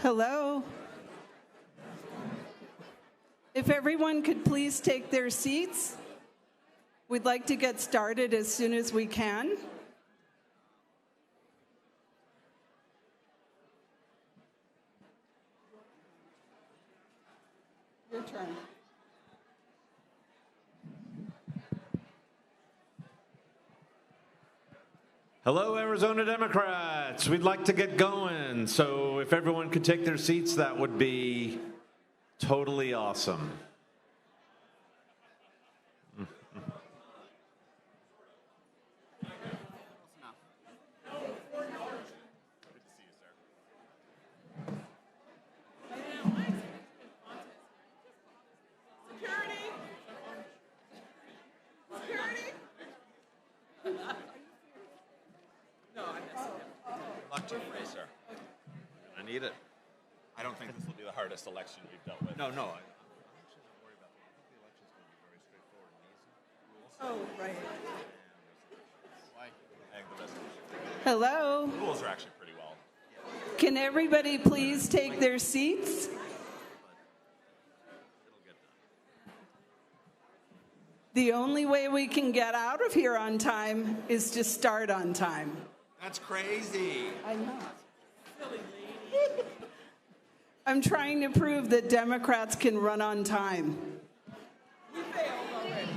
Hello. If everyone could please take their seats, we'd like to get started as soon as we can. Your turn. Hello, Arizona Democrats. We'd like to get going, so if everyone could take their seats, that would be totally awesome. I need it. I don't think this will be the hardest election we've dealt with. No. I'm actually not worried about that. I think the election's going to be very straightforward and easy. Oh, right. I think the rest of it. Hello. The rules are actually pretty well. Can everybody please take their seats? It'll get done. The only way we can get out of here on time is to start on time. That's crazy. I know. I'm trying to prove that Democrats can run on time. We failed already.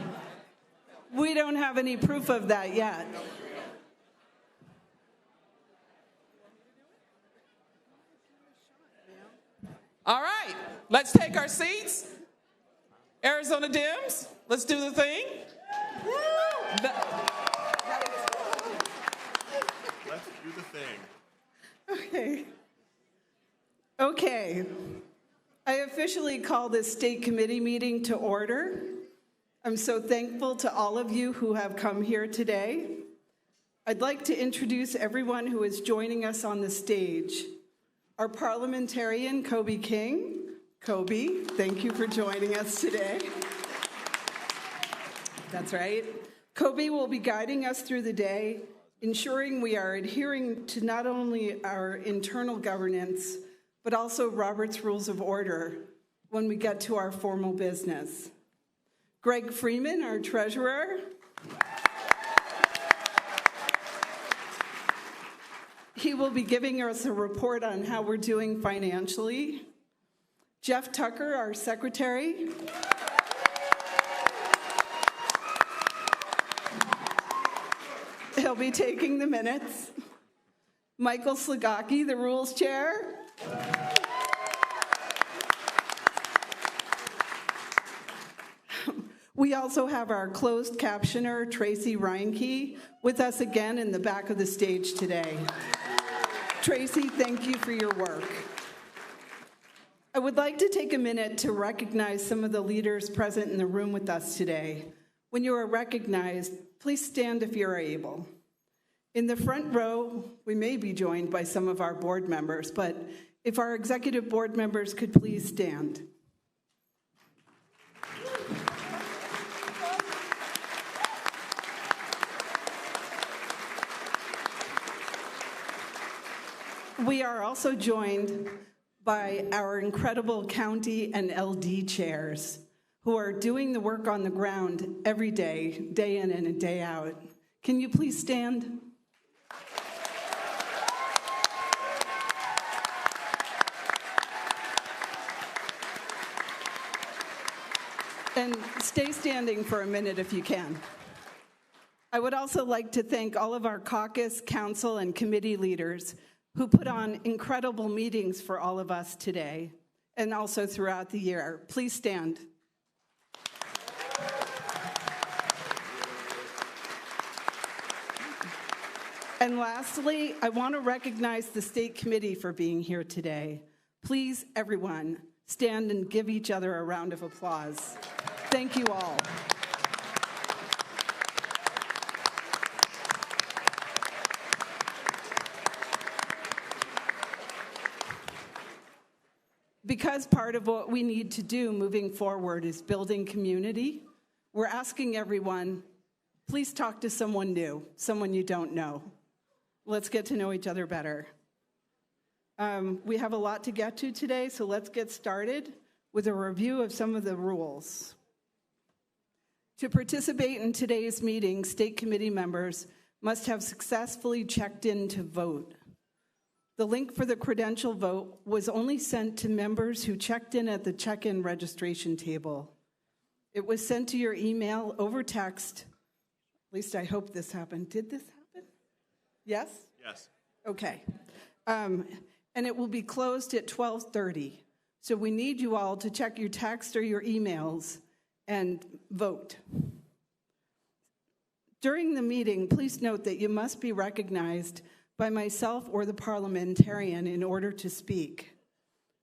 We don't have any proof of that yet. All right, let's take our seats. Arizona Dems, let's do the thing. Let's do the thing. Okay. I officially call this state committee meeting to order. I'm so thankful to all of you who have come here today. I'd like to introduce everyone who is joining us on the stage. Our parliamentarian, Kobe King. Kobe, thank you for joining us today. That's right. Kobe will be guiding us through the day, ensuring we are adhering to not only our internal governance, but also Robert's Rules of Order when we get to our formal business. Greg Freeman, our treasurer. He will be giving us a report on how we're doing financially. Jeff Tucker, our secretary. He'll be taking the minutes. Michael Slagaki, the rules chair. We also have our closed captioner, Tracy Reinke, with us again in the back of the stage today. Tracy, thank you for your work. I would like to take a minute to recognize some of the leaders present in the room with us today. When you are recognized, please stand if you're able. In the front row, we may be joined by some of our board members, but if our executive board members could please stand. We are also joined by our incredible county and LD chairs who are doing the work on the ground every day, day in and day out. Can you please stand? And stay standing for a minute if you can. I would also like to thank all of our caucus, council, and committee leaders who put on incredible meetings for all of us today and also throughout the year. Please stand. And lastly, I want to recognize the state committee for being here today. Please, everyone, stand and give each other a round of applause. Thank you all. Because part of what we need to do moving forward is building community, we're asking everyone, please talk to someone new, someone you don't know. Let's get to know each other better. We have a lot to get to today, so let's get started with a review of some of the rules. To participate in today's meeting, state committee members must have successfully checked in to vote. The link for the credential vote was only sent to members who checked in at the check-in registration table. It was sent to your email over text. At least I hope this happened. Did this happen? Yes? Yes. Okay. And it will be closed at 12:30. So we need you all to check your text or your emails and vote. During the meeting, please note that you must be recognized by myself or the parliamentarian in order to speak.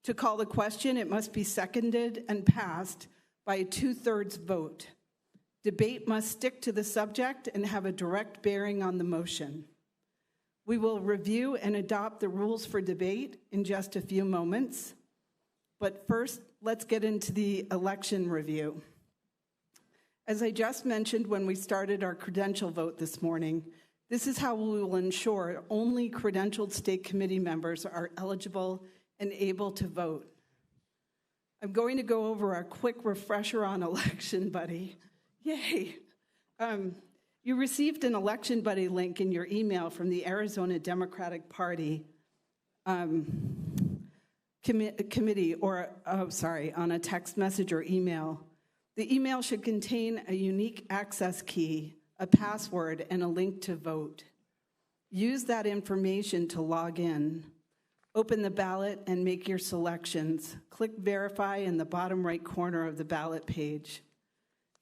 To call the question, it must be seconded and passed by a 2/3 vote. Debate must stick to the subject and have a direct bearing on the motion. We will review and adopt the rules for debate in just a few moments. But first, let's get into the election review. As I just mentioned when we started our credential vote this morning, this is how we will ensure only credentialed state committee members are eligible and able to vote. I'm going to go over a quick refresher on Election Buddy. Yay! You received an Election Buddy link in your email from the Arizona Democratic Party committee, on a text message or email. The email should contain a unique access key, a password, and a link to vote. Use that information to log in. Open the ballot and make your selections. Click Verify in the bottom right corner of the ballot page.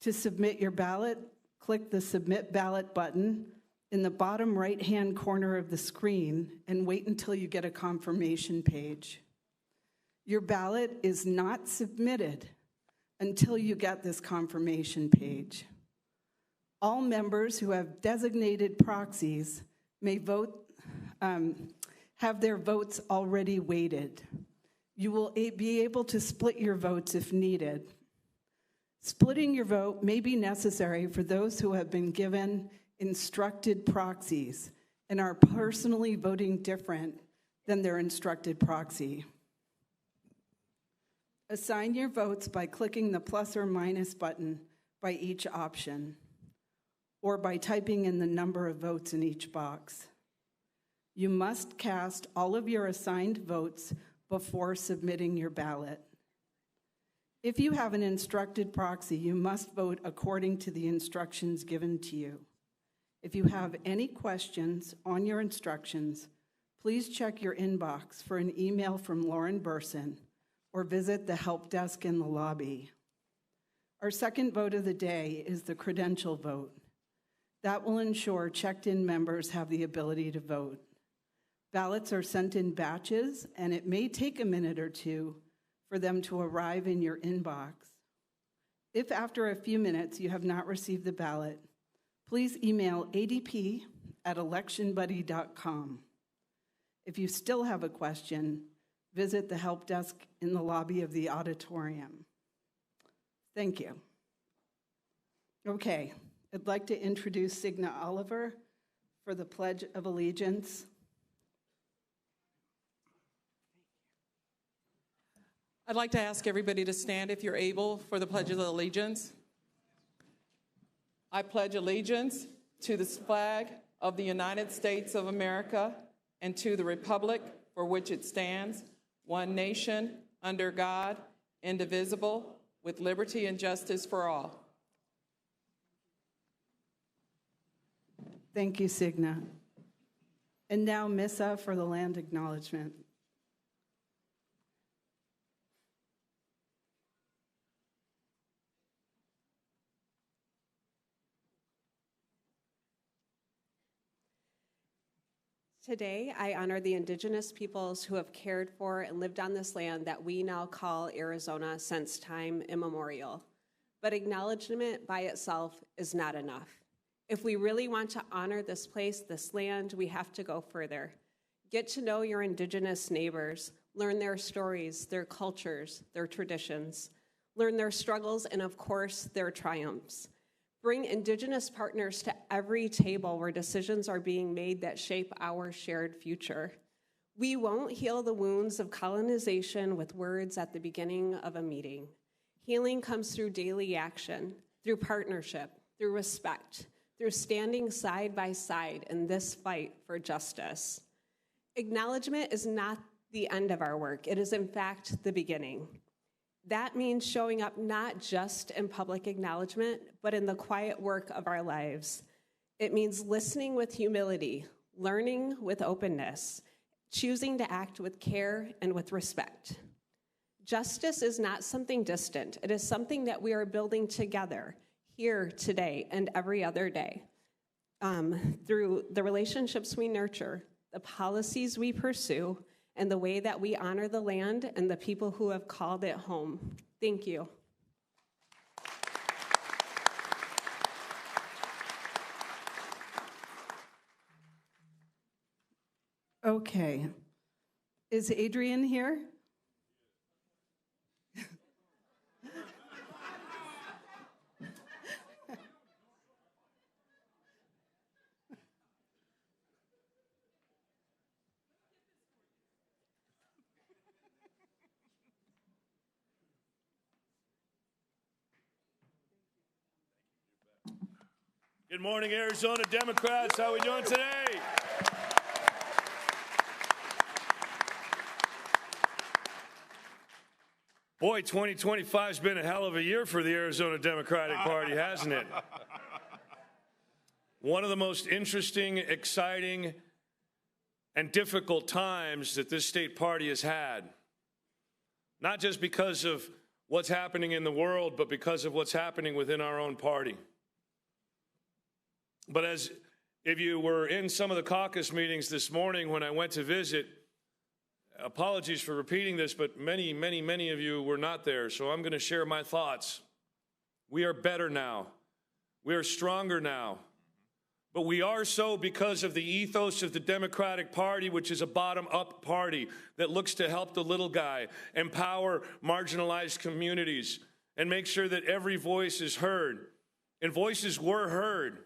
To submit your ballot, click the Submit Ballot button in the bottom right-hand corner of the screen and wait until you get a confirmation page. Your ballot is not submitted until you get this confirmation page. All members who have designated proxies may vote, have their votes already weighted. You will be able to split your votes if needed. Splitting your vote may be necessary for those who have been given instructed proxies and are personally voting different than their instructed proxy. Assign your votes by clicking the plus or minus button by each option, or by typing in the number of votes in each box. You must cast all of your assigned votes before submitting your ballot. If you have an instructed proxy, you must vote according to the instructions given to you. If you have any questions on your instructions, please check your inbox for an email from Lauren Burson or visit the help desk in the lobby. Our second vote of the day is the credential vote. That will ensure checked-in members have the ability to vote. Ballots are sent in batches, and it may take a minute or two for them to arrive in your inbox. If after a few minutes you have not received the ballot, please email adp@electionbuddy.com. If you still have a question, visit the help desk in the lobby of the auditorium. Thank you. Okay, I'd like to introduce Signa Oliver for the Pledge of Allegiance. I'd like to ask everybody to stand if you're able for the Pledge of Allegiance. I pledge allegiance to the flag of the United States of America and to the republic for which it stands, one nation, under God, indivisible, with liberty and justice for all. Thank you, Signa. And now, Missa for the land acknowledgement. Today, I honor the indigenous peoples who have cared for and lived on this land that we now call Arizona since time immemorial. But acknowledgement by itself is not enough. If we really want to honor this place, this land, we have to go further. Get to know your indigenous neighbors, learn their stories, their cultures, their traditions, learn their struggles, and of course, their triumphs. Bring indigenous partners to every table where decisions are being made that shape our shared future. We won't heal the wounds of colonization with words at the beginning of a meeting. Healing comes through daily action, through partnership, through respect, through standing side by side in this fight for justice. Acknowledgement is not the end of our work. It is, in fact, the beginning. That means showing up not just in public acknowledgement, but in the quiet work of our lives. It means listening with humility, learning with openness, choosing to act with care and with respect. Justice is not something distant. It is something that we are building together here today and every other day through the relationships we nurture, the policies we pursue, and the way that we honor the land and the people who have called it home. Thank you. Okay. Is Adrian here? Good morning, Arizona Democrats. How are we doing today? Boy, 2025 has been a hell of a year for the Arizona Democratic Party, hasn't it? One of the most interesting, exciting, and difficult times that this state party has had. Not just because of what's happening in the world, but because of what's happening within our own party. But as if you were in some of the caucus meetings this morning when I went to visit, apologies for repeating this, but many of you were not there, so I'm going to share my thoughts. We are better now. We are stronger now. But we are so because of the ethos of the Democratic Party, which is a bottom-up party that looks to help the little guy, empower marginalized communities, and make sure that every voice is heard. And voices were heard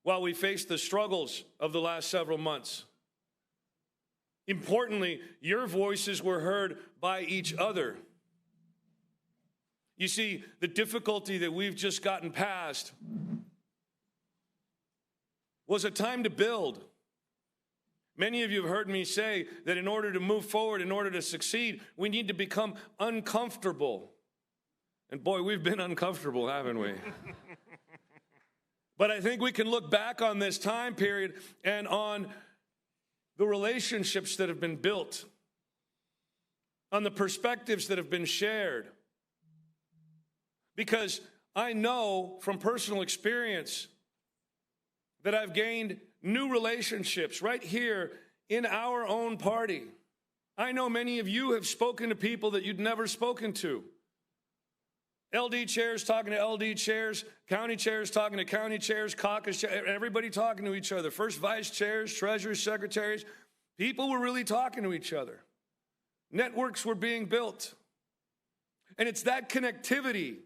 while we faced the struggles of the last several months. Importantly, your voices were heard by each other. You see, the difficulty that we've just gotten past was a time to build. Many of you have heard me say that in order to move forward, in order to succeed, we need to become uncomfortable. And boy, we've been uncomfortable, haven't we? But I think we can look back on this time period and on the relationships that have been built, on the perspectives that have been shared. Because I know from personal experience that I've gained new relationships right here in our own party. I know many of you have spoken to people that you'd never spoken to. LD chairs talking to LD chairs, county chairs talking to county chairs, caucus chairs, everybody talking to each other. First vice chairs, treasurers, secretaries. People were really talking to each other. Networks were being built. And it's that connectivity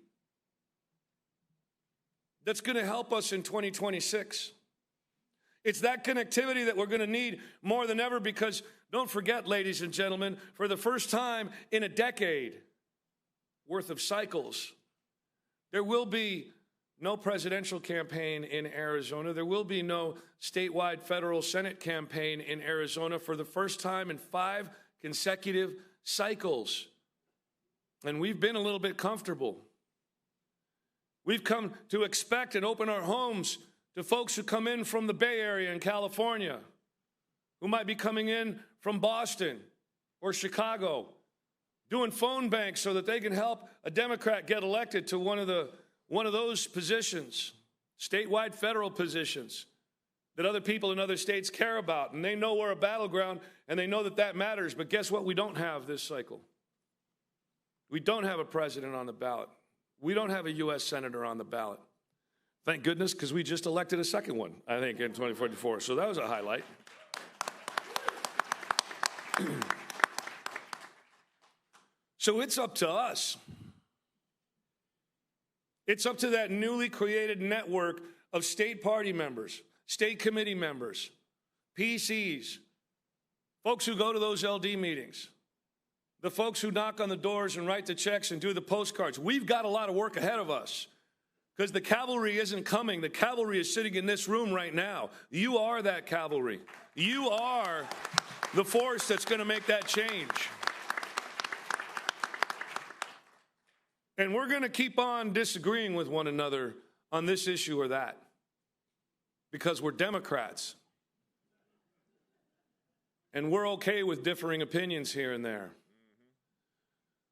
that's going to help us in 2026. It's that connectivity that we're going to need more than ever because, don't forget, ladies and gentlemen, for the first time in a decade worth of cycles, there will be no presidential campaign in Arizona. There will be no statewide federal Senate campaign in Arizona for the first time in 5 consecutive cycles. And we've been a little bit comfortable. We've come to expect and open our homes to folks who come in from the Bay Area in California, who might be coming in from Boston or Chicago, doing phone banks so that they can help a Democrat get elected to one of those positions, statewide federal positions that other people in other states care about. And they know we're a battleground, and they know that that matters. But guess what we don't have this cycle? We don't have a president on the ballot. We don't have a U.S. senator on the ballot. Thank goodness, because we just elected a second one, I think, in 2044. So that was a highlight. So it's up to us. It's up to that newly created network of state party members, state committee members, PCs, folks who go to those LD meetings, the folks who knock on the doors and write the checks and do the postcards, we've got a lot of work ahead of us because the cavalry isn't coming. The cavalry is sitting in this room right now. You are that cavalry. You are the force that's going to make that change. And we're going to keep on disagreeing with one another on this issue or that because we're Democrats. And we're okay with differing opinions here and there.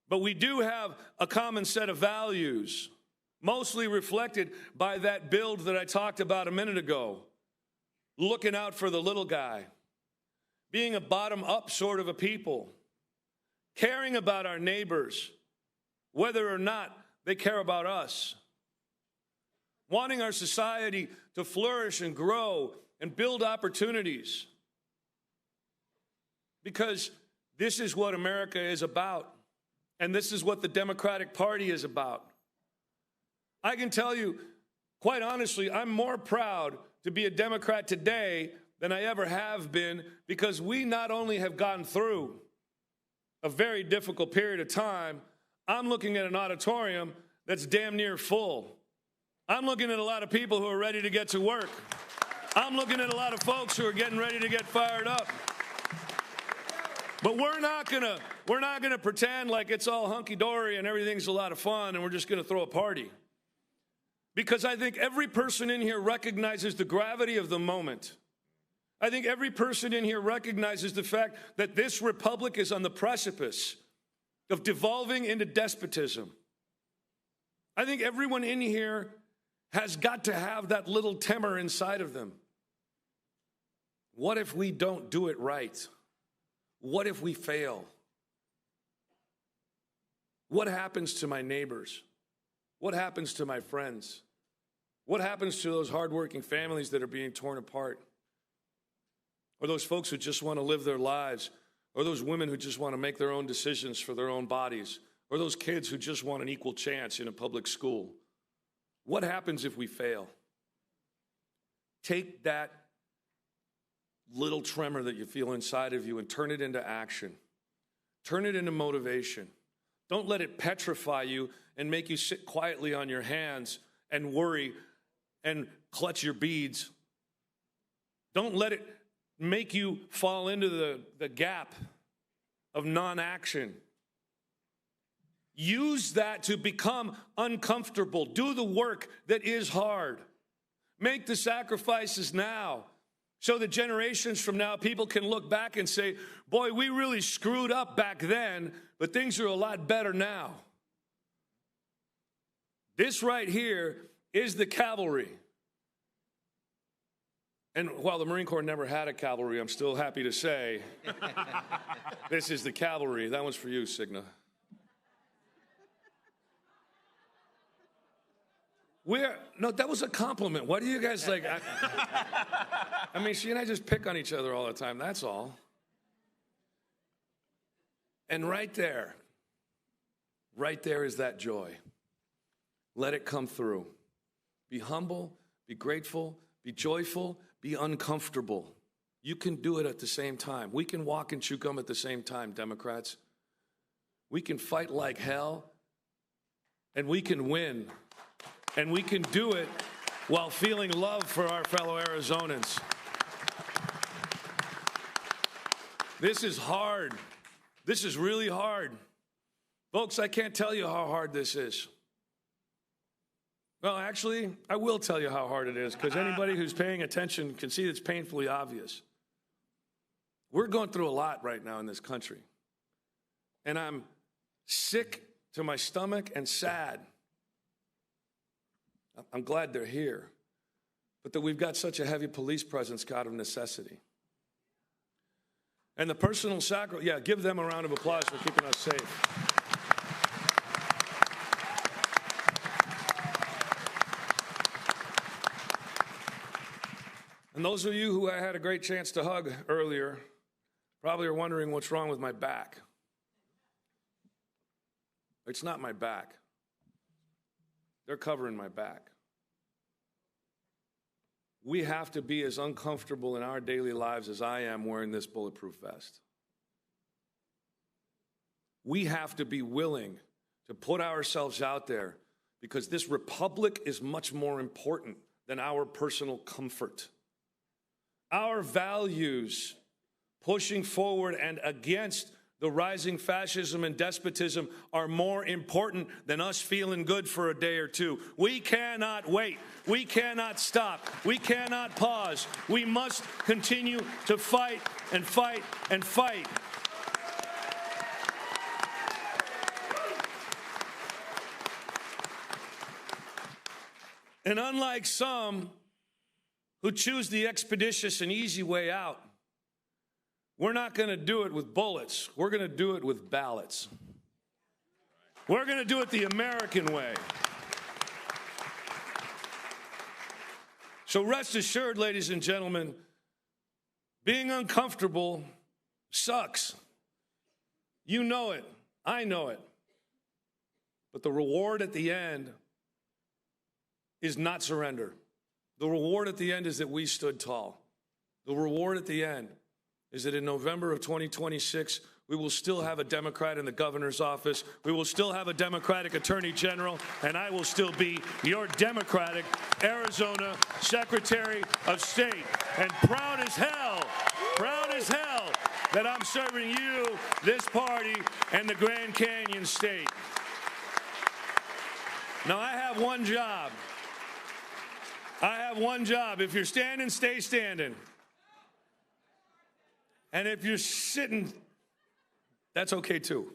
But we do have a common set of values, mostly reflected by that build that I talked about a minute ago. Looking out for the little guy, being a bottom-up sort of a people, caring about our neighbors, whether or not they care about us, wanting our society to flourish and grow and build opportunities. Because this is what America is about. And this is what the Democratic Party is about. I can tell you, quite honestly, I'm more proud to be a Democrat today than I ever have been because we not only have gotten through a very difficult period of time, I'm looking at an auditorium that's damn near full. I'm looking at a lot of people who are ready to get to work. I'm looking at a lot of folks who are getting ready to get fired up. But we're not gonna pretend like it's all hunky-dory and everything's a lot of fun and we're just gonna throw a party. Because I think every person in here recognizes the gravity of the moment. I think every person in here recognizes the fact that this republic is on the precipice of devolving into despotism. I think everyone in here has got to have that little temor inside of them. What if we don't do it right? What if we fail? What happens to my neighbors? What happens to my friends? What happens to those hardworking families that are being torn apart? Or those folks who just want to live their lives? Or those women who just want to make their own decisions for their own bodies? Or those kids who just want an equal chance in a public school? What happens if we fail? Take that little tremor that you feel inside of you and turn it into action. Turn it into motivation. Don't let it petrify you and make you sit quietly on your hands and worry and clutch your beads. Don't let it make you fall into the gap of non-action. Use that to become uncomfortable. Do the work that is hard. Make the sacrifices now so that generations from now people can look back and say, boy, we really screwed up back then, but things are a lot better now. This right here is the cavalry. And while the Marine Corps never had a cavalry, I'm still happy to say, this is the cavalry. That one's for you, Cigna. No, that was a compliment. Why do you guys like... I mean, she and I just pick on each other all the time, that's all. And right there is that joy. Let it come through. Be humble, be grateful, be joyful, be uncomfortable. You can do it at the same time. We can walk and chew gum at the same time, Democrats. We can fight like hell, and we can win. And we can do it while feeling love for our fellow Arizonans. This is hard. This is really hard. Folks, I can't tell you how hard this is. Well, actually, I will tell you how hard it is, because anybody who's paying attention can see it's painfully obvious. We're going through a lot right now in this country. And I'm sick to my stomach and sad. I'm glad they're here, but that we've got such a heavy police presence out of necessity. And the personal sacrifice, give them a round of applause for keeping us safe. And those of you who I had a great chance to hug earlier probably are wondering what's wrong with my back. It's not my back. They're covering my back. we have to be as uncomfortable in our daily lives as I am wearing this bulletproof vest. We have to be willing to put ourselves out there because this republic is much more important than our personal comfort. Our values pushing forward and against the rising fascism and despotism are more important than us feeling good for a day or two. We cannot wait. We cannot stop. We cannot pause. We must continue to fight and fight and fight. And unlike some who choose the expeditious and easy way out, we're not going to do it with bullets. We're going to do it with ballots. We're going to do it the American way. So rest assured, ladies and gentlemen, being uncomfortable sucks. You know it. I know it. But the reward at the end is not surrender. The reward at the end is that we stood tall. The reward at the end is that in November of 2026, we will still have a Democrat in the governor's office. We will still have a Democratic attorney general, and I will still be your Democratic Arizona Secretary of State. And proud as hell that I'm serving you, this party, and the Grand Canyon State. Now, I have one job. If you're standing, stay standing. And if you're sitting, that's okay too.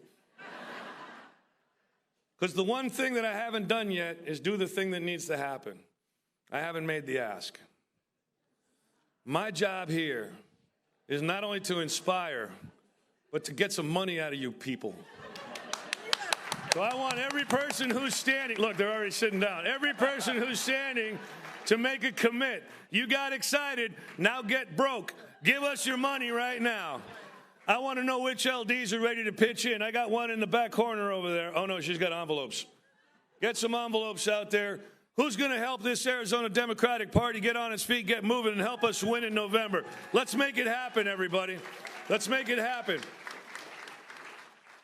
Because the one thing that I haven't done yet is do the thing that needs to happen. I haven't made the ask. My job here is not only to inspire, but to get some money out of you people. So I want every person who's standing, look, they're already sitting down. Every person who's standing to make a commit. You got excited, now get broke. Give us your money right now. I want to know which LDs are ready to pitch in. I got one in the back corner over there. Oh, no, she's got envelopes. Get some envelopes out there. Who's going to help this Arizona Democratic Party get on its feet, get moving, and help us win in November? Let's make it happen, everybody. Let's make it happen.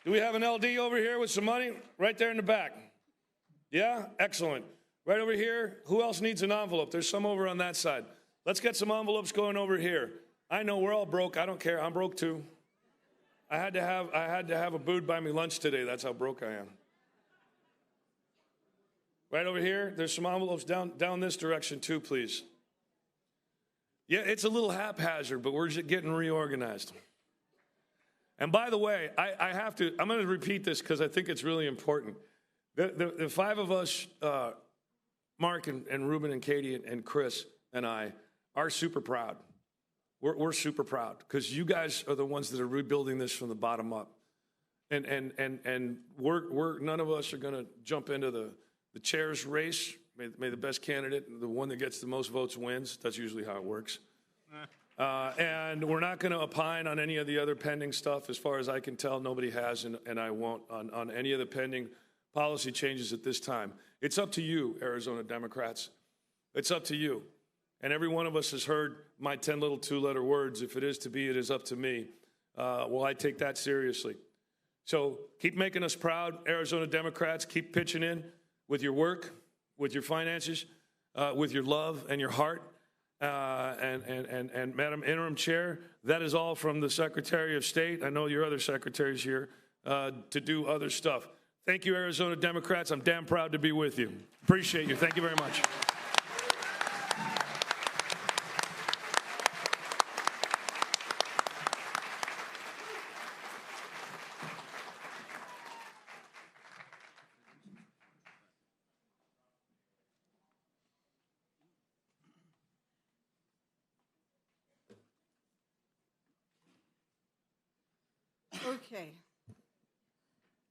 Do we have an LD over here with some money? Right there in the back. Yeah? Excellent. Right over here. Who else needs an envelope? There's some over on that side. Let's get some envelopes going over here. I know we're all broke. I don't care. I'm broke too. I had to have a booed buy me lunch today. That's how broke I am. Right over here, there's some envelopes down this direction too, please. Yeah, it's a little haphazard, but we're just getting reorganized. And by the way, I'm going to repeat this because I think it's really important. The five of us, Mark and Ruben and Katie and Chris and I, are super proud. We're super proud because you guys are the ones that are rebuilding this from the bottom up. And we're none of us are going to jump into the chair's race. May the best candidate, the one that gets the most votes wins. That's usually how it works. And we're not going to opine on any of the other pending stuff. As far as I can tell, nobody has, and I won't on any of the pending policy changes at this time. It's up to you, Arizona Democrats. It's up to you. And every one of us has heard my 10 little two-letter words, if it is to be, it is up to me. Well, I take that seriously. So keep making us proud, Arizona Democrats. Keep pitching in with your work, with your finances, with your love and your heart. And Madam Interim Chair, that is all from the Secretary of State. I know your other secretaries here to do other stuff. Thank you, Arizona Democrats. I'm damn proud to be with you. Appreciate you. Thank you very much. Okay.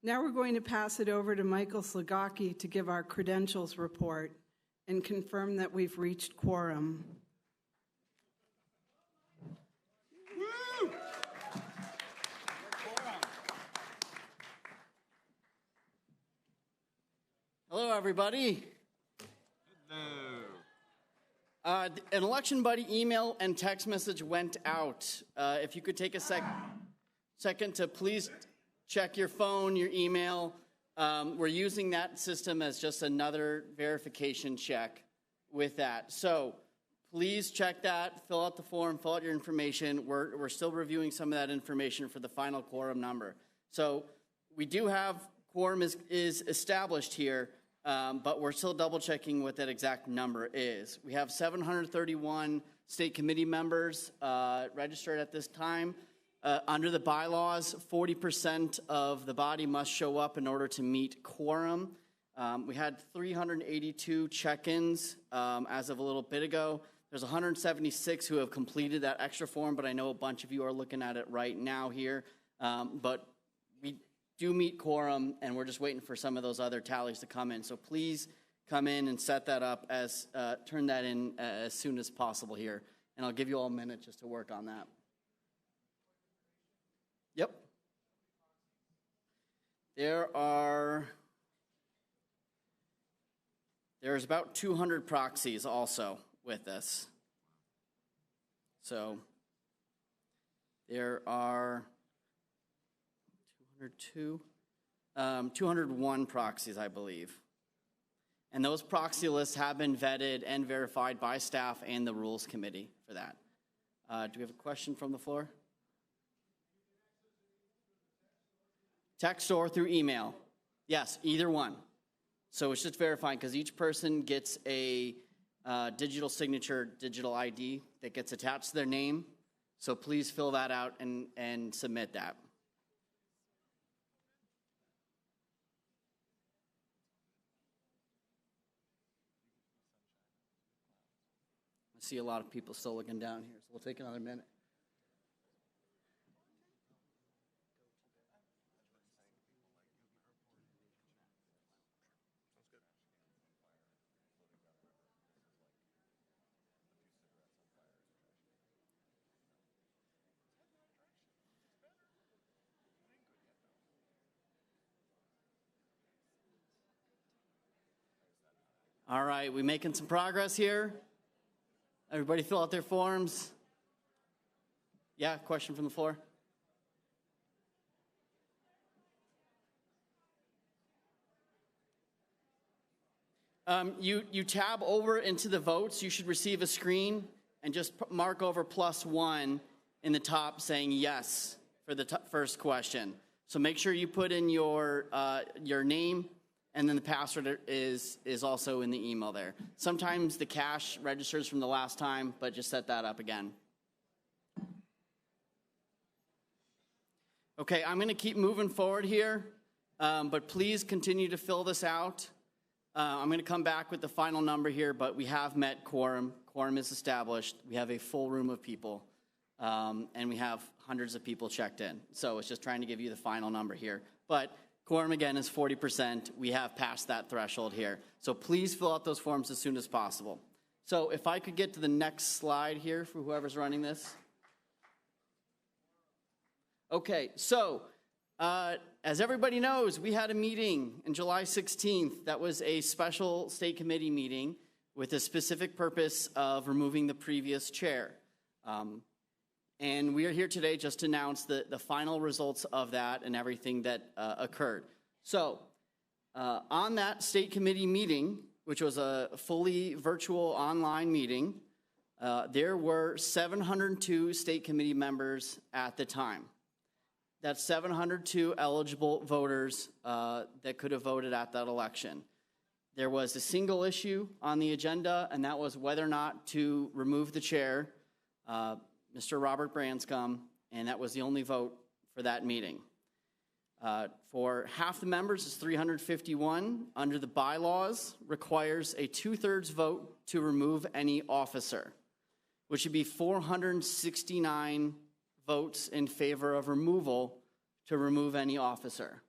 Now we're going to pass it over to Michael Slagaki to give our credentials report and confirm that we've reached quorum. Woo! Hello, everybody. No. An election buddy email and text message went out. If you could take a second to please check your phone, your email. We're using that system as just another verification check with that. So please check that, fill out the form, fill out your information. We're still reviewing some of that information for the final quorum number. So we do have quorum is established here, but we're still double checking what that exact number is. We have 731 state committee members registered at this time. Under the bylaws, 40% of the body must show up in order to meet quorum. We had 382 check-ins as of a little bit ago. There's 176 who have completed that extra form, but I know a bunch of you are looking at it right now here. But we do meet quorum, and we're just waiting for some of those other tallies to come in. So please come in and set that up turn that in as soon as possible here. And I'll give you all a minute just to work on that. Yep. There's about 200 proxies also with this. So there are 201 proxies, I believe. And those proxy lists have been vetted and verified by staff and the Rules Committee for that. Do we have a question from the floor? Text or through email? Yes, either one. So it's just verifying because each person gets a digital signature, digital ID that gets attached to their name. So please fill that out and submit that. I see a lot of people still looking down here, so we'll take another minute. All right, we making some progress here? Everybody fill out their forms? Yeah, question from the floor? You tab over into the votes. You should receive a screen and just mark over +1 in the top saying yes for the first question. So make sure you put in your name, and then the password is also in the email there. Sometimes the cache registers from the last time, but just set that up again. Okay, I'm going to keep moving forward here, but please continue to fill this out. I'm going to come back with the final number here, but we have met quorum. Quorum is established. We have a full room of people, and we have hundreds of people checked in. So it's just trying to give you the final number here. But quorum, again, is 40%. We have passed that threshold here. So please fill out those forms as soon as possible. So if I could get to the next slide here for whoever's running this. Okay, so as everybody knows, we had a meeting on July 16th. That was a special state committee meeting with a specific purpose of removing the previous chair. And we are here today just to announce the final results of that and everything that occurred. So on that state committee meeting, which was a fully virtual online meeting, there were 702 state committee members at the time. That's 702 eligible voters that could have voted at that election. There was a single issue on the agenda, and that was whether or not to remove the chair, Mr. Robert Branscombe, and that was the only vote for that meeting. For half the members, it's 351. Under the bylaws, requires a 2/3 vote to remove any officer, which would be 469 votes in favor of removal to remove any officer.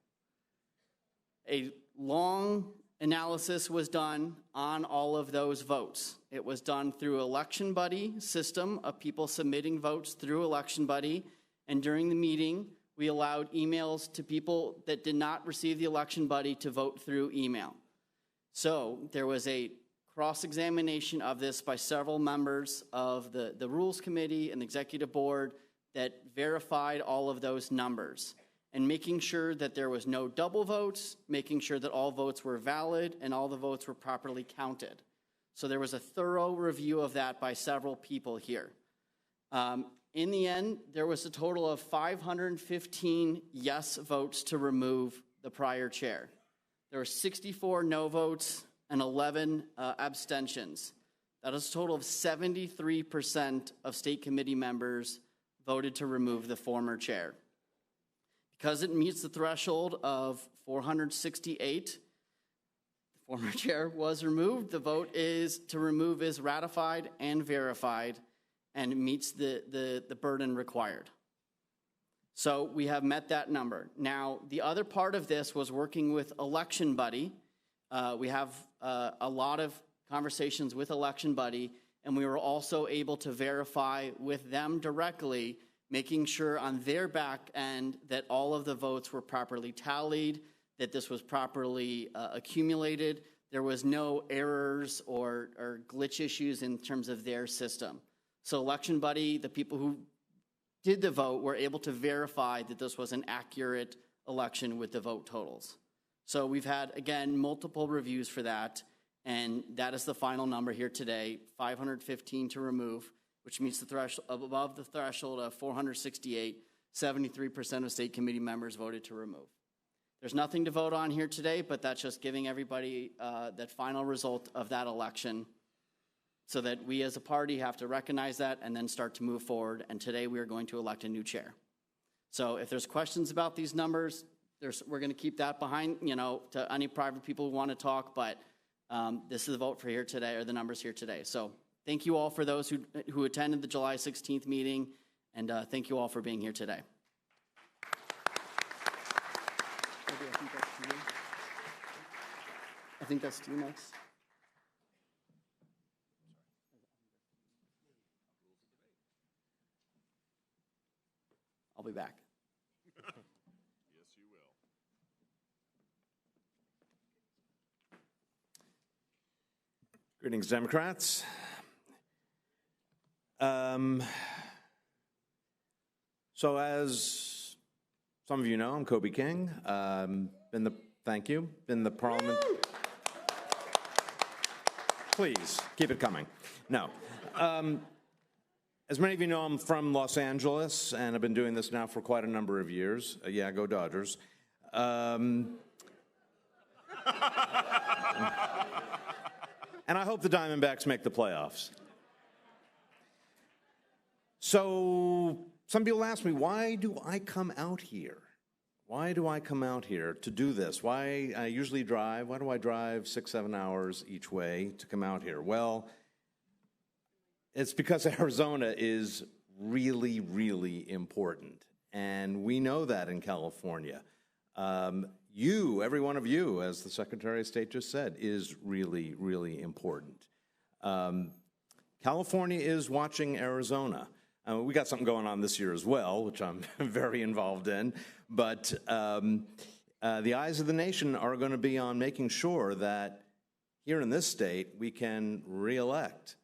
A long analysis was done on all of those votes. It was done through Election Buddy system of people submitting votes through Election Buddy, and during the meeting, we allowed emails to people that did not receive the Election Buddy to vote through email. So there was a cross-examination of this by several members of the Rules Committee and the Executive Board that verified all of those numbers, and making sure that there was no double votes, making sure that all votes were valid and all the votes were properly counted. So there was a thorough review of that by several people here. In the end, there was a total of 515 yes votes to remove the prior chair. There were 64 no votes and 11 abstentions. That is a total of 73% of state committee members voted to remove the former chair. Because it meets the threshold of 468, the former chair was removed. The vote is to remove is ratified and verified and meets the burden required. So we have met that number. Now, the other part of this was working with Election Buddy. We have a lot of conversations with Election Buddy, and we were also able to verify with them directly, making sure on their back end that all of the votes were properly tallied, that this was properly accumulated. There was no errors or glitch issues in terms of their system. So Election Buddy, the people who did the vote, were able to verify that this was an accurate election with the vote totals. So we've had, again, multiple reviews for that, and that is the final number here today, 515 to remove, which meets the threshold above the threshold of 468. 73% of state committee members voted to remove. There's nothing to vote on here today, but that's just giving everybody that final result of that election so that we as a party have to recognize that and then start to move forward. And today we are going to elect a new chair. So if there's questions about these numbers, we're going to keep that behind, to any private people who want to talk, but this is the vote for here today, or the numbers here today. So thank you all for those who attended the July 16th meeting, and thank you all for being here today. I think that's to you next. I'll be back. Yes, you will. Greetings, Democrats. So as some of you know, I'm Kobe King. Thank you. Been the Parliament. Please, keep it coming. No. As many of you know, I'm from Los Angeles, and I've been doing this now for quite a number of years. Yeah, go Dodgers. And I hope the Diamondbacks make the playoffs. So some people ask me, why do I come out here? Why do I come out here to do this? Why I usually drive? Why do I drive 6-7 hours each way to come out here? Well, it's because Arizona is really, really important. And we know that in California. Every one of you, as the Secretary of State just said, is really, really important. California is watching Arizona. We got something going on this year as well, which I'm very involved in. But the eyes of the nation are going to be on making sure that here in this state, we can reelect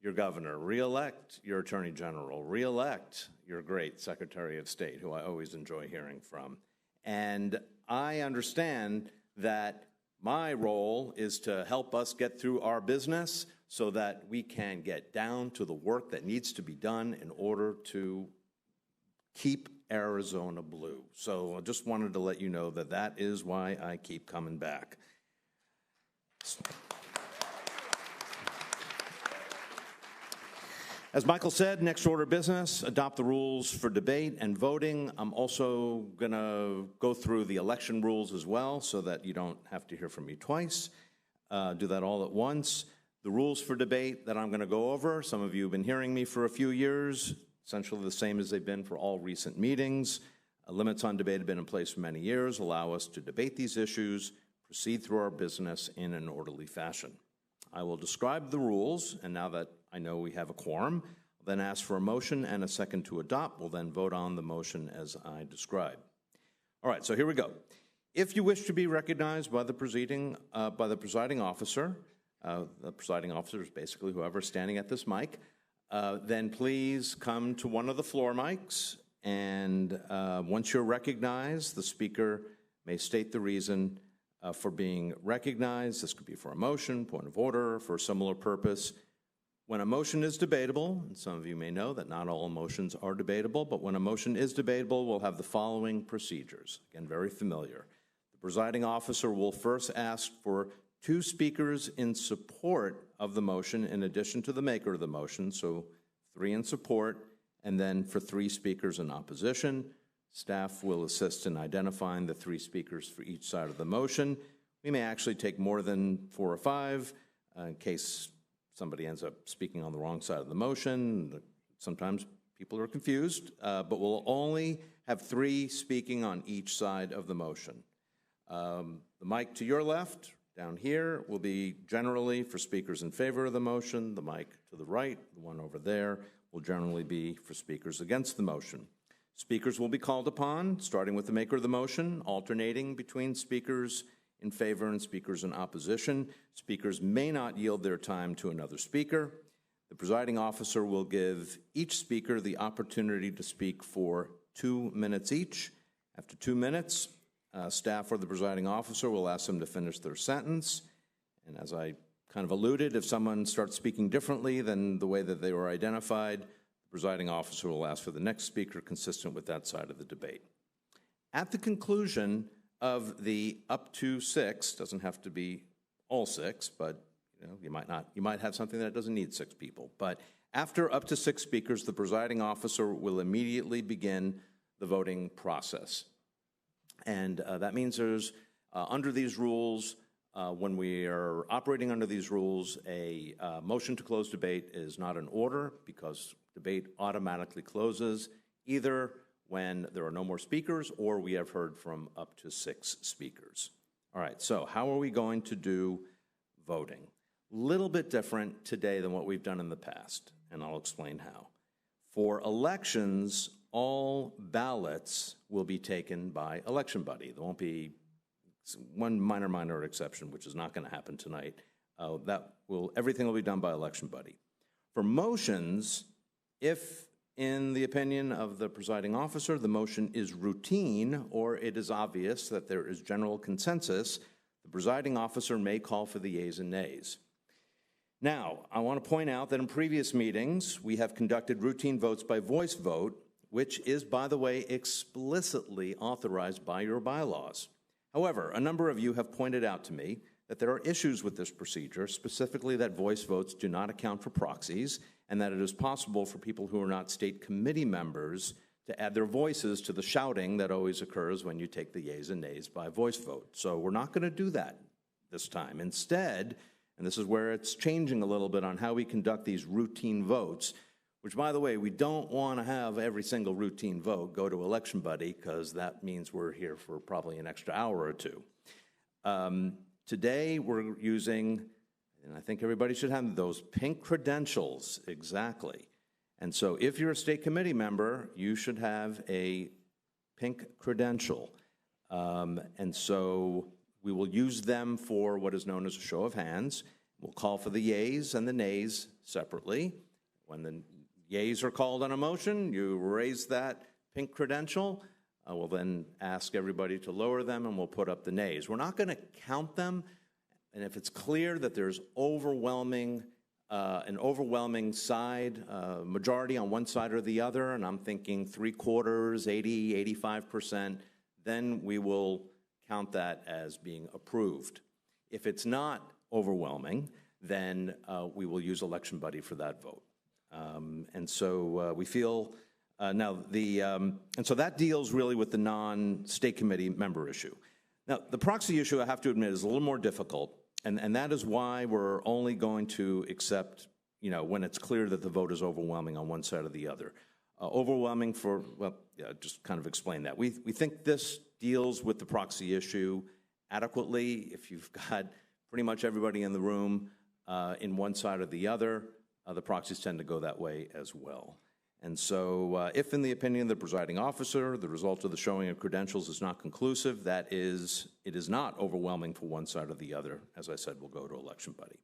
your governor, reelect your attorney general, reelect your great Secretary of State, who I always enjoy hearing from. And I understand that my role is to help us get through our business so that we can get down to the work that needs to be done in order to keep Arizona blue. So I just wanted to let you know that that is why I keep coming back. As Michael said, next order of business, adopt the rules for debate and voting. I'm also going to go through the election rules as well so that you don't have to hear from me twice. Do that all at once. The rules for debate that I'm going to go over, some of you have been hearing me for a few years, essentially the same as they've been for all recent meetings. Limits on debate have been in place for many years, allow us to debate these issues, proceed through our business in an orderly fashion. I will describe the rules, and now that I know we have a quorum, I'll then ask for a motion and a second to adopt. We'll then vote on the motion as I describe. All right, so here we go. If you wish to be recognized by the presiding officer, the presiding officer is basically whoever's standing at this mic, then please come to one of the floor mics, and once you're recognized, the speaker may state the reason for being recognized. This could be for a motion, point of order, for a similar purpose. When a motion is debatable, and some of you may know that not all motions are debatable, but when a motion is debatable, we'll have the following procedures. Again, very familiar. The presiding officer will first ask for 2 speakers in support of the motion in addition to the maker of the motion, so 3 in support, and then for 3 speakers in opposition. Staff will assist in identifying the 3 speakers for each side of the motion. We may actually take more than 4 or 5 in case somebody ends up speaking on the wrong side of the motion. Sometimes people are confused, but we'll only have 3 speaking on each side of the motion. The mic to your left, down here, will be generally for speakers in favor of the motion. The mic to the right, the one over there, will generally be for speakers against the motion. Speakers will be called upon, starting with the maker of the motion, alternating between speakers in favor and speakers in opposition. Speakers may not yield their time to another speaker. The presiding officer will give each speaker the opportunity to speak for 2 minutes each. After 2 minutes, staff or the presiding officer will ask them to finish their sentence. And as I kind of alluded, if someone starts speaking differently than the way that they were identified, the presiding officer will ask for the next speaker consistent with that side of the debate. At the conclusion of the up to 6, doesn't have to be all 6, but you might have something that doesn't need 6 people. But after up to 6 speakers, the presiding officer will immediately begin the voting process. And that means there's, under these rules, when we are operating under these rules, a motion to close debate is not in order because debate automatically closes either when there are no more speakers or we have heard from up to 6 speakers. All right, so how are we going to do voting? A little bit different today than what we've done in the past, and I'll explain how. For elections, all ballots will be taken by election buddy. There won't be one minor exception, which is not going to happen tonight. Everything will be done by election buddy. For motions, if in the opinion of the presiding officer, the motion is routine or it is obvious that there is general consensus, the presiding officer may call for the yeas and nays. Now, I want to point out that in previous meetings, we have conducted routine votes by voice vote, which is, by the way, explicitly authorized by your bylaws. However, a number of you have pointed out to me that there are issues with this procedure, specifically that voice votes do not account for proxies, and that it is possible for people who are not state committee members to add their voices to the shouting that always occurs when you take the yeas and nays by voice vote. So we're not going to do that this time. Instead, and this is where it's changing a little bit on how we conduct these routine votes, which, by the way, we don't want to have every single routine vote go to election buddy because that means we're here for probably an extra hour or 2. Today, we're using, and I think everybody should have those pink credentials, exactly. And so if you're a state committee member, you should have a pink credential. And so we will use them for what is known as a show of hands. We'll call for the yeas and the nays separately. When the yeas are called on a motion, you raise that pink credential. We'll then ask everybody to lower them, and we'll put up the nays. We're not going to count them, and if it's clear that there's an overwhelming side, majority on one side or the other, and I'm thinking 3/4, 80, 85%, then we will count that as being approved. If it's not overwhelming, then we will use election buddy for that vote. And so we feel and so that deals really with the non-state committee member issue. Now, the proxy issue, I have to admit, is a little more difficult, and that is why we're only going to accept, when it's clear that the vote is overwhelming on one side or the other. Overwhelming for, just kind of explain that. We think this deals with the proxy issue adequately. If you've got pretty much everybody in the room in one side or the other, the proxies tend to go that way as well. And so if in the opinion of the presiding officer, the result of the showing of credentials is not conclusive, it is not overwhelming for one side or the other. As I said, we'll go to election buddy.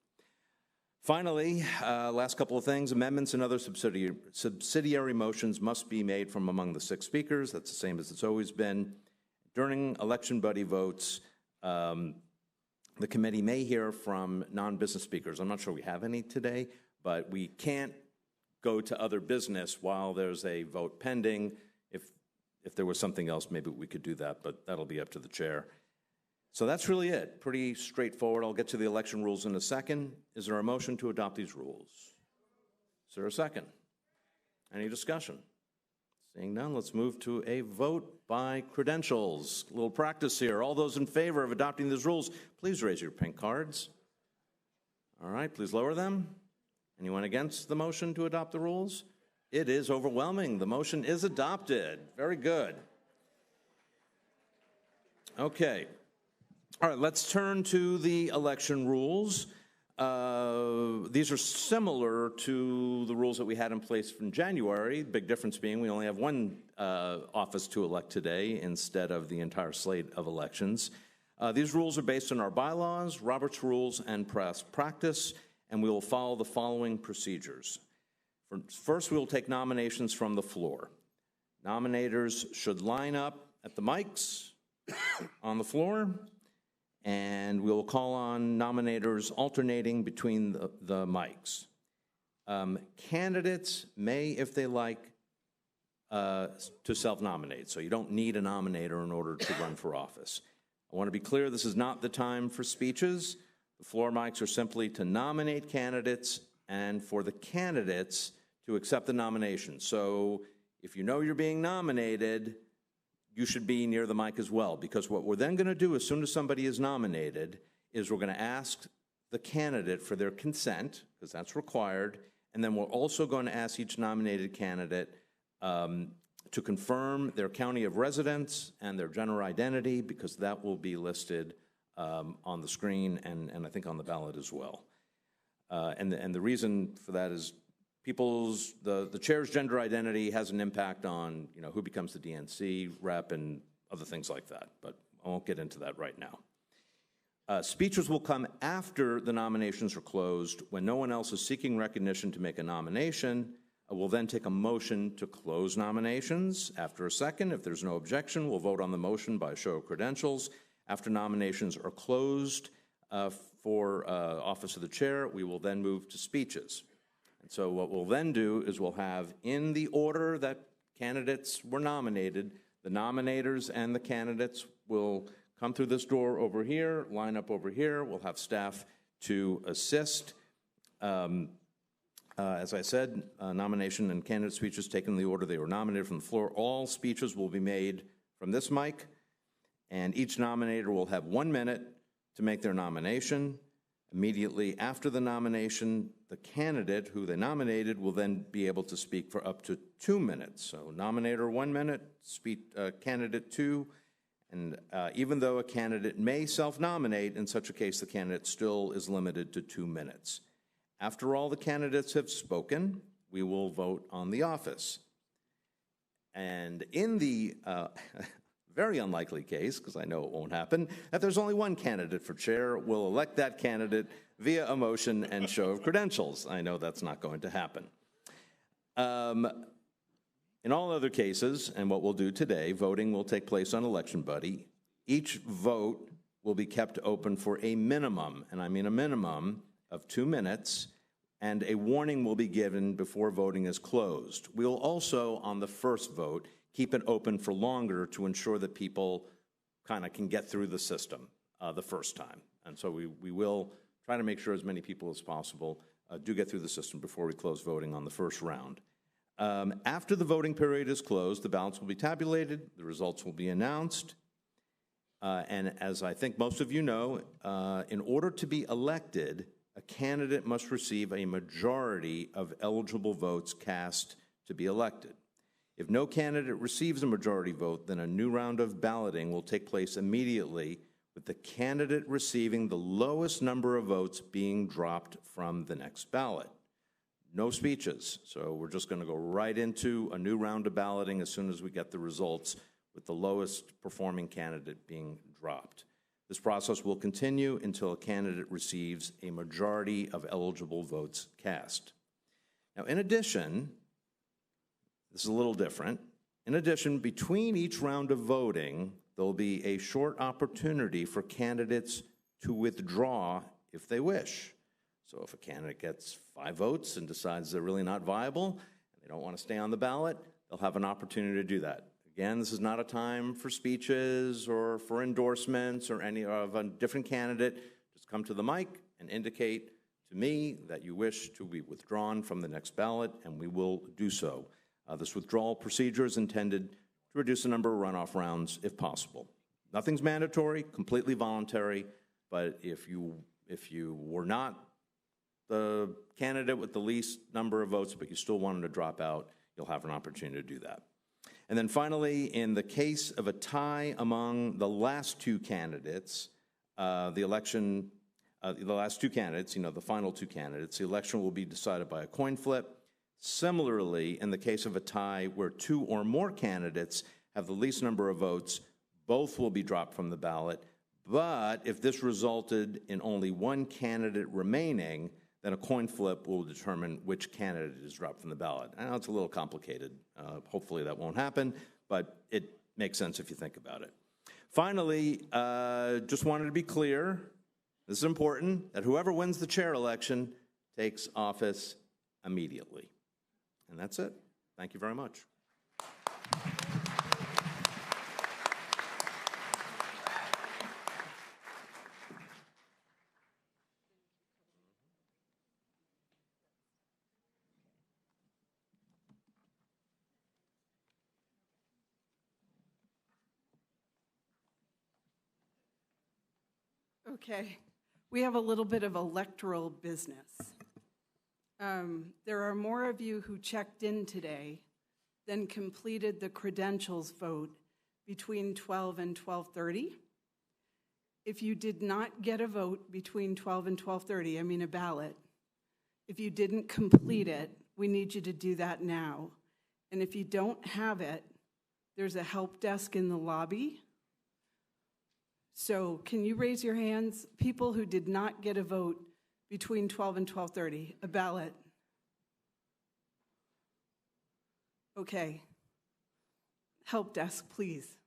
Finally, last couple of things, amendments and other subsidiary motions must be made from among the 6 speakers. That's the same as it's always been. During election buddy votes, the committee may hear from non-business speakers. I'm not sure we have any today, but we can't go to other business while there's a vote pending. If there was something else, maybe we could do that, but that'll be up to the chair. So that's really it. Pretty straightforward. I'll get to the election rules in a second. Is there a motion to adopt these rules? Is there a second? Any discussion? Seeing none, let's move to a vote by credentials. A little practice here. All those in favor of adopting these rules, please raise your pink cards. All right, please lower them. Anyone against the motion to adopt the rules? It is overwhelming. The motion is adopted. Very good. Okay. All right, let's turn to the election rules. These are similar to the rules that we had in place from January. Big difference being we only have one office to elect today instead of the entire slate of elections. These rules are based on our bylaws, Robert's Rules, and past practice, and we will follow the following procedures. First, we will take nominations from the floor. Nominators should line up at the mics on the floor, and we will call on nominators alternating between the mics. Candidates may, if they like, to self-nominate, so you don't need a nominator in order to run for office. I want to be clear, this is not the time for speeches. The floor mics are simply to nominate candidates and for the candidates to accept the nomination. So if you know you're being nominated, you should be near the mic as well, because what we're then going to do as soon as somebody is nominated is we're going to ask the candidate for their consent, because that's required, and then we're also going to ask each nominated candidate to confirm their county of residence and their gender identity, because that will be listed on the screen and I think on the ballot as well. And the reason for that is the chair's gender identity has an impact on who becomes the DNC rep and other things like that, but I won't get into that right now. Speeches will come after the nominations are closed. When no one else is seeking recognition to make a nomination, we'll then take a motion to close nominations. After a second, if there's no objection, we'll vote on the motion by show of credentials. After nominations are closed for office of the chair, we will then move to speeches. And so what we'll then do is we'll have, in the order that candidates were nominated, the nominators and the candidates will come through this door over here, line up over here. We'll have staff to assist. As I said, nomination and candidate speeches taken in the order they were nominated from the floor. All speeches will be made from this mic, and each nominator will have 1 minute to make their nomination. Immediately after the nomination, the candidate who they nominated will then be able to speak for up to 2 minutes. So nominator 1 minute, candidate 2, and even though a candidate may self-nominate, in such a case the candidate still is limited to 2 minutes. After all the candidates have spoken, we will vote on the office. And in the very unlikely case, because I know it won't happen, that there's only one candidate for chair, we'll elect that candidate via a motion and show of credentials. I know that's not going to happen. In all other cases, and what we'll do today, voting will take place on Election Buddy. Each vote will be kept open for a minimum, and I mean a minimum, of 2 minutes, and a warning will be given before voting is closed. We'll also, on the first vote, keep it open for longer to ensure that people kind of can get through the system the first time. And so we will try to make sure as many people as possible do get through the system before we close voting on the first round. After the voting period is closed, the ballots will be tabulated, the results will be announced, and as I think most of you know, in order to be elected, a candidate must receive a majority of eligible votes cast to be elected. If no candidate receives a majority vote, then a new round of balloting will take place immediately, with the candidate receiving the lowest number of votes being dropped from the next ballot. No speeches, so we're just going to go right into a new round of balloting as soon as we get the results, with the lowest performing candidate being dropped. This process will continue until a candidate receives a majority of eligible votes cast. Now, in addition, this is a little different. In addition, between each round of voting, there'll be a short opportunity for candidates to withdraw if they wish. So if a candidate gets 5 votes and decides they're really not viable, and they don't want to stay on the ballot, they'll have an opportunity to do that. Again, this is not a time for speeches or for endorsements or any of a different candidate. Just come to the mic and indicate to me that you wish to be withdrawn from the next ballot, and we will do so. This withdrawal procedure is intended to reduce the number of runoff rounds if possible. Nothing's mandatory, completely voluntary, but if you were not the candidate with the least number of votes, but you still wanted to drop out, you'll have an opportunity to do that. And then finally, in the case of a tie among the last 2 candidates, the last 2 candidates, the final 2 candidates, the election will be decided by a coin flip. Similarly, in the case of a tie where 2 or more candidates have the least number of votes, both will be dropped from the ballot. But if this resulted in only 1 candidate remaining, then a coin flip will determine which candidate is dropped from the ballot. I know it's a little complicated. Hopefully that won't happen, but it makes sense if you think about it. Finally, just wanted to be clear, this is important, that whoever wins the chair election takes office immediately. And that's it. Thank you very much. Okay, we have a little bit of electoral business. There are more of you who checked in today than completed the credentials vote between 12 and 12:30. If you did not get a vote between 12 and 12:30, I mean a ballot, if you didn't complete it, we need you to do that now. And if you don't have it, there's a help desk in the lobby. So can you raise your hands, people who did not get a vote between 12 and 12:30, a ballot? Okay. Help desk, please,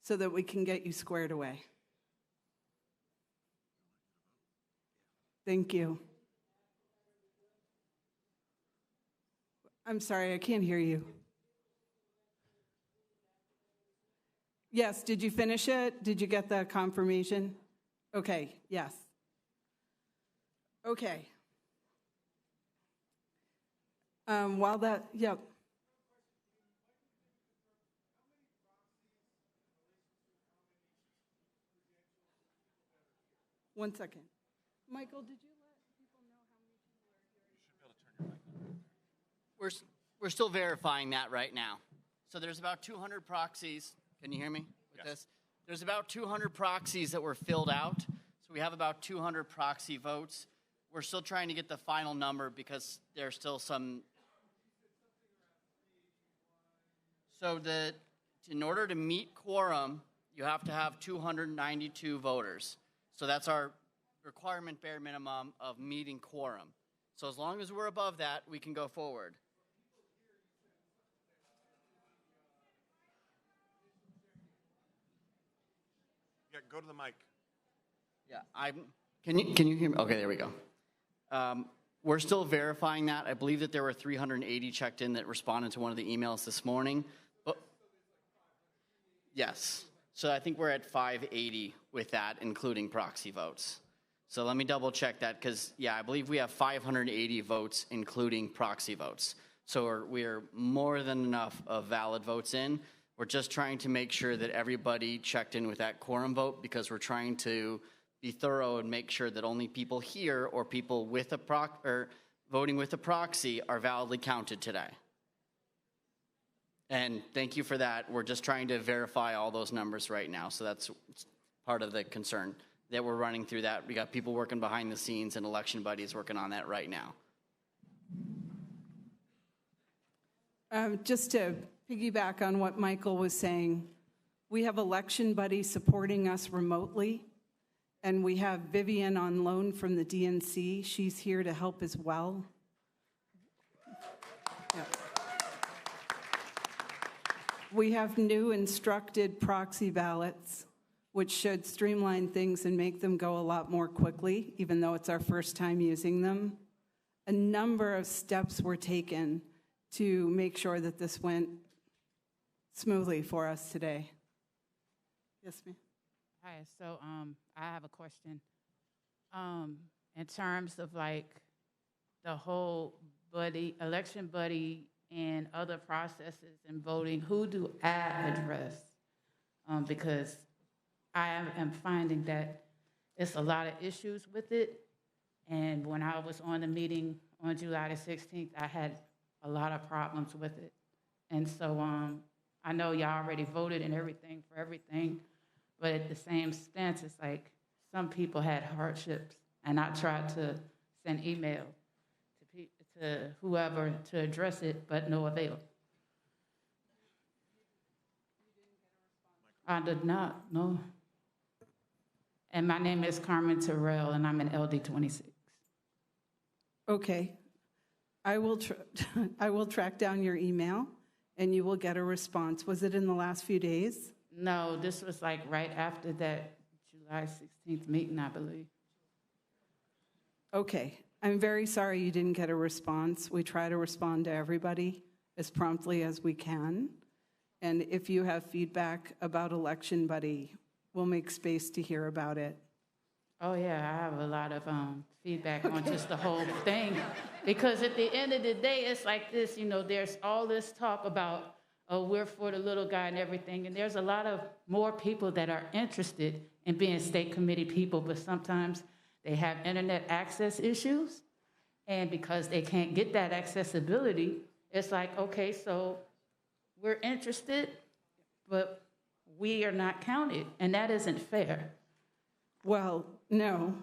so that we can get you squared away. Thank you. I'm sorry, I can't hear you. Yes, did you finish it? Did you get the confirmation? Okay, yes. Okay. While that, yep. One second. Michael, did you let people know how many people are here? We're still verifying that right now. So there's about 200 proxies. Can you hear me with this? There's about 200 proxies that were filled out. So we have about 200 proxy votes. We're still trying to get the final number because there's still some. So in order to meet quorum, you have to have 292 voters. So that's our requirement bare minimum of meeting quorum. So as long as we're above that, we can go forward. Yeah, go to the mic. Yeah, can you hear me? Okay, there we go. We're still verifying that. I believe that there were 380 checked in that responded to one of the emails this morning. But yes, so I think we're at 580 with that, including proxy votes. So let me double check that because, yeah, I believe we have 580 votes, including proxy votes. So we're more than enough of valid votes in. We're just trying to make sure that everybody checked in with that quorum vote because we're trying to be thorough and make sure that only people here or people with or voting with a proxy are validly counted today. And thank you for that. We're just trying to verify all those numbers right now. So that's part of the concern that we're running through that. We got people working behind the scenes and election buddies working on that right now. Just to piggyback on what Michael was saying, we have election buddies supporting us remotely And we have Vivian on loan from the DNC. She's here to help as well. Yep. We have new instructed proxy ballots, which should streamline things and make them go a lot more quickly, even though it's our first time using them. A number of steps were taken to make sure that this went smoothly for us today. Yes, ma'am. Hi, so I have a question. In terms of like the whole election buddy and other processes and voting, who do I address? Because I am finding that it's a lot of issues with it. And when I was on the meeting on July the 16th, I had a lot of problems with it. And so I know y'all already voted and everything for everything, but at the same stance, it's like some people had hardships, and I tried to send email to whoever to address it, but no avail. I did not, no. And my name is Carmen Terrell, and I'm in LD 26. Okay. I will track down your email, and you will get a response. Was it in the last few days? No, this was like right after that July 16th meeting, I believe. Okay. I'm very sorry you didn't get a response. We try to respond to everybody as promptly as we can. And if you have feedback about Election Buddy, we'll make space to hear about it. Oh, yeah, I have a lot of feedback on just the whole thing. Because at the end of the day, it's like this, you know, there's all this talk about, oh, we're for the little guy and everything. And there's a lot of more people that are interested in being state committee people, but sometimes they have internet access issues. And because they can't get that accessibility, it's like, okay, so we're interested, but we are not counted. And that isn't fair. Well, no.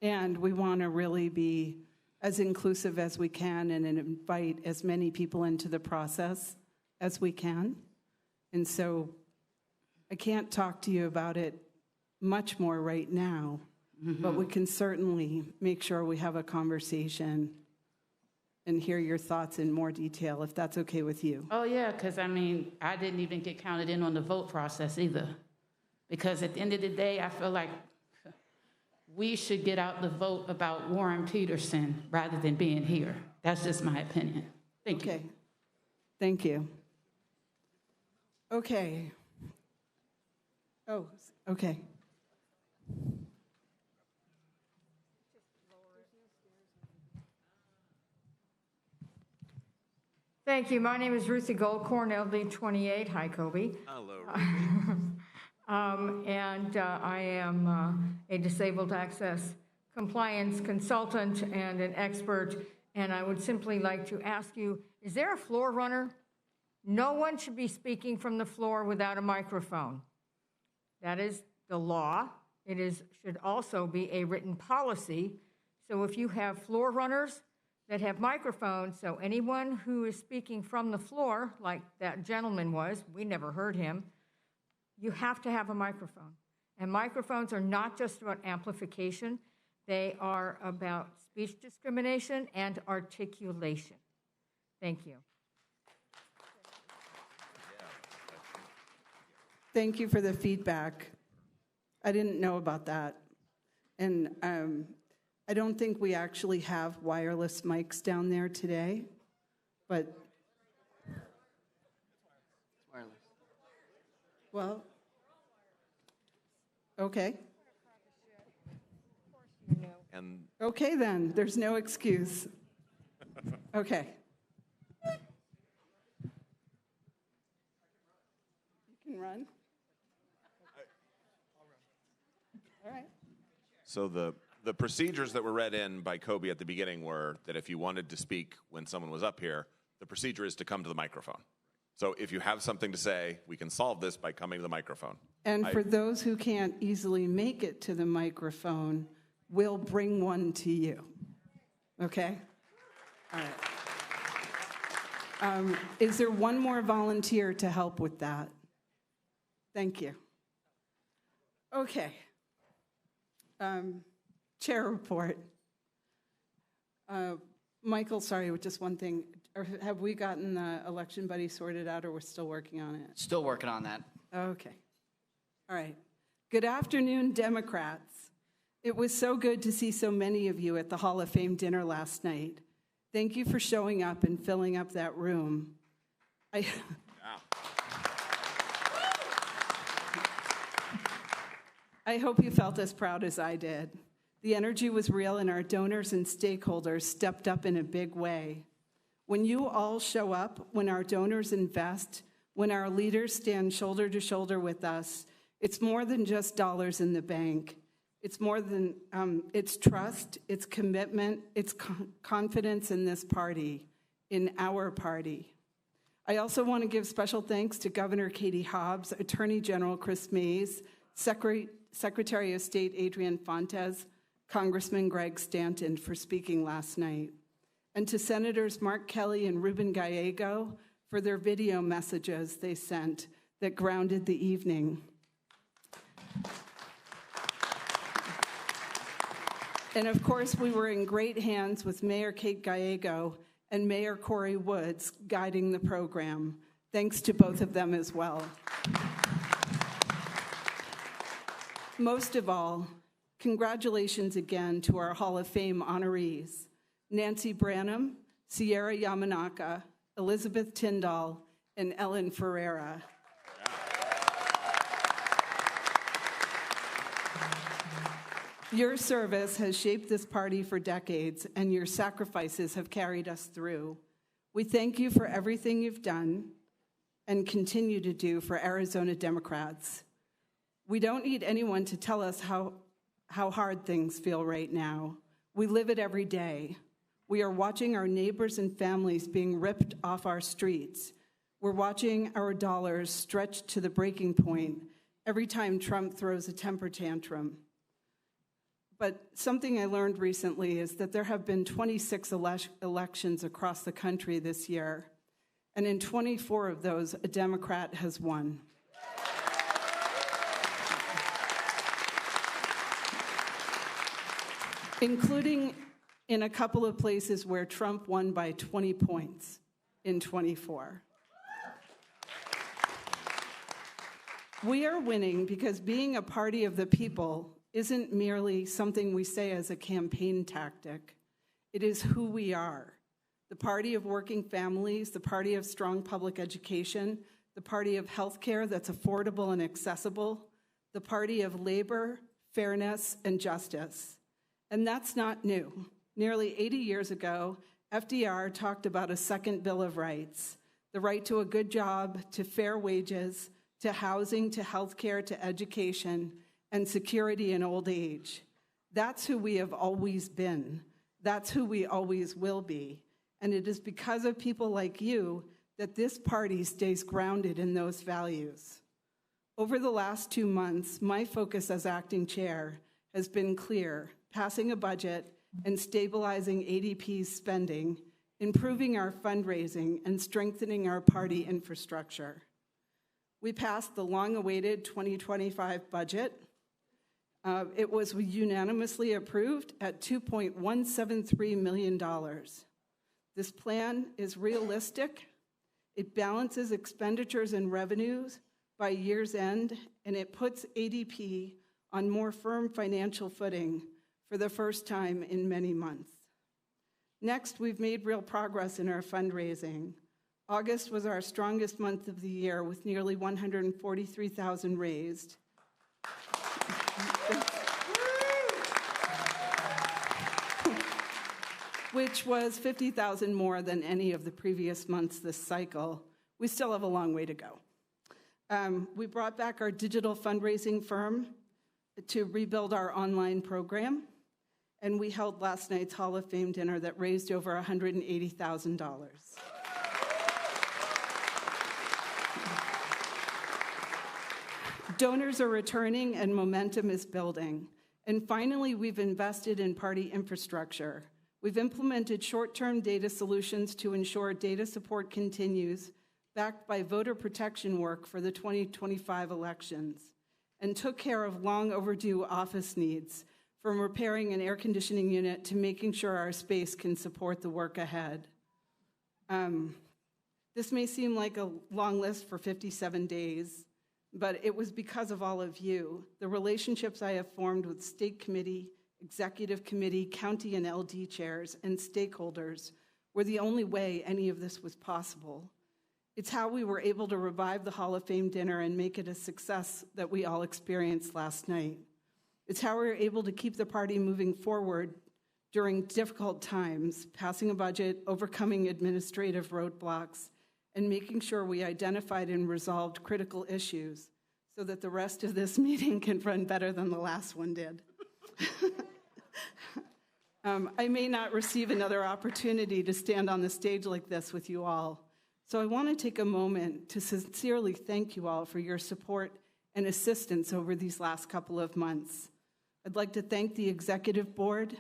And we want to really be as inclusive as we can and invite as many people into the process as we can. And so I can't talk to you about it much more right now, but we can certainly make sure we have a conversation and hear your thoughts in more detail, if that's okay with you. Oh, yeah, because, I mean, I didn't even get counted in on the vote process either. Because at the end of the day, I feel like we should get out the vote about Warren Peterson rather than being here. That's just my opinion. Thank you. Okay. Thank you. Okay. Oh, okay. Thank you. My name is Ruthie Goldcorn, LD 28. Hi, Kobe. Hello. I am a disabled access compliance consultant and an expert, and I would simply like to ask you, is there a floor runner? No one should be speaking from the floor without a microphone. That is the law. It should also be a written policy. So if you have floor runners that have microphones, so anyone who is speaking from the floor, like that gentleman was, we never heard him, you have to have a microphone. And microphones are not just about amplification. They are about speech discrimination and articulation. Thank you. Thank you for the feedback. I didn't know about that. And I don't think we actually have wireless mics down there today, but Wireless. well, okay. And Okay then, there's no excuse. Okay. You can run. All right. so the procedures that were read in by Kobe at the beginning were that if you wanted to speak when someone was up here, the procedure is to come to the microphone. So if you have something to say, we can solve this by coming to the microphone. And for those who can't easily make it to the microphone, we'll bring one to you. Okay? All right. Is there one more volunteer to help with that? Thank you. Okay. Chair report. Michael, sorry, with just one thing. Have we gotten the election buddy sorted out, or we're still working on it? Still working on that. Okay. All right. Good afternoon, Democrats. It was so good to see so many of you at the Hall of Fame dinner last night. Thank you for showing up and filling up that room. I hope you felt as proud as I did. The energy was real, and our donors and stakeholders stepped up in a big way. When you all show up, when our donors invest, when our leaders stand shoulder to shoulder with us, it's more than just dollars in the bank. It's more than, it's trust, it's commitment, it's confidence in this party, in our party. I also want to give special thanks to Governor Katie Hobbs, Attorney General Chris Mays, Secretary of State Adrian Fontes, Congressman Greg Stanton for speaking last night, and to Senators Mark Kelly and Ruben Gallego for their video messages they sent that grounded the evening. And of course, we were in great hands with Mayor Kate Gallego and Mayor Corey Woods guiding the program. Thanks to both of them as well. Most of all, congratulations again to our Hall of Fame honorees, Nancy Branham, Sierra Yamanaka, Elizabeth Tyndall, and Ellen Ferreira. Your service has shaped this party for decades, and your sacrifices have carried us through. We thank you for everything you've done and continue to do for Arizona Democrats. We don't need anyone to tell us how hard things feel right now. We live it every day. We are watching our neighbors and families being ripped off our streets. We're watching our dollars stretched to the breaking point every time Trump throws a temper tantrum. But something I learned recently is that there have been 26 elections across the country this year, and in 24 of those, a Democrat has won. Including in a couple of places where Trump won by 20 points in 24. We are winning because being a party of the people isn't merely something we say as a campaign tactic. It is who we are. The party of working families, the party of strong public education, the party of healthcare that's affordable and accessible, the party of labor, fairness, and justice. And that's not new. Nearly 80 years ago, FDR talked about a second Bill of Rights, the right to a good job, to fair wages, to housing, to healthcare, to education, and security in old age. That's who we have always been. That's who we always will be. And it is because of people like you that this party stays grounded in those values. Over the last 2 months, my focus as acting chair has been clear: passing a budget and stabilizing ADP's spending, improving our fundraising, and strengthening our party infrastructure. We passed the long-awaited 2025 budget. It was unanimously approved at $2.173 million. This plan is realistic. It balances expenditures and revenues by year's end, and it puts ADP on more firm financial footing for the first time in many months. Next, we've made real progress in our fundraising. August was our strongest month of the year with nearly $143,000 raised. Which was $50,000 more than any of the previous months this cycle. We still have a long way to go. We brought back our digital fundraising firm to rebuild our online program, and we held last night's Hall of Fame dinner that raised over $180,000. Donors are returning and momentum is building. And finally, we've invested in party infrastructure. We've implemented short-term data solutions to ensure data support continues, backed by voter protection work for the 2025 elections, and took care of long overdue office needs from repairing an air conditioning unit to making sure our space can support the work ahead. This may seem like a long list for 57 days, but it was because of all of you. The relationships I have formed with state committee, executive committee, county and LD chairs, and stakeholders were the only way any of this was possible. It's how we were able to revive the Hall of Fame dinner and make it a success that we all experienced last night. It's how we were able to keep the party moving forward during difficult times, passing a budget, overcoming administrative roadblocks, and making sure we identified and resolved critical issues so that the rest of this meeting can run better than the last one did. I may not receive another opportunity to stand on the stage like this with you all, so I want to take a moment to sincerely thank you all for your support and assistance over these last couple of months. I'd like to thank the executive board,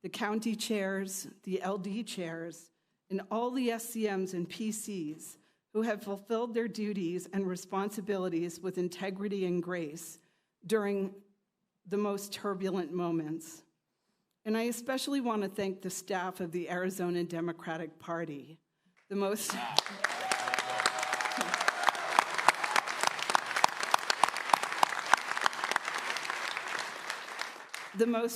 the county chairs, the LD chairs, and all the SCMs and PCs who have fulfilled their duties and responsibilities with integrity and grace during the most turbulent moments. And I especially want to thank the staff of the Arizona Democratic Party, the most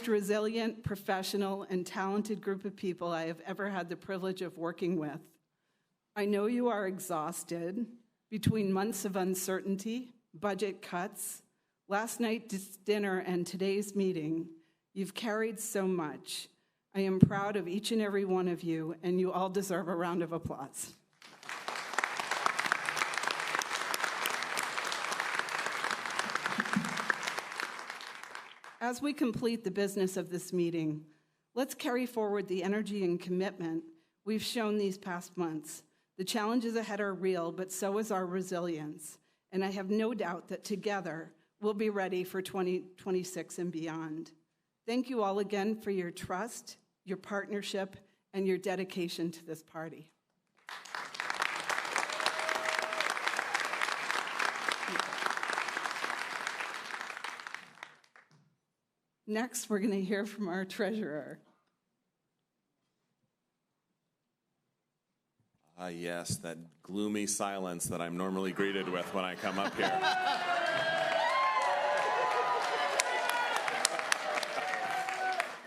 resilient, professional, and talented group of people I have ever had the privilege of working with. I know you are exhausted between months of uncertainty, budget cuts, last night's dinner, and today's meeting. You've carried so much. I am proud of each and every one of you, and you all deserve a round of applause. As we complete the business of this meeting, let's carry forward the energy and commitment we've shown these past months. The challenges ahead are real, but so is our resilience. And I have no doubt that together we'll be ready for 2026 and beyond. Thank you all again for your trust, your partnership, and your dedication to this party. Next, we're going to hear from our treasurer. Yes, that gloomy silence that I'm normally greeted with when I come up here.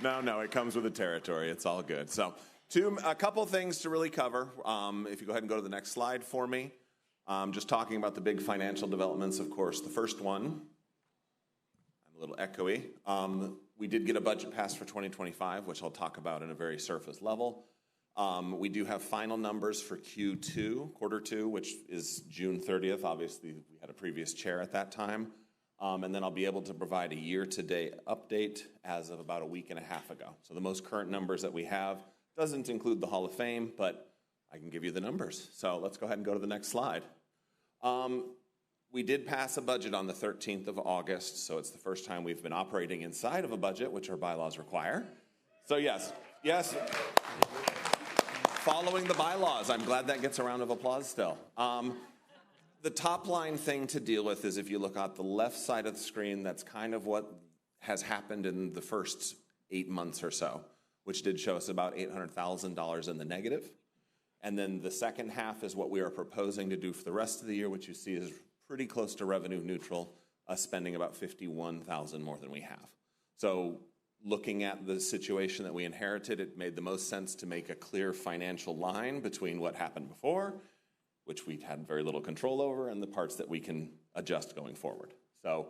No, it comes with the territory. It's all good. So, a couple things to really cover. If you go ahead and go to the next slide for me. Just talking about the big financial developments, of course. The first one, I'm a little echoey. We did get a budget passed for 2025, which I'll talk about in a very surface level. We do have final numbers for Q2, quarter two, which is June 30th. Obviously, we had a previous chair at that time. And then I'll be able to provide a year-to-date update as of about a week and a half ago. So the most current numbers that we have doesn't include the Hall of Fame, but I can give you the numbers. So let's go ahead and go to the next slide. We did pass a budget on the 13th of August, so it's the first time we've been operating inside of a budget, which our bylaws require. So yes. Following the bylaws. I'm glad that gets a round of applause still. The top line thing to deal with is if you look at the left side of the screen, that's kind of what has happened in the first 8 months or so, which did show us about $800,000 in the negative. And then the second half is what we are proposing to do for the rest of the year, which you see is pretty close to revenue neutral, us spending about $51,000 more than we have. So looking at the situation that we inherited, it made the most sense to make a clear financial line between what happened before, which we had very little control over, and the parts that we can adjust going forward. So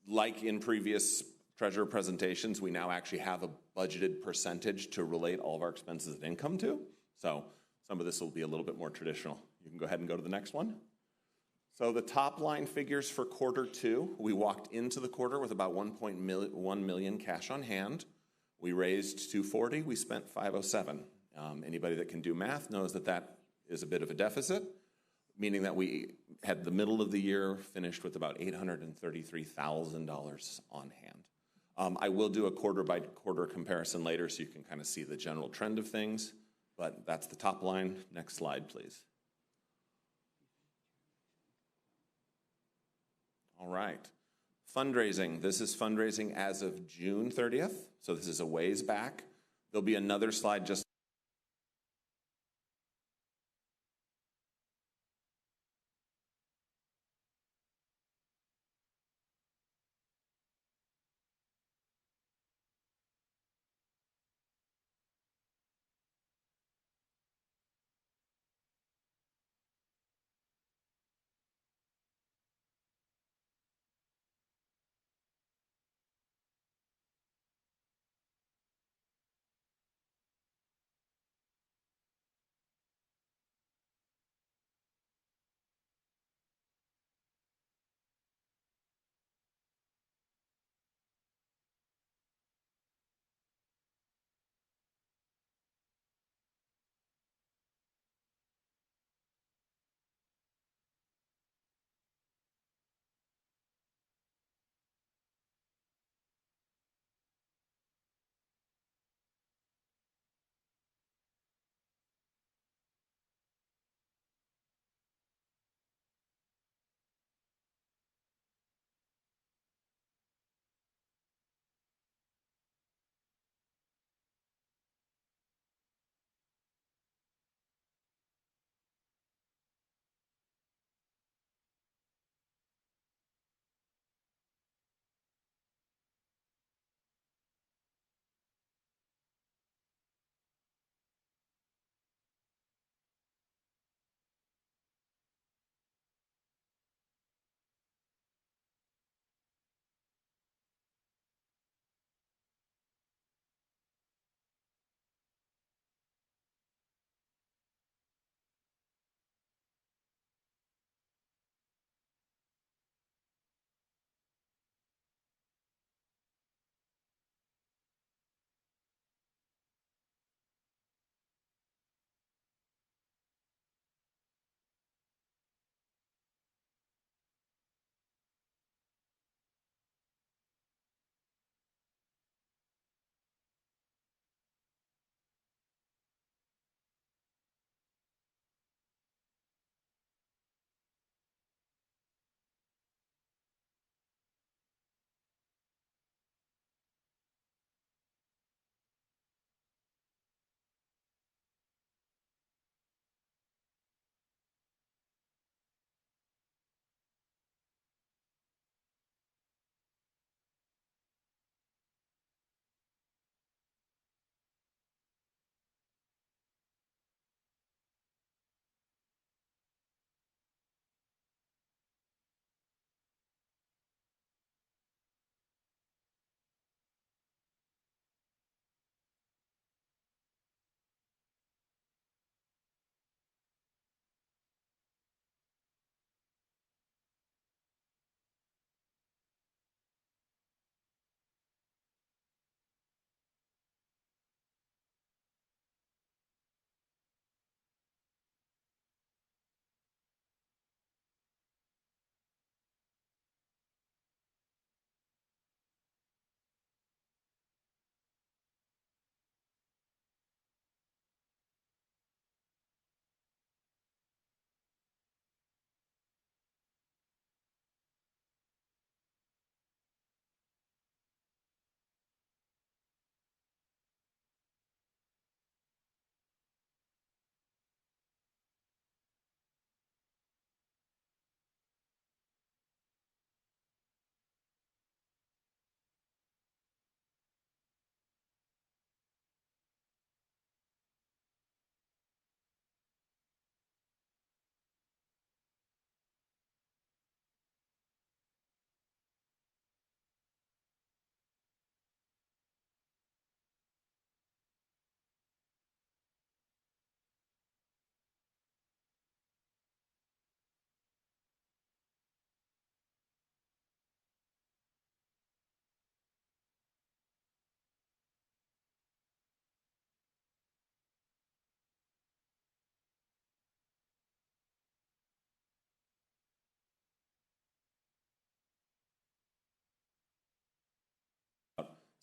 like in previous treasurer presentations, we now actually have a budgeted percentage to relate all of our expenses and income to. So some of this will be a little bit more traditional. You can go ahead and go to the next one. So the top line figures for quarter two, we walked into the quarter with about 1.1 million cash on hand. We raised 240, we spent 507. Anybody that can do math knows that that is a bit of a deficit, meaning that we had the middle of the year finished with about $833,000 on hand. I will do a quarter by quarter comparison later so you can kind of see the general trend of things, but that's the top line. Next slide, please. All right. Fundraising. This is fundraising as of June 30th, so this is a ways back. There'll be another slide just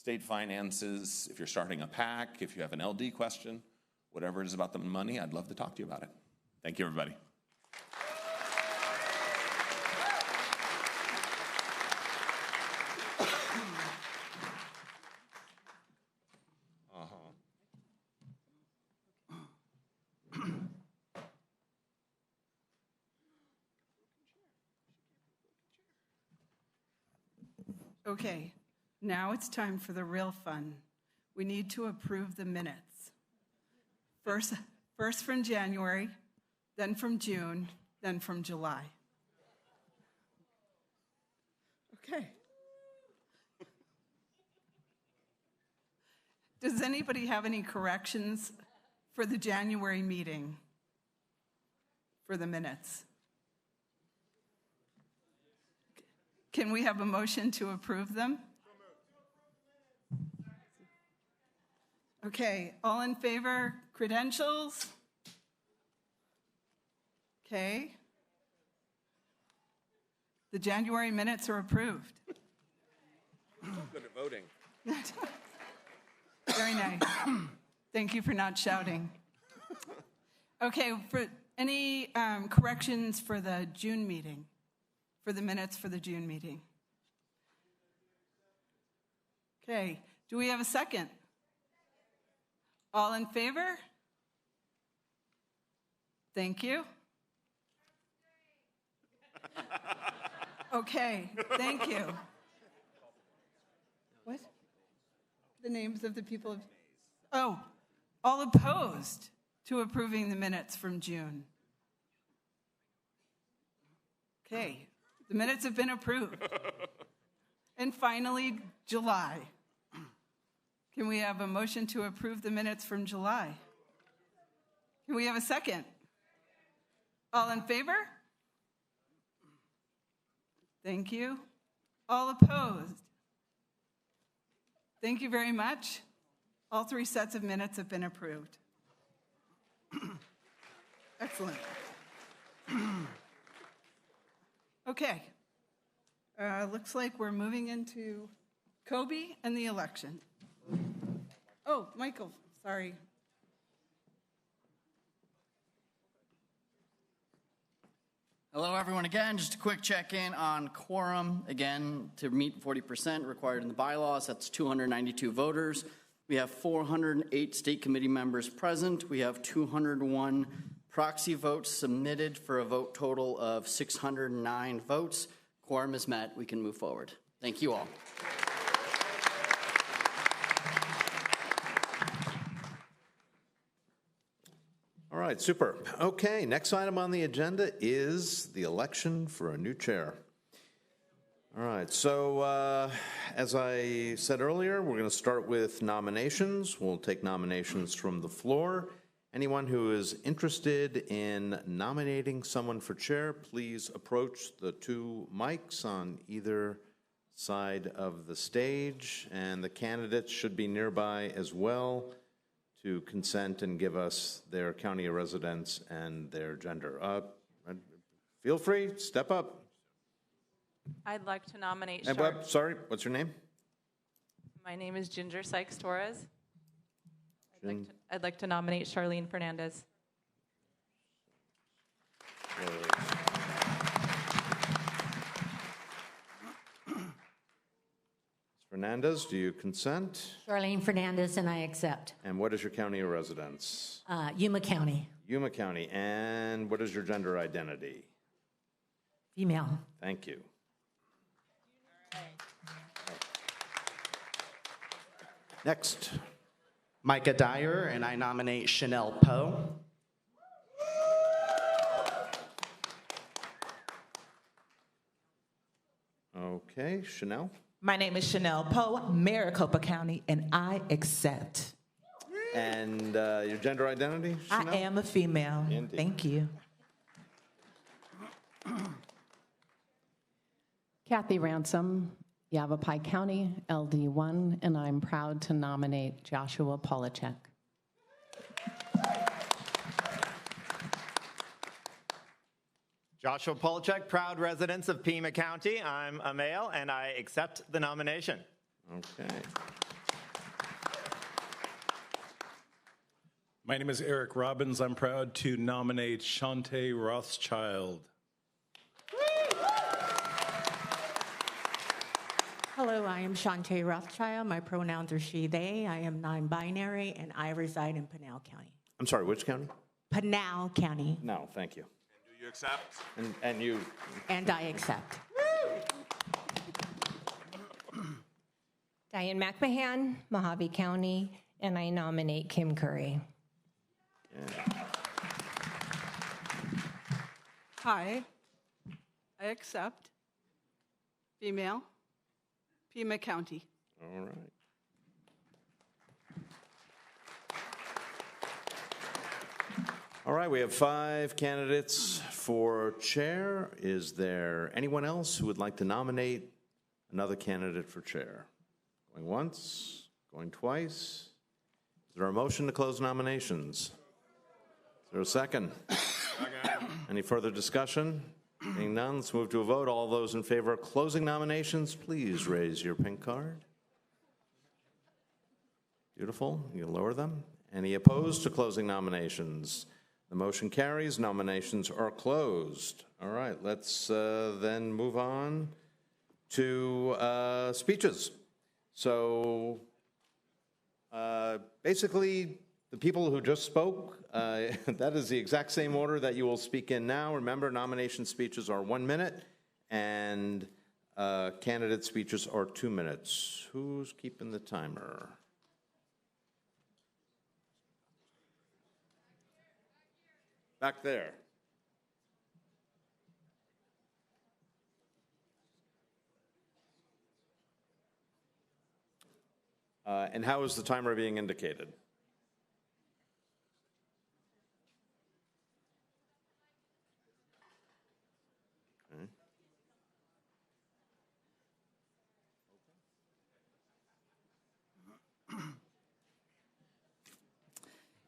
state finances. If you're starting a PAC, if you have an LD question, whatever it is about the money, I'd love to talk to you about it. Thank you, everybody. Okay, now it's time for the real fun. We need to approve the minutes. First from January, then from June, then from July. Okay. Does anybody have any corrections for the January meeting for the minutes? Can we have a motion to approve them? Okay, all in favor? Credentials? Okay. The January minutes are approved. Good at voting. Very nice. Thank you for not shouting. Okay, for any corrections for the June meeting, for the minutes for the June meeting? Okay, do we have a second? All in favor? Thank you. Okay, thank you. What? The names of the people? Oh, all opposed to approving the minutes from June. Okay, the minutes have been approved. And finally, July. Can we have a motion to approve the minutes from July? Can we have a second? All in favor? Thank you. All opposed? Thank you very much. All three sets of minutes have been approved. Excellent. Okay. Looks like we're moving into Kobe and the election. Oh, Michael, sorry. Hello, everyone. Again, just a quick check-in on quorum. Again, to meet 40% required in the bylaws, that's 292 voters. We have 408 state committee members present. We have 201 proxy votes submitted for a vote total of 609 votes. Quorum is met. We can move forward. Thank you all. All right, super. Okay, next item on the agenda is the election for a new chair. All right, so as I said earlier, we're going to start with nominations. We'll take nominations from the floor. Anyone who is interested in nominating someone for chair, please approach the two mics on either side of the stage, and the candidates should be nearby as well to consent and give us their county of residence and their gender. Feel free, step up. I'd like to nominate Sorry, what's your name? My name is Ginger Sykes-Torres. I'd like to nominate Charlene Fernandez. Fernandez, do you consent? Charlene Fernandez, and I accept. And what is your county of residence? Yuma County. Yuma County. And what is your gender identity? Female. Thank you. Next. Micah Dyer, and I nominate Chanel Poe. Okay, Chanel. My name is Chanel Poe, Maricopa County, and I accept. And your gender identity, Chanel? I am a female. Indeed. Thank you. Kathy Ransom, Yavapai County, LD1, and I'm proud to nominate Joshua Polachek. Joshua Polachek, proud resident of Pima County. I'm a male, and I accept the nomination. Okay. My name is Eric Robbins. I'm proud to nominate Shantae Rothschild. Hello, I am Shantae Rothschild. My pronouns are she, they. I am non-binary, and I reside in Pinal County. I'm sorry, which county? Pinal County. No, thank you. Do you accept? And you? And I accept. Diane McMahon, Mojave County, and I nominate Kim Curry. Hi, I accept. Female, Pima County. All right. All right, we have 5 candidates for chair. Is there anyone else who would like to nominate another candidate for chair? Going once, going twice. Is there a motion to close nominations? Is there a second? Any further discussion? Being none, let's move to a vote. All those in favor of closing nominations, please raise your pink card. Beautiful. You can lower them. Any opposed to closing nominations? The motion carries. Nominations are closed. All right, let's then move on to speeches. So basically, the people who just spoke, that is the exact same order that you will speak in now. Remember, nomination speeches are 1 minute, and candidate speeches are 2 minutes. Who's keeping the timer? Back there. And how is the timer being indicated?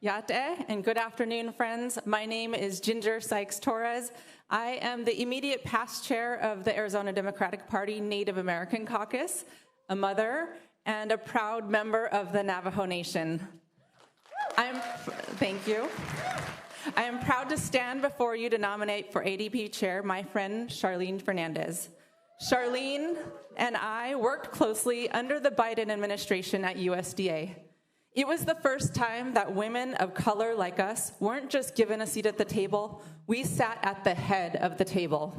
Yate, and good afternoon, friends. My name is Ginger Sykes-Torres. I am the immediate past chair of the Arizona Democratic Party Native American Caucus, a mother, and a proud member of the Navajo Nation. Thank you. I am proud to stand before you to nominate for ADP chair my friend Charlene Fernandez. Charlene and I worked closely under the Biden administration at USDA. It was the first time that women of color like us weren't just given a seat at the table, we sat at the head of the table.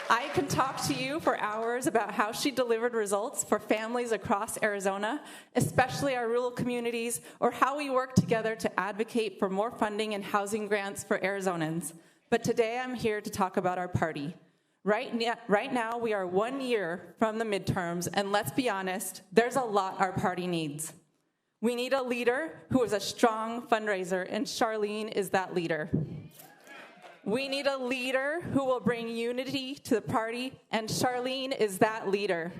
I can talk to you for hours about how she delivered results for families across Arizona, especially our rural communities, or how we work together to advocate for more funding and housing grants for Arizonans. But today I'm here to talk about our party. Right now, we are 1 year from the midterms, and let's be honest, there's a lot our party needs. We need a leader who is a strong fundraiser, and Charlene is that leader. We need a leader who will bring unity to the party, and Charlene is that leader.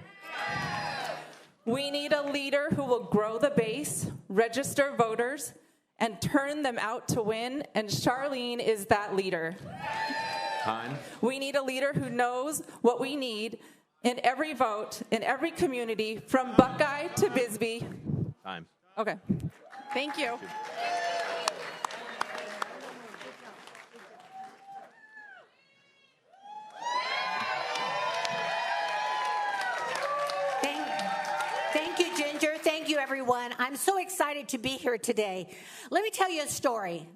We need a leader who will grow the base, register voters, and turn them out to win, and Charlene is that leader. Time. We need a leader who knows what we need in every vote, in every community, from Buckeye to Bisbee. Time. Okay. Thank you. Thank you, Ginger. Thank you, everyone. I'm so excited to be here today. Let me tell you a story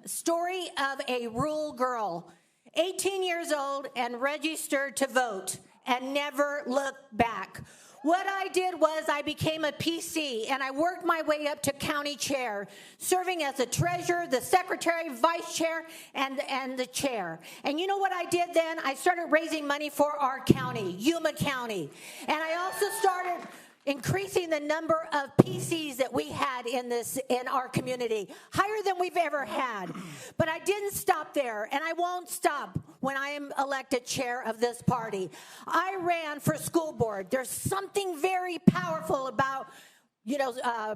of a rural girl, 18 years old and registered to vote and never looked back. What I did was I became a PC, and I worked my way up to county chair, serving as the treasurer, the secretary, vice chair, and the chair. And you know what I did then? I started raising money for our county, Yuma County. And I also started increasing the number of PCs that we had in our community, higher than we've ever had. But I didn't stop there, and I won't stop when I am elected chair of this party. I ran for school board. There's something very powerful about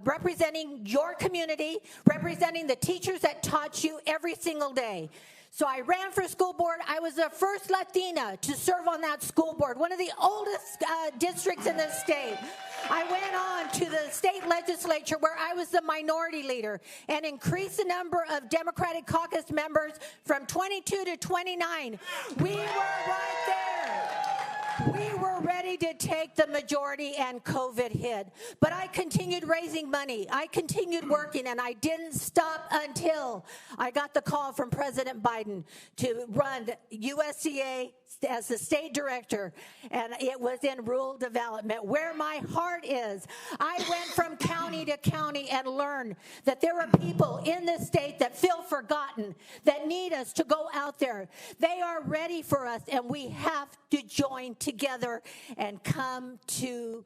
representing your community, representing the teachers that taught you every single day. So I ran for school board. I was the first Latina to serve on that school board, one of the oldest districts in the state. I went on to the state legislature where I was the minority leader and increased the number of Democratic caucus members from 22 to 29. We were right ready to take the majority and COVID hit. But I continued raising money. I continued working, and I didn't stop until I got the call from President Biden to run USDA as the state director, and it was in rural development, where my heart is. I went from county to county and learned that there are people in this state that feel forgotten, that need us to go out there. They are ready for us, and we have to join together and come to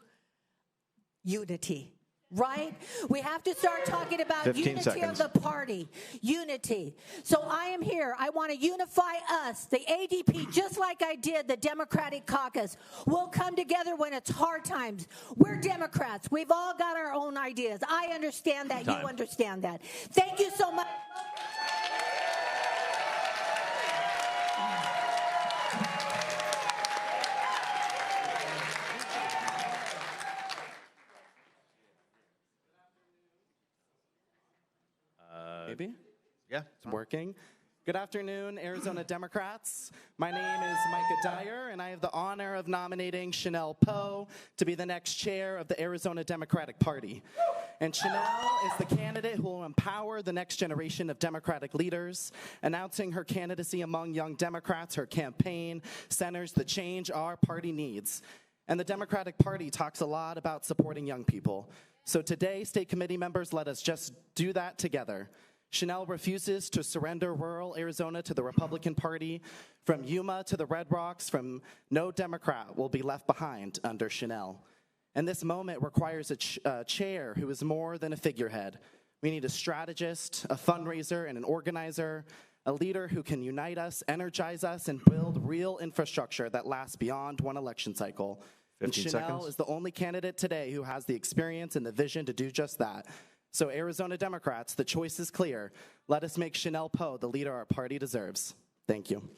unity. Right? We have to start talking about 15 unity seconds. of the party. Unity. So I am here. I want to unify us, the ADP, just like I did the Democratic caucus. We'll come together when it's hard times. We're Democrats. We've all got our own ideas. I understand that. Time. You understand that. Thank you so much. Maybe? Yeah, it's working. Good afternoon, Arizona Democrats. My name is Micah Dyer, and I have the honor of nominating Chanel Poe to be the next chair of the Arizona Democratic Party. And Chanel is the candidate who will empower the next generation of Democratic leaders. Announcing her candidacy among young Democrats, her campaign centers the change our party needs. And the Democratic Party talks a lot about supporting young people. So today, state committee members, let us just do that together. Chanel refuses to surrender rural Arizona to the Republican Party. From Yuma to the Red Rocks, from no Democrat will be left behind under Chanel. And this moment requires a chair who is more than a figurehead. We need a strategist, a fundraiser, and an organizer, a leader who can unite us, energize us, and build real infrastructure that lasts beyond one election cycle. And 15 Chanel seconds. is the only candidate today who has the experience and the vision to do just that. So Arizona Democrats, the choice is clear. Let us make Chanel Poe the leader our party deserves. Thank you.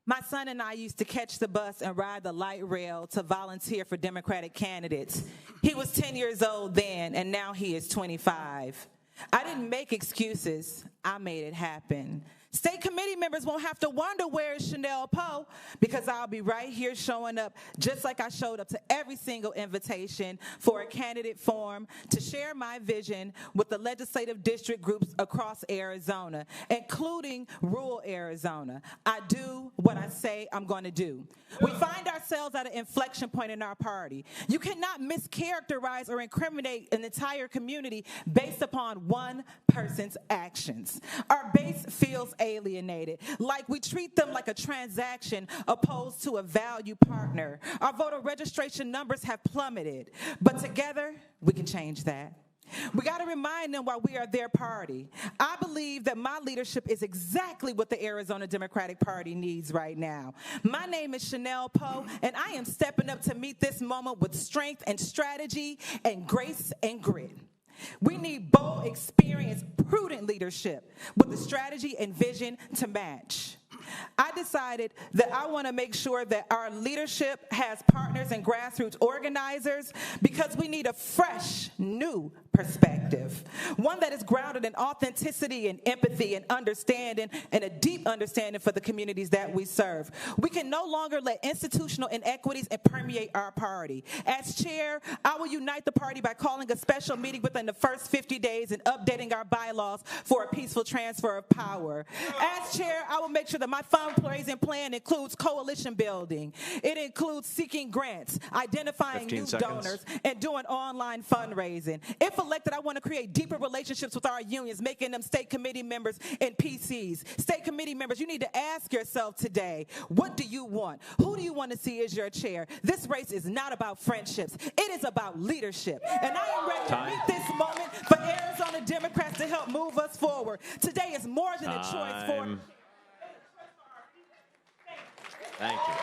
My son and I used to catch the bus and ride the light rail to volunteer for Democratic candidates. He was 10 years old then, and now he is 25. I didn't make excuses. I made it happen. State committee members won't have to wonder where is Chanel Poe, because I'll be right here showing up just like I showed up to every single invitation for a candidate forum to share my vision with the legislative district groups across Arizona, including rural Arizona. I do what I say I'm going to do. We find ourselves at an inflection point in our party. You cannot mischaracterize or incriminate an entire community based upon one person's actions. Our base feels alienated, like we treat them like a transaction opposed to a value partner. Our voter registration numbers have plummeted, but together we can change that. We got to remind them why we are their party. I believe that my leadership is exactly what the Arizona Democratic Party needs right now. My name is Chanel Poe, and I am stepping up to meet this moment with strength and strategy and grace and grit. We need bold, experienced, prudent leadership with the strategy and vision to match. I decided that I want to make sure that our leadership has partners and grassroots organizers, because we need a fresh, new perspective, one that is grounded in authenticity and empathy and understanding, and a deep understanding for the communities that we serve. We can no longer let institutional inequities permeate our party. As chair, I will unite the party by calling a special meeting within the first 50 days and updating our bylaws for a peaceful transfer of power. As chair, I will make sure that my fundraising plan includes coalition building. It includes seeking grants, identifying new donors, and doing online fundraising. If elected, I want to create deeper relationships with our unions, making them state committee members and PCs. State committee members, you need to ask yourself today, what do you want? Who do you want to see as your chair? This race is not about friendships. It is about leadership. And I am ready to meet this moment for Arizona Democrats to help move us forward. Today is more than a choice for... Thank you.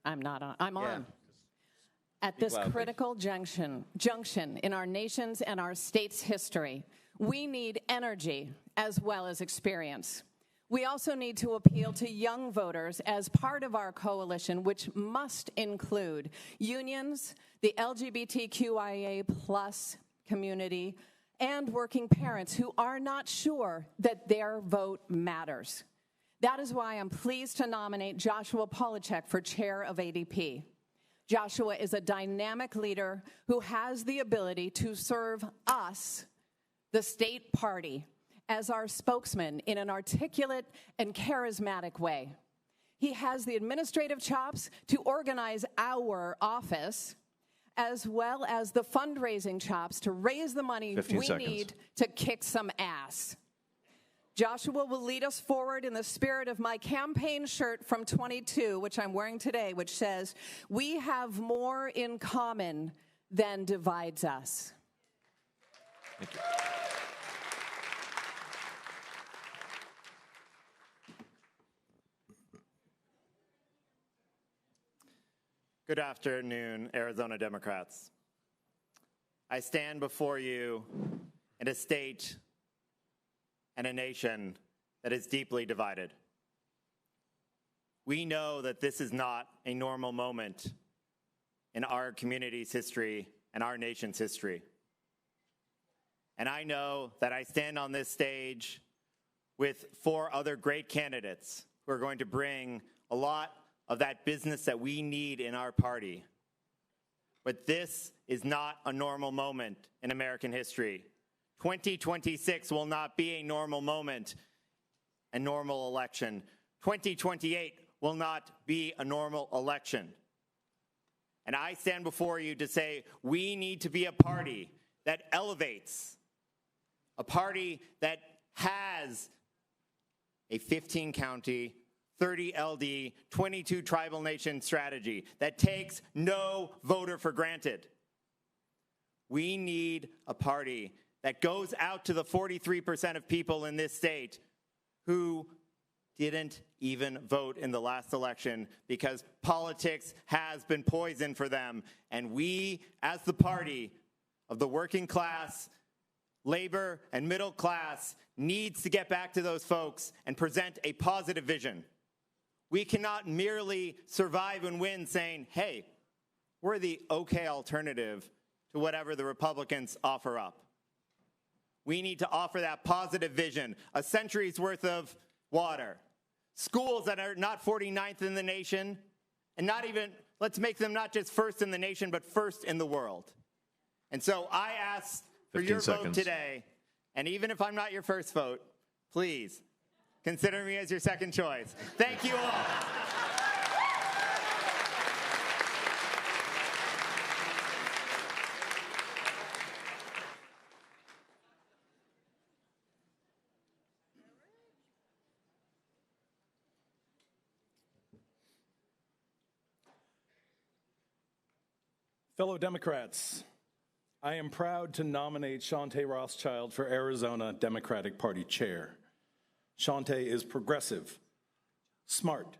I'm not on. I'm on. At Speak this loudly. critical junction in our nation's and our state's history, we need energy as well as experience. We also need to appeal to young voters as part of our coalition, which must include unions, the LGBTQIA+ community, and working parents who are not sure that their vote matters. That is why I'm pleased to nominate Joshua Polachek for chair of ADP. Joshua is a dynamic leader who has the ability to serve us, the state party, as our spokesman in an articulate and charismatic way. He has the administrative chops to organize our office, as well as the fundraising chops to raise the money we need to kick some ass. Joshua will lead us forward in the spirit of my campaign shirt from 22, which I'm wearing today, which says, "We have more in common than divides us." Thank you. Good afternoon, Arizona Democrats. I stand before you in a state and a nation that is deeply divided. We know that this is not a normal moment in our community's history and our nation's history. And I know that I stand on this stage with 4 other great candidates who are going to bring a lot of that business that we need in our party. But this is not a normal moment in American history. 2026 will not be a normal moment, a normal election. 2028 will not be a normal election. And I stand before you to say we need to be a party that elevates, a party that has a 15-county, 30 LD, 22 tribal nation strategy that takes no voter for granted. We need a party that goes out to the 43% of people in this state who didn't even vote in the last election because politics has been poisoned for them. And we, as the party of the working class, labor, and middle class, needs to get back to those folks and present a positive vision. We cannot merely survive and win saying, hey, we're the okay alternative to whatever the Republicans offer up. We need to offer that positive vision, a century's worth of water, schools that are not 49th in the nation, and not even, let's make them not just first in the nation, but first in the world. And so I ask for your vote today, and even if I'm not your first vote, please consider me as your second choice. Thank you all. Fellow Democrats, I am proud to nominate Shante Rothschild for Arizona Democratic Party Chair. Shante is progressive, smart,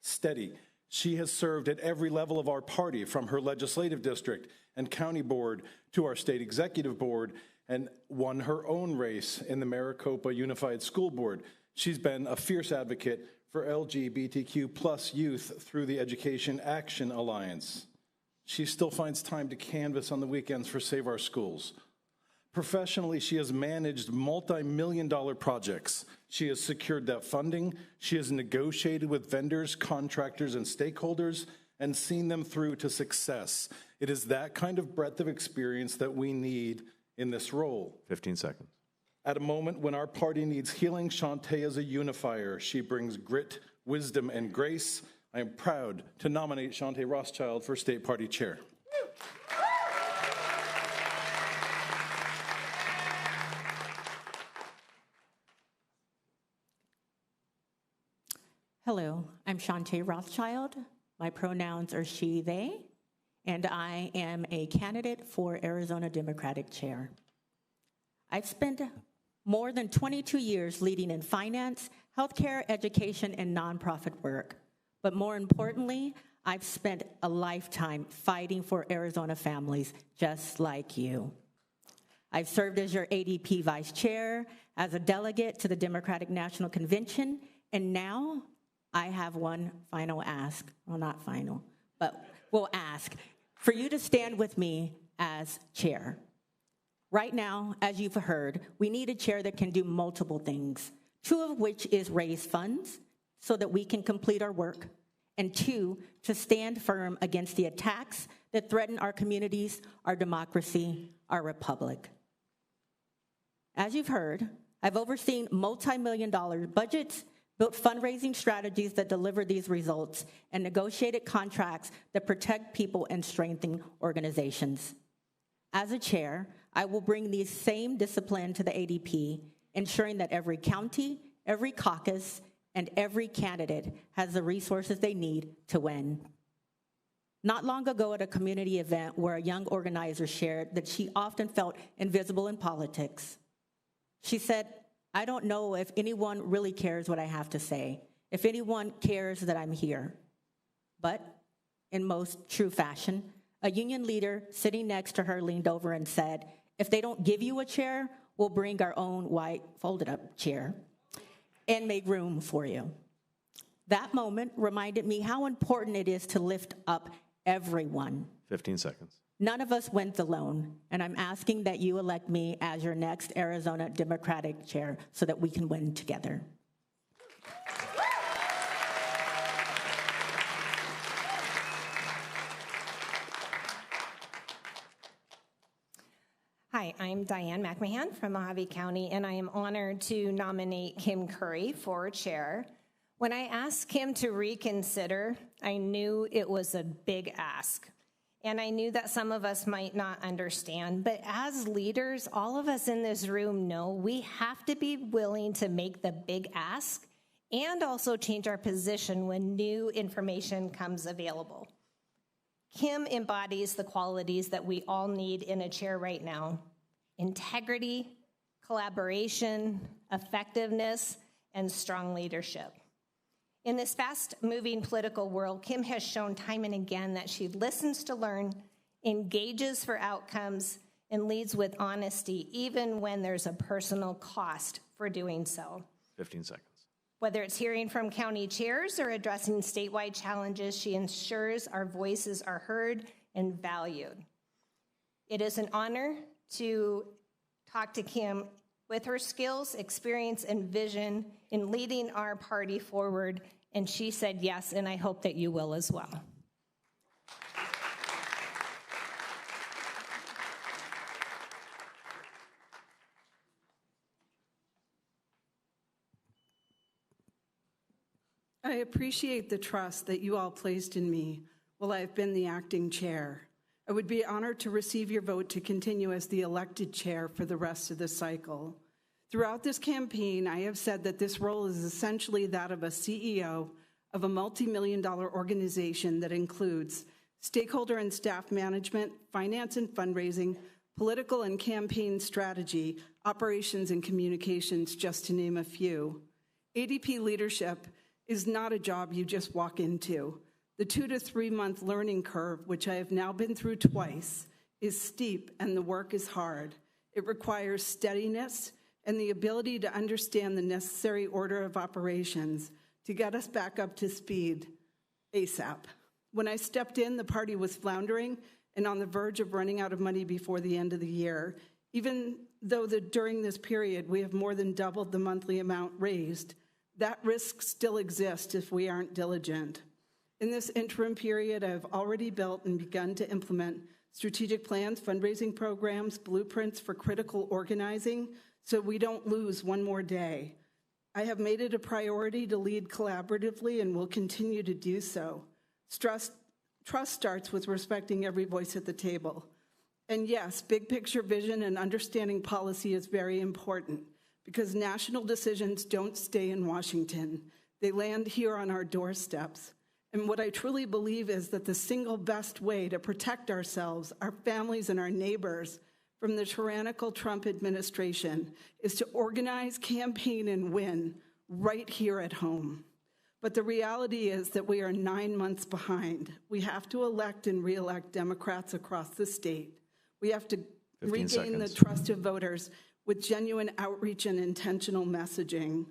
steady. She has served at every level of our party, from her legislative district and county board to our state executive board, and won her own race in the Maricopa Unified School Board. She's been a fierce advocate for LGBTQ+ youth through the Education Action Alliance. She still finds time to canvass on the weekends for Save Our Schools. Professionally, she has managed multi-million-dollar projects. She has secured that funding. She has negotiated with vendors, contractors, and stakeholders and seen them through to success. It is that kind of breadth of experience that we need in this role. 15 seconds. At a moment when our party needs healing, Shante is a unifier. She brings grit, wisdom, and grace. I am proud to nominate Shante Rothschild for State Party Chair. Hello, I'm Shante Rothschild. My pronouns are she, they, and I am a candidate for Arizona Democratic Chair. I've spent more than 22 years leading in finance, healthcare, education, and nonprofit work. But more importantly, I've spent a lifetime fighting for Arizona families just like you. I've served as your ADP Vice Chair, as a delegate to the Democratic National Convention, And now I have one final ask. Well, not final, but we'll ask for you to stand with me as chair. Right now, as you've heard, we need a chair that can do multiple things, 2 of which is raise funds so that we can complete our work, and 2, to stand firm against the attacks that threaten our communities, our democracy, our republic. As you've heard, I've overseen multi-million-dollar budgets, built fundraising strategies that deliver these results, and negotiated contracts that protect people and strengthen organizations. As a chair, I will bring these same discipline to the ADP, ensuring that every county, every caucus, and every candidate has the resources they need to win. Not long ago at a community event where a young organizer shared that she often felt invisible in politics, she said, "I don't know if anyone really cares what I have to say, if anyone cares that I'm here." But in most true fashion, a union leader sitting next to her leaned over and said, "If they don't give you a chair, we'll bring our own white folded up chair and make room for you." That moment reminded me how important it is to lift up everyone. 15 seconds. None of us went alone, and I'm asking that you elect me as your next Arizona Democratic chair so that we can win together. Hi, I'm Diane McMahon from Mojave County, and I am honored to nominate Kim Curry for chair. When I asked Kim to reconsider, I knew it was a big ask. And I knew that some of us might not understand, but as leaders, all of us in this room know we have to be willing to make the big ask and also change our position when new information comes available. Kim embodies the qualities that we all need in a chair right now: integrity, collaboration, effectiveness, and strong leadership. In this fast-moving political world, Kim has shown time and again that she listens to learn, engages for outcomes, and leads with honesty, even when there's a personal cost for doing so. 15 seconds. Whether it's hearing from county chairs or addressing statewide challenges, she ensures our voices are heard and valued. It is an honor to talk to Kim with her skills, experience, and vision in leading our party forward, and she said yes, and I hope that you will as well. I appreciate the trust that you all placed in me while I've been the acting chair. I would be honored to receive your vote to continue as the elected chair for the rest of the cycle. Throughout this campaign, I have said that this role is essentially that of a CEO of a multi-million-dollar organization that includes stakeholder and staff management, finance and fundraising, political and campaign strategy, operations and communications, just to name a few. ADP leadership is not a job you just walk into. The 2 to 3 month learning curve, which I have now been through twice, is steep and the work is hard. It requires steadiness and the ability to understand the necessary order of operations to get us back up to speed ASAP. When I stepped in, the party was floundering and on the verge of running out of money before the end of the year, even though during this period we have more than doubled the monthly amount raised. That risk still exists if we aren't diligent. In this interim period, I've already built and begun to implement strategic plans, fundraising programs, blueprints for critical organizing, so we don't lose one more day. I have made it a priority to lead collaboratively and will continue to do so. Trust starts with respecting every voice at the table. And yes, big picture vision and understanding policy is very important because national decisions don't stay in Washington. They land here on our doorsteps. And what I truly believe is that the single best way to protect ourselves, our families, and our neighbors from the tyrannical Trump administration is to organize, campaign, and win right here at home. But the reality is that we are 9 months behind. We have to elect and re-elect Democrats across the state. We have to regain the trust of voters with genuine outreach and intentional messaging.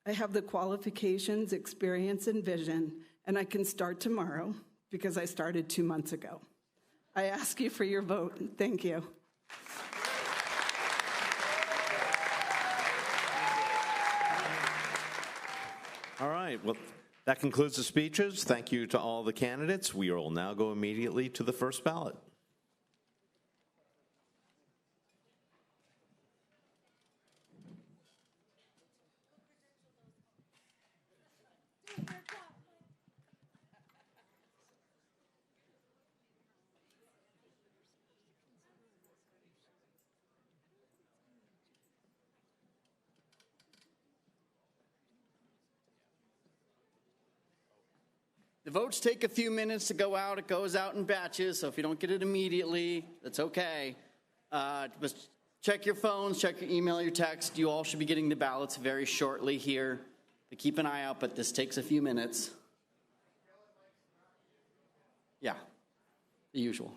I have the qualifications, experience, and vision, and I can start tomorrow because I started 2 months ago. I ask you for your vote. Thank you. All right, well, that concludes the speeches. Thank you to all the candidates. We will now go immediately to the first ballot. The votes take a few minutes to go out. It goes out in batches, so if you don't get it immediately, that's okay. Just check your phones, check your email, your text. You all should be getting the ballots very shortly here. But keep an eye out, but this takes a few minutes. Yeah, the usual.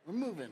We're moving.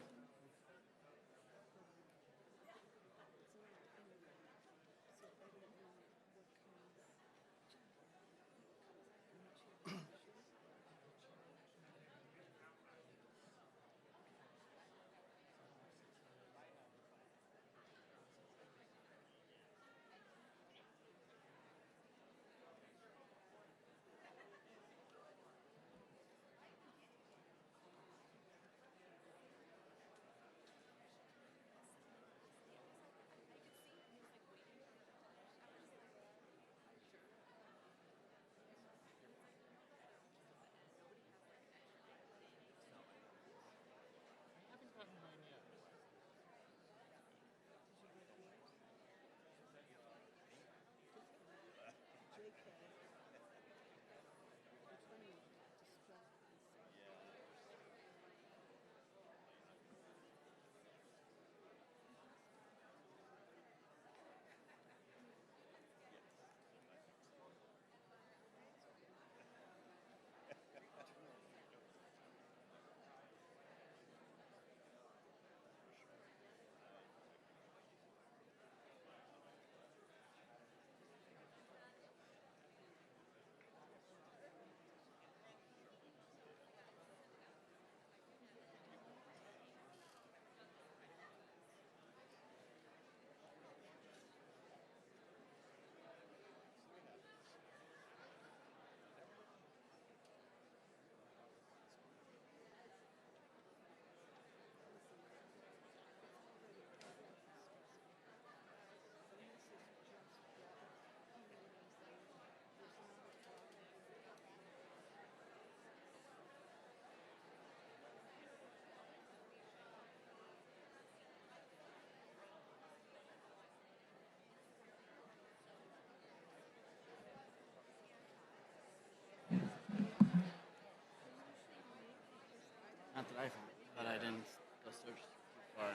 Not that I found, but I didn't go search too far.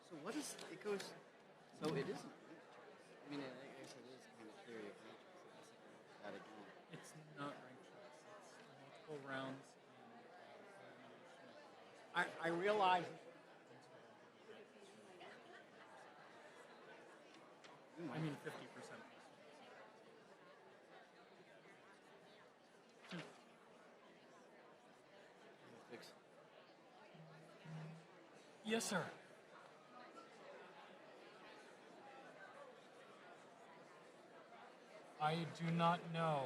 So what is, it goes, so it isn't, I mean, I guess it is kind of theory of matrix, that again. It's not ranked choice, it's multiple rounds. I realize. I mean, 50%. Yes, sir. I do not know.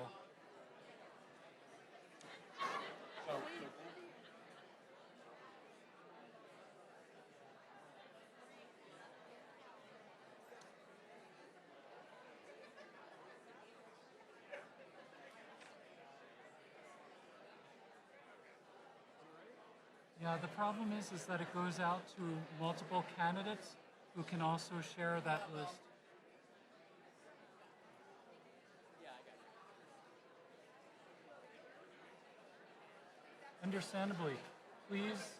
Yeah, the problem is that it goes out to multiple candidates who can also share that list. Understandably. Please.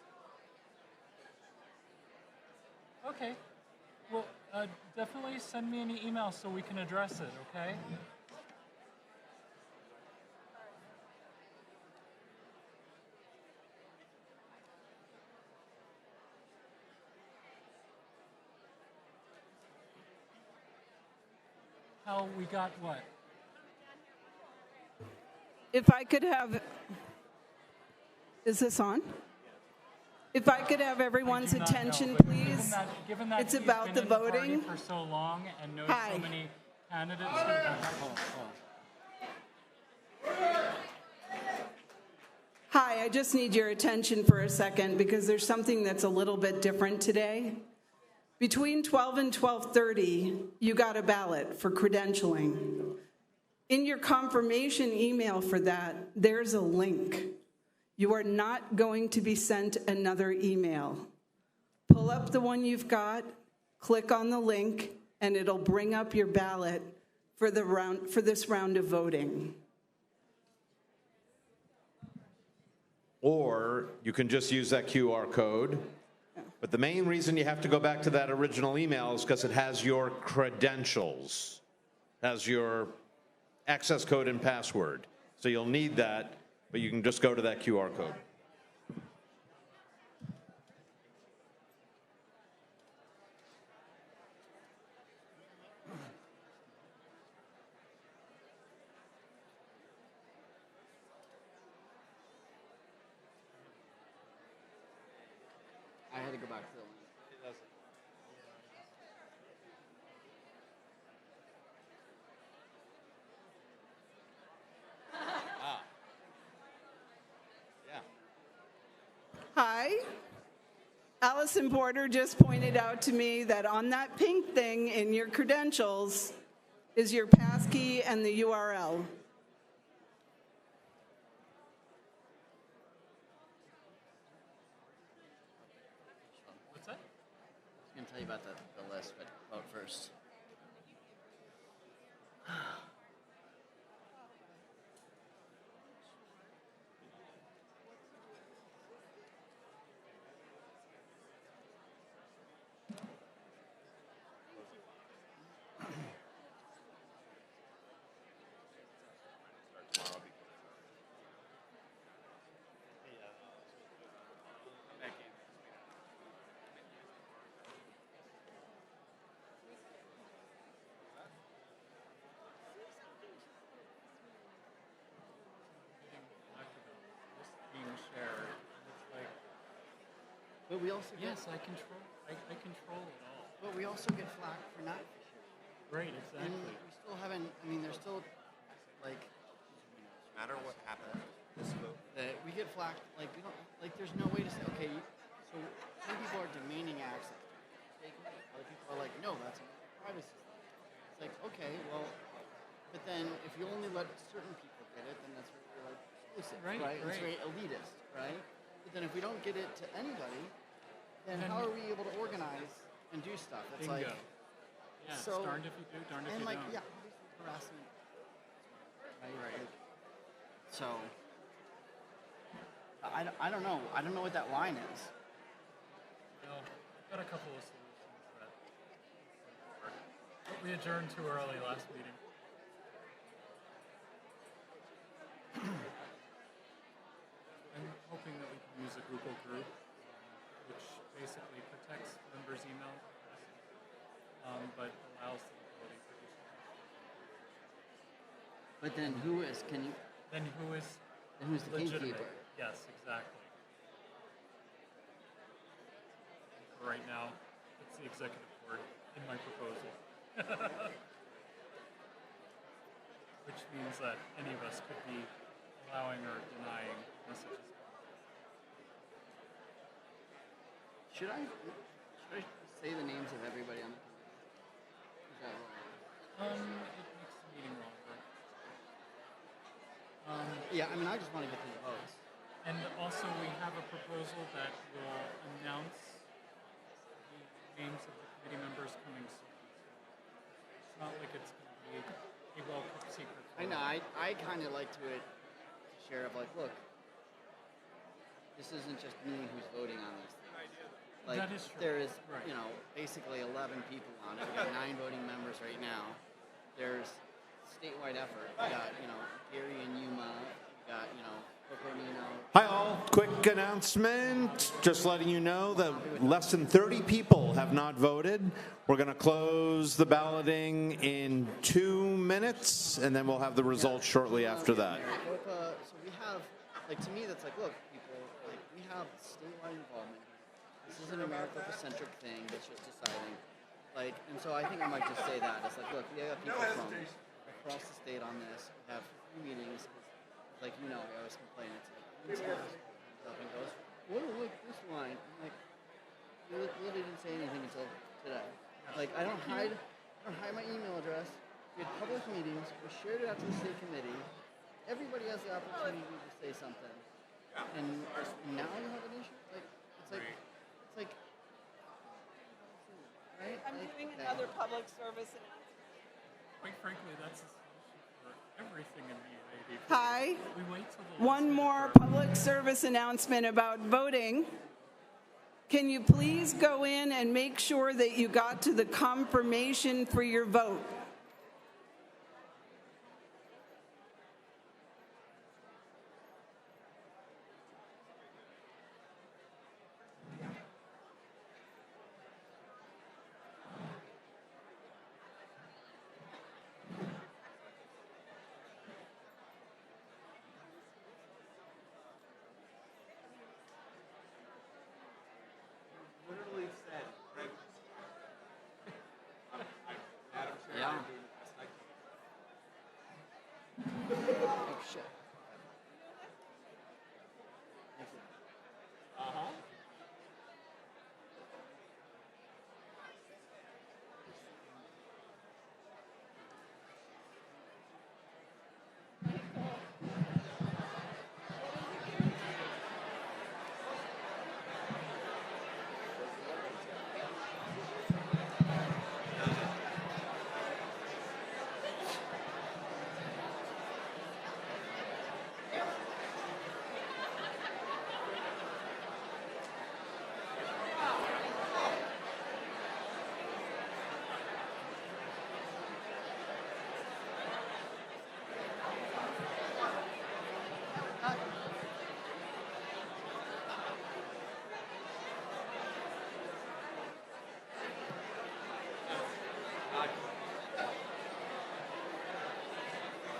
Okay. Well, definitely send me an email so we can address it, okay? How we got what? If I could have, is this on? If I could have everyone's attention, please. Given that It's he's about been the in the party voting. for so long and knows Hi. so many candidates who Hi, I just need your attention for a second because there's something that's a little bit different today. Between 12 and 12:30, you got a ballot for credentialing. In your confirmation email for that, there's a link. You are not going to be sent another email. Pull up the one you've got, click on the link, and it'll bring up your ballot for this round of voting. Or you can just use that QR code. But the main reason you have to go back to that original email is because it has your credentials, has your access code and password. So you'll need that, but you can just go to that QR code. I had to go back to the link. Hi. Allison Porter just pointed out to me that on that pink thing in your credentials is your passkey and the URL. What's that? I was going to tell you about the list, but vote first. being shared. It's like, but we also get, yes, I control it all. But we also get flack for not. Right, exactly. And we still haven't. I mean, there's still like. No matter what happened, this vote. That we get flack. Like we don't. Like there's no way to say. Okay, so some people are demanding access. Other people are like, no, that's privacy. It's like, okay, well, but then if you only let certain people get it, then that's very like exclusive, right? It's very elitist, right? But then if we don't get it to anybody, then how are we able to organize and do stuff? It's Bingo. like, Yeah, so, it's darned if you do, darned if and you like, don't. yeah, harassment, right? So, I don't know. I don't know what that line is. Well, I've got a couple of solutions that work. But we adjourned too early last meeting. I'm hoping that we can use a Google group, which basically protects members' email addresses, but allows the ability for But then who is? Can you? Then who is? Then who's the legitimate? gatekeeper? Yes, exactly. For right now, it's the executive board in my proposal. Which means that any of us could be allowing or denying messages. Should I say the names of everybody on the committee? Is that wrong? It makes the meeting longer. Yeah, I mean, I just want to get these votes. And also, we have a proposal that will announce the names of the committee members coming soon. It's not like it's going to be a well-kept secret. I know. I kind of like to share of like, look, this isn't just me who's voting on this. Like, that is true. there is, Right. you know, basically 11 people on it. We got 9 voting members right now. There's statewide effort. We got, you know, Gary and Yuma. We got, you know, Coconino. Hi all, quick announcement, just letting you know that less than 30 people have not voted. We're going to close the balloting in 2 minutes, and then we'll have the results shortly after that. So we have, like, to me, that's like, look, people, like, we have statewide involvement. This isn't a Maricopa-centric thing that's just deciding. Like, and so I think I might just say that. It's like, look, we have people from across the state on this. We have 3 meetings. Like, you know, I always complain. It's like, comes up and goes, what do look this line? I'm like, you really didn't say anything until today. Like, I don't hide my email address. We had public meetings. We shared it out to the state committee. Everybody has the opportunity to say something. And now you have an issue? Like, it's like, right? I'm Like, doing okay. another public service announcement. Quite frankly, that's a solution for everything in the ADP. Hi. We wait till the One last more minute. public service announcement about voting. Can you please go in and make sure that you got to the confirmation for your vote? Literally said, Greg. Madam Chair. Yeah. Oh, shit. Uh-huh.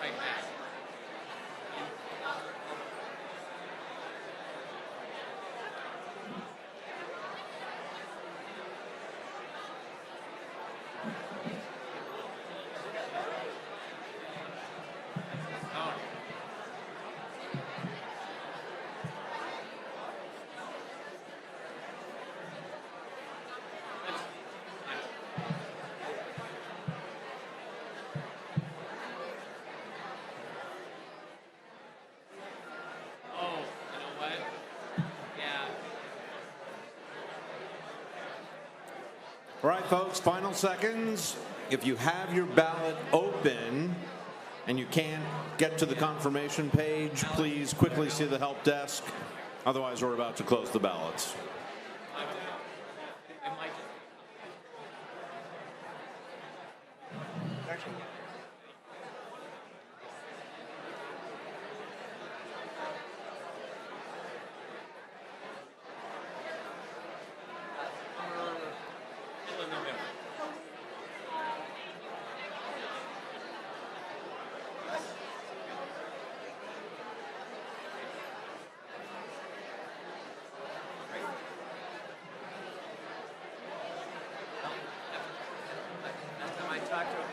Right back. Oh, you know what? Yeah. All right, folks, final seconds. If you have your ballot open and you can't get to the confirmation page, please quickly see the help desk. Otherwise, we're about to close the ballots. It might just. Last time I talked to him,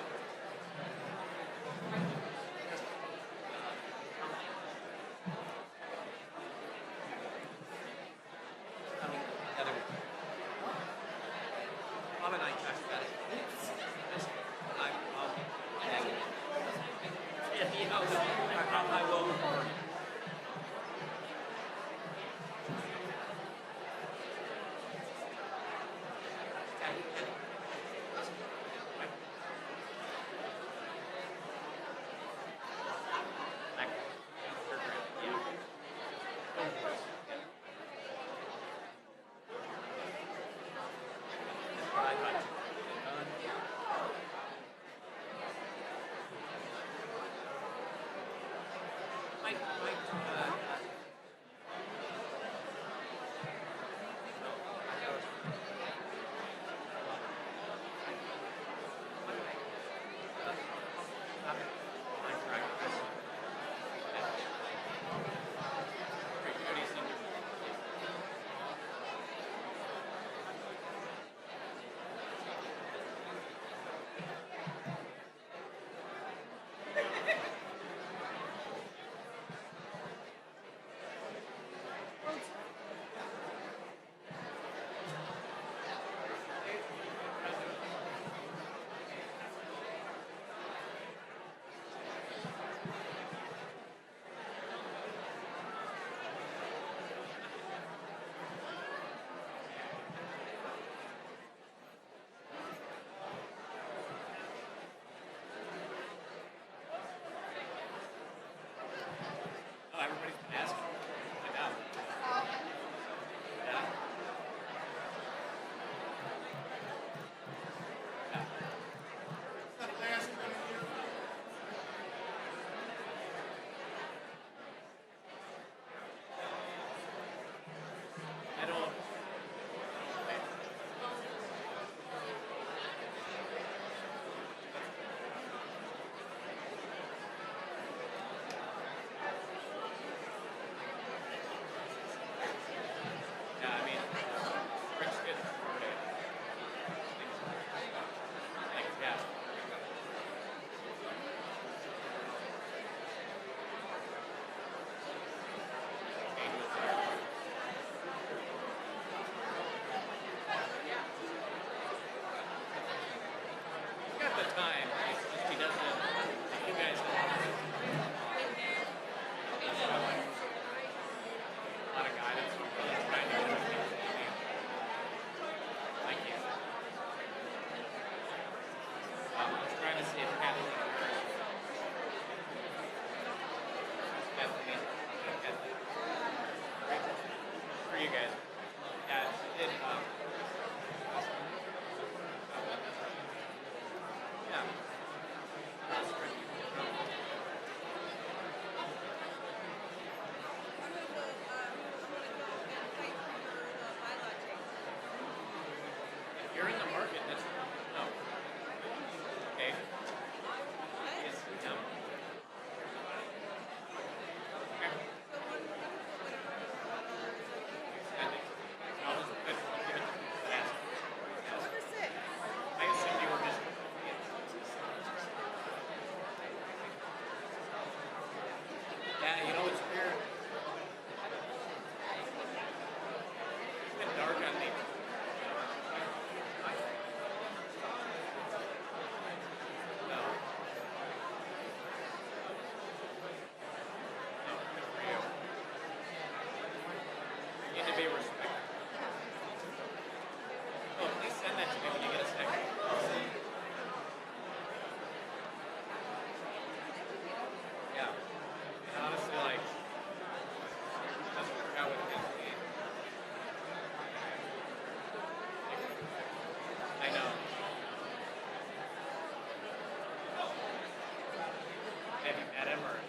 At Emory.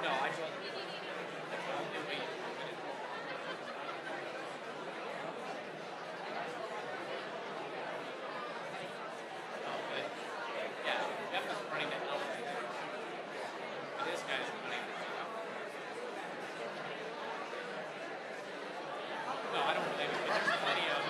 No, I told him. Yeah, Jeff is running the help. But this guy's running the help. No, I don't blame him, but there's plenty of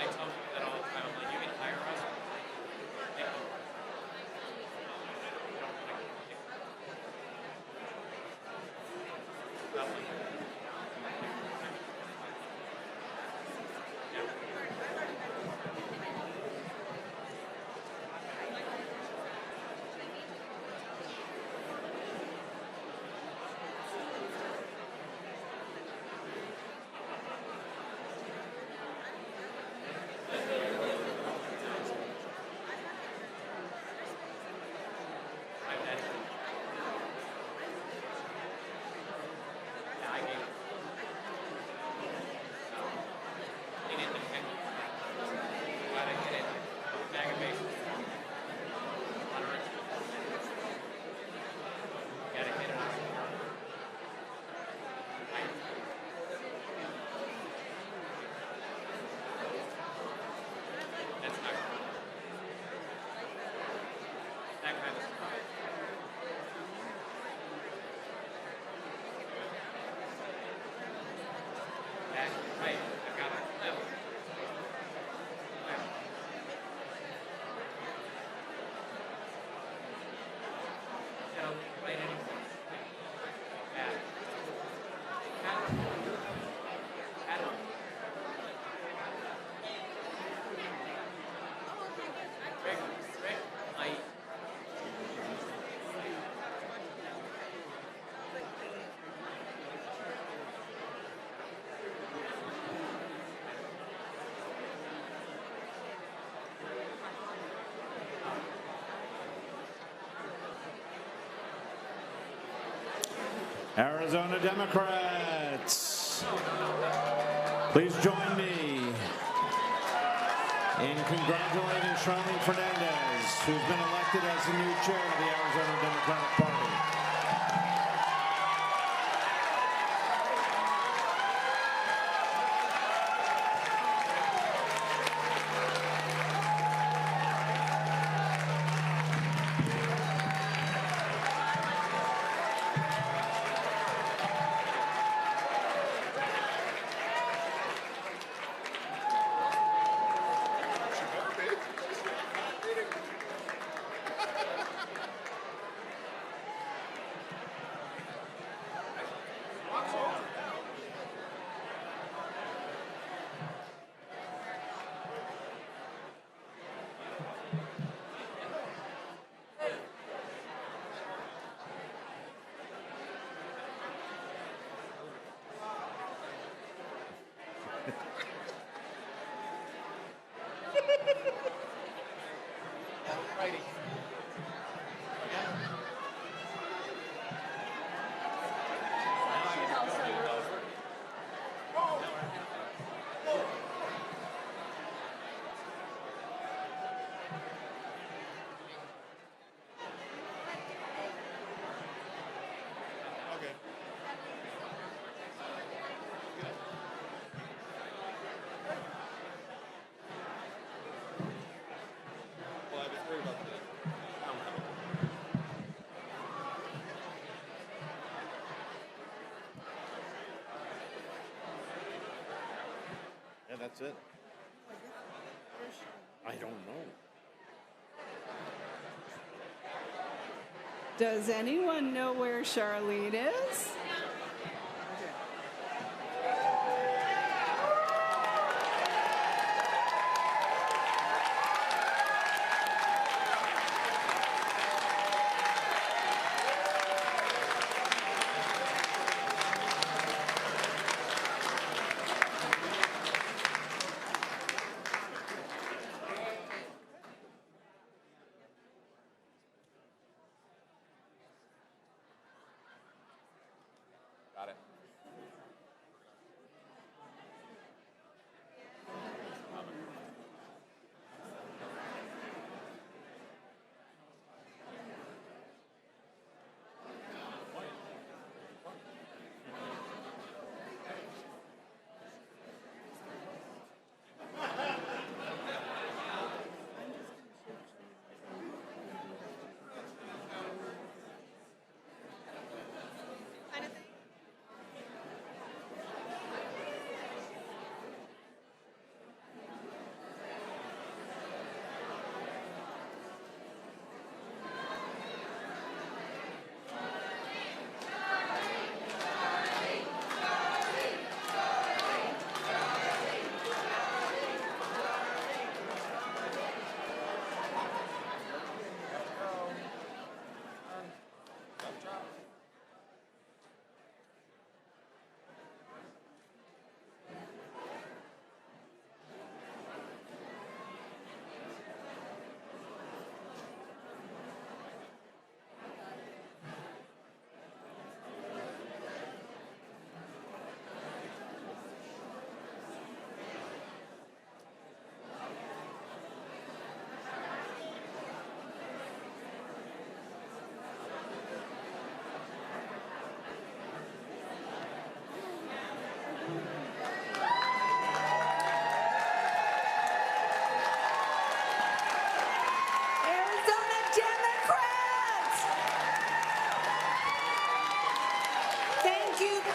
I tell people that all the time. I'm like, you can hire us. Arizona Democrats, please join me in congratulating Charlene Fernandez, who's been elected as the new chair of the Arizona Democratic Party. Yeah, that's it. I don't know. Does anyone know where Charlene is? Got it.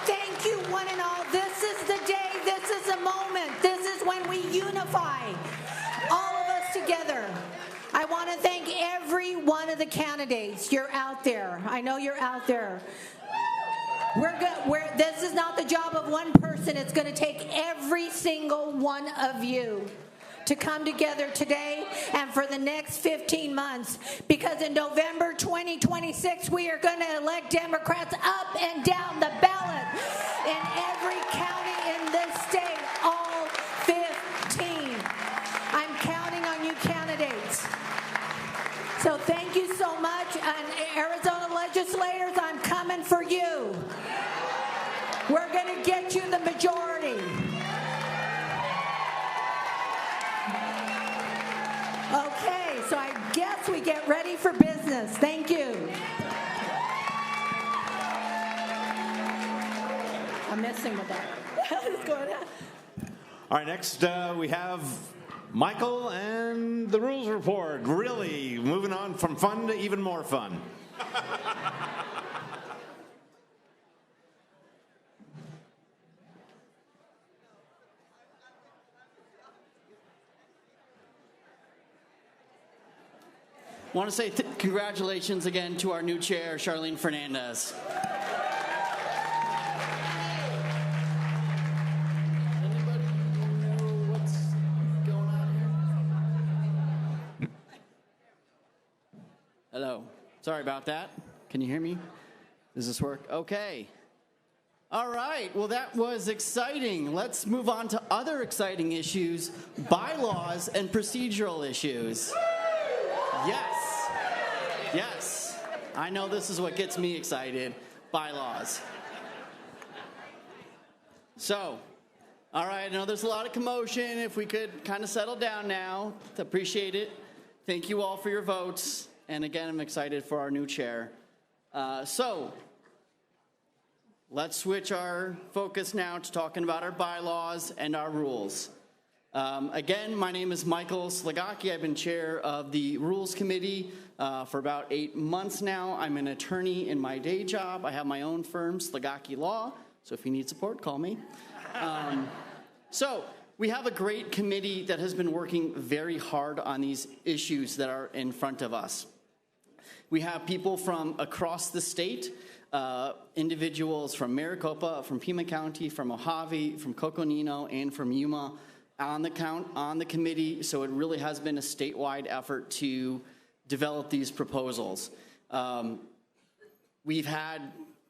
Thank you, one and all. This is the day, this is the moment. This is when we unify, all of us together. I want to thank every one of the candidates. You're out there. I know you're out there. We're good. This is not the job of one person. It's going to take every single one of you to come together today and for the next 15 months, because in November 2026, we are going to elect Democrats up and down the ballot in every county in this state, all 15. I'm counting on you candidates. So thank you so much. And Arizona legislators, I'm coming for you. We're going to get you the majority. Okay, so I guess we get ready for business. Thank you. I'm messing with that. What's going on? All right, next we have Michael and the rules report. Really moving on from fun to even more fun. I want to say congratulations again to our new chair, Charlene Fernandez. Anybody know what's going on here? Hello. Sorry about that. Can you hear me? Does this work? Okay. All right. Well, that was exciting. Let's move on to other exciting issues, bylaws and procedural issues. Yes. Yes. I know this is what gets me excited, bylaws. So, all right, I know there's a lot of commotion. If we could kind of settle down now, appreciate it. Thank you all for your votes. And again, I'm excited for our new chair. So, let's switch our focus now to talking about our bylaws and our rules. Again, my name is Michael Slagaki. I've been chair of the Rules Committee for about 8 months now. I'm an attorney in my day job. I have my own firm, Slagaki Law, so if you need support, call me. So we have a great committee that has been working very hard on these issues that are in front of us. We have people from across the state, individuals from Maricopa, from Pima County, from Mojave, from Coconino, and from Yuma on the committee, so it really has been a statewide effort to develop these proposals. We've had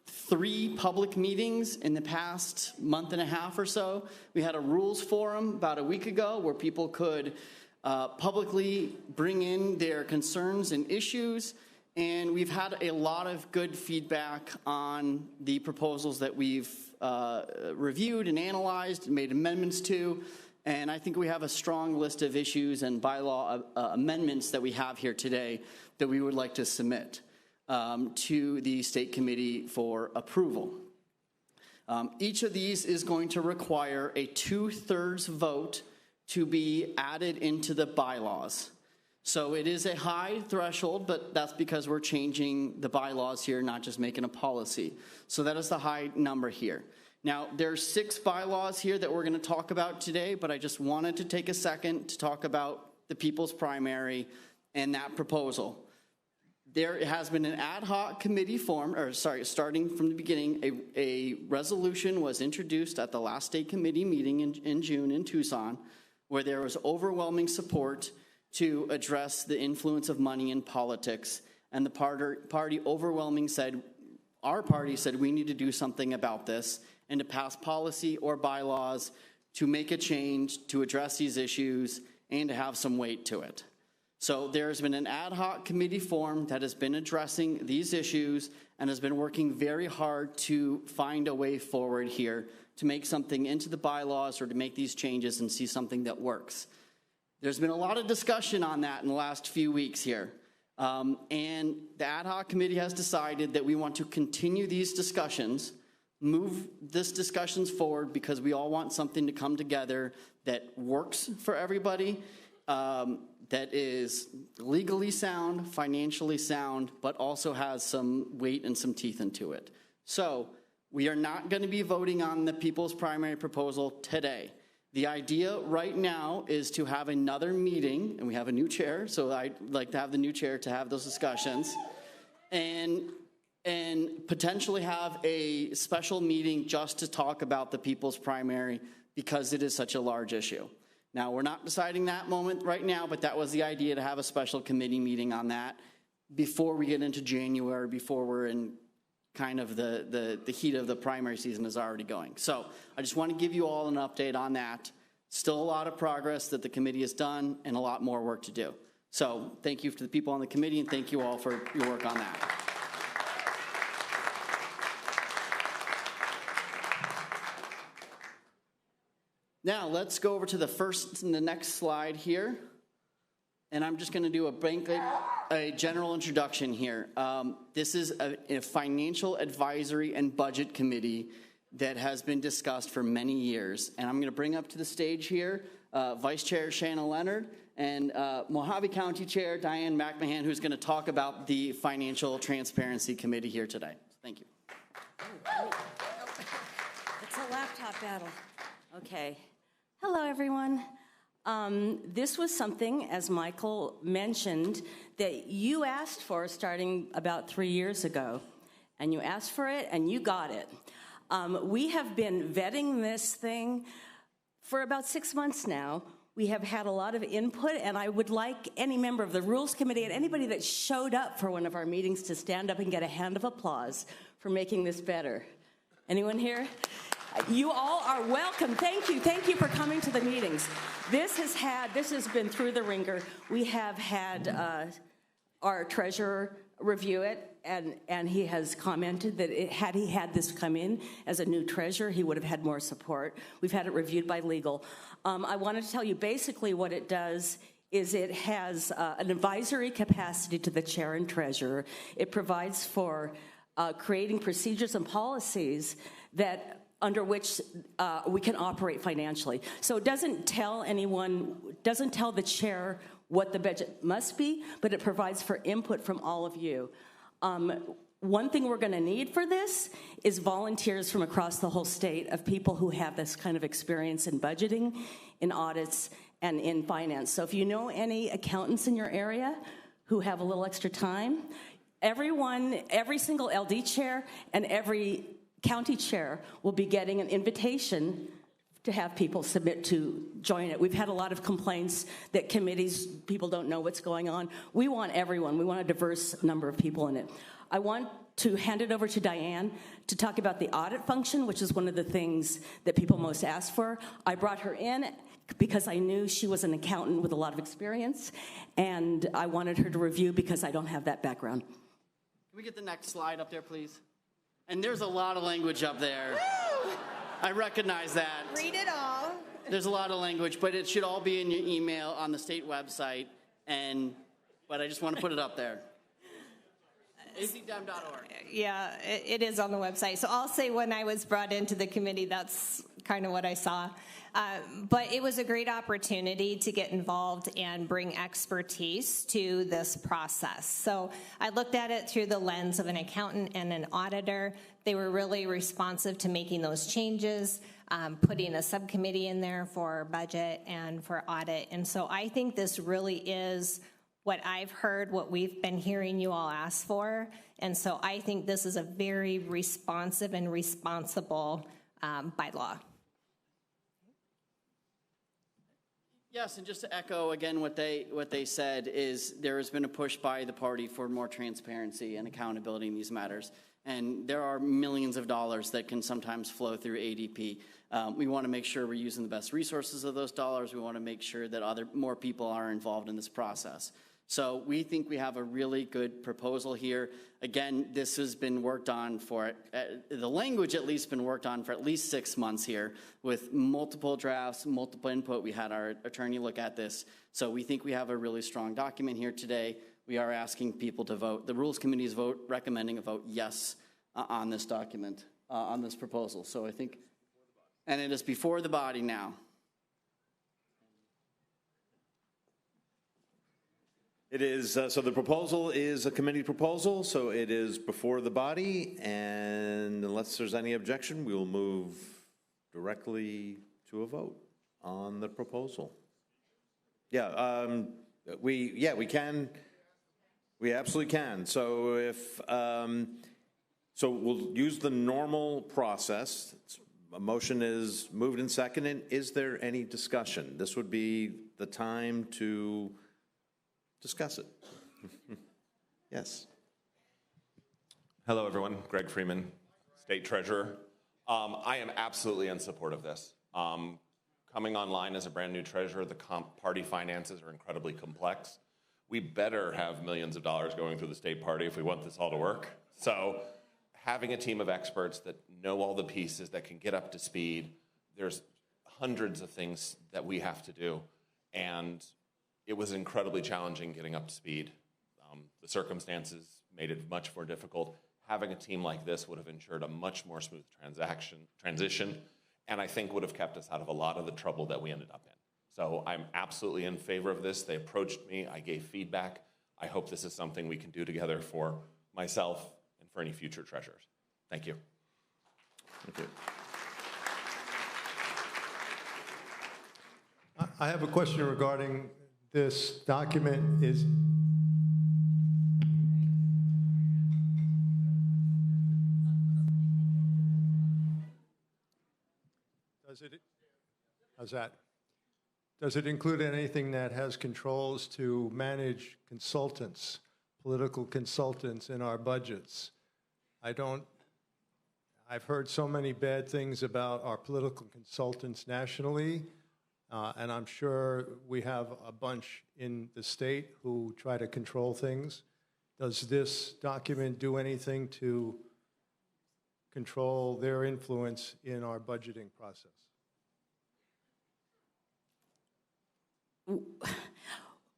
3 public meetings in the past month and a half or so. We had a rules forum about a week ago where people could publicly bring in their concerns and issues, and we've had a lot of good feedback on the proposals that we've reviewed and analyzed and made amendments to. And I think we have a strong list of issues and bylaw amendments that we have here today that we would like to submit to the state committee for approval. Each of these is going to require a 2/3 vote to be added into the bylaws. So it is a high threshold, but that's because we're changing the bylaws here, not just making a policy. So that is the high number here. Now, there's 6 bylaws here that we're going to talk about today, but I just wanted to take a second to talk about the people's primary and that proposal. There has been an ad hoc committee formed, starting from the beginning, a resolution was introduced at the last state committee meeting in June in Tucson, where there was overwhelming support to address the influence of money in politics, and the party overwhelming said, our party said we need to do something about this, and to pass policy or bylaws to make a change, to address these issues, and to have some weight to it. So there's been an ad hoc committee formed that has been addressing these issues and has been working very hard to find a way forward here to make something into the bylaws or to make these changes and see something that works. There's been a lot of discussion on that in the last few weeks here. And the ad hoc committee has decided that we want to continue these discussions, move this discussions forward because we all want something to come together that works for everybody, that is legally sound, financially sound, but also has some weight and some teeth into it. So we are not going to be voting on the people's primary proposal today. The idea right now is to have another meeting, and we have a new chair, so I'd like to have the new chair to have those discussions, and potentially have a special meeting just to talk about the people's primary because it is such a large issue. Now, we're not deciding that moment right now, but that was the idea, to have a special committee meeting on that before we get into January, before we're in kind of the heat of the primary season is already going. So I just want to give you all an update on that. Still a lot of progress that the committee has done and a lot more work to do. So thank you to the people on the committee, and thank you all for your work on that. Now let's go over to the next slide here. And I'm just going to do a general introduction here. This is a financial advisory and budget committee that has been discussed for many years. And I'm going to bring up to the stage here Vice Chair Shanna Leonard and Mojave County Chair Diane McMahon, who's going to talk about the Financial Transparency Committee here today. Thank you. It's a laptop battle. Okay. Hello, everyone. This was something, as Michael mentioned, that you asked for starting about 3 years ago. And you asked for it, and you got it. We have been vetting this thing for about 6 months now. We have had a lot of input, and I would like any member of the Rules Committee and anybody that showed up for one of our meetings to stand up and get a hand of applause for making this better. Anyone here? You all are welcome. Thank you. Thank you for coming to the meetings. This has been through the ringer. We have had our treasurer review it, and he has commented that had he had this come in as a new treasurer, he would have had more support. We've had it reviewed by legal. I wanted to tell you basically what it does is it has an advisory capacity to the chair and treasurer. It provides for creating procedures and policies that under which we can operate financially. So it doesn't tell the chair what the budget must be, but it provides for input from all of you. One thing we're gonna need for this is volunteers from across the whole state of people who have this kind of experience in budgeting, in audits, and in finance. So if you know any accountants in your area who have a little extra time, every single LD chair and every county chair will be getting an invitation to have people submit to join it. We've had a lot of complaints that people don't know what's going on. We want everyone. We want a diverse number of people in it. I want to hand it over to Diane to talk about the audit function, which is one of the things that people most ask for. I brought her in because I knew she was an accountant with a lot of experience, and I wanted her to review because I don't have that background. Can we get the next slide up there, please? And there's a lot of language up there. Woo! I recognize that. Read it all. There's a lot of language, but it should all be in your email on the state website. But I just want to put it up there. AZDem.org. Yeah, it is on the website. So I'll say when I was brought into the committee, that's kind of what I saw. But it was a great opportunity to get involved and bring expertise to this process. So I looked at it through the lens of an accountant and an auditor. They were really responsive to making those changes, putting a subcommittee in there for budget and for audit. And so I think this really is what I've heard, what we've been hearing you all ask for. And so I think this is a very responsive and responsible bylaw. Yes, and just to echo again what they said is there has been a push by the party for more transparency and accountability in these matters. And there are millions of dollars that can sometimes flow through ADP. We want to make sure we're using the best resources of those dollars. We want to make sure that more people are involved in this process. So we think we have a really good proposal here. Again, this has been worked on the language at least been worked on for at least 6 months here with multiple drafts, multiple input. We had our attorney look at this. So we think we have a really strong document here today. We are asking people to vote. The Rules Committee is recommending a vote yes on this document, on this proposal. So I think, and it is before the body now. It is, so the proposal is a committee proposal, so it is before the body, and unless there's any objection, we will move directly to a vote on the proposal. Yeah, we can, we absolutely can. So so we'll use the normal process. A motion is moved and seconded. Is there any discussion? This would be the time to discuss it. Yes. Hello, everyone. Greg Freeman, State Treasurer. I am absolutely in support of this. Coming online as a brand new treasurer, the party finances are incredibly complex. We better have millions of dollars going through the state party if we want this all to work. So having a team of experts that know all the pieces, that can get up to speed, there's hundreds of things that we have to do, and it was incredibly challenging getting up to speed. The circumstances made it much more difficult. Having a team like this would have ensured a much more smooth transition, and I think would have kept us out of a lot of the trouble that we ended up in. So I'm absolutely in favor of this. They approached me, I gave feedback. I hope this is something we can do together for myself and for any future treasurers. Thank you. Thank you. I have a question regarding this document. How's that? Does it include anything that has controls to manage consultants, political consultants in our budgets? I've heard so many bad things about our political consultants nationally, and I'm sure we have a bunch in the state who try to control things. Does this document do anything to control their influence in our budgeting process?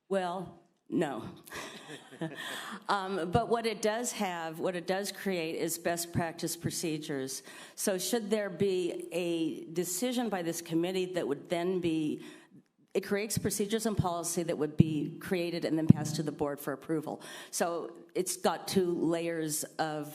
Well, no. But what it does create is best practice procedures. So should there be a decision by this committee that would then be, it creates procedures and policy that would be created and then passed to the board for approval. So it's got 2 layers of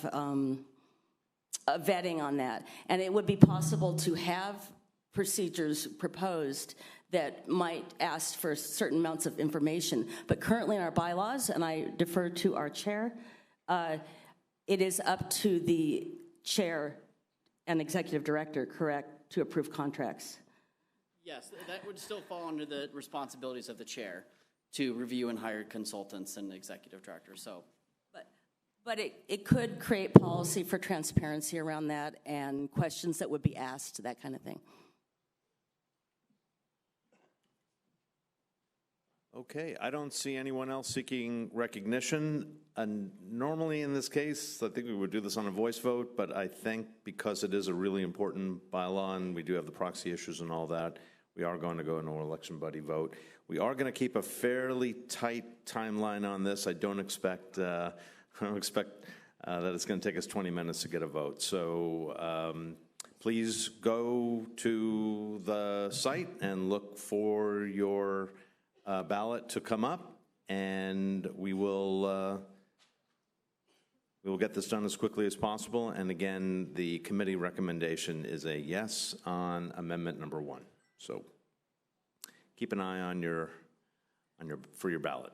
vetting on that. And it would be possible to have procedures proposed that might ask for certain amounts of information. But currently in our bylaws, and I defer to our chair, it is up to the chair and executive director, correct, to approve contracts. Yes, that would still fall under the responsibilities of the chair to review and hire consultants and executive directors. So, but it could create policy for transparency around that and questions that would be asked, that kind of thing. Okay, I don't see anyone else seeking recognition. And normally in this case, I think we would do this on a voice vote, but I think because it is a really important bylaw and we do have the proxy issues and all that, we are going to go into an election buddy vote. We are going to keep a fairly tight timeline on this. I don't expect that it's going to take us 20 minutes to get a vote. So please go to the site and look for your ballot to come up, and we will get this done as quickly as possible. And again, the committee recommendation is a yes on amendment number 1. So keep an eye on for your ballot.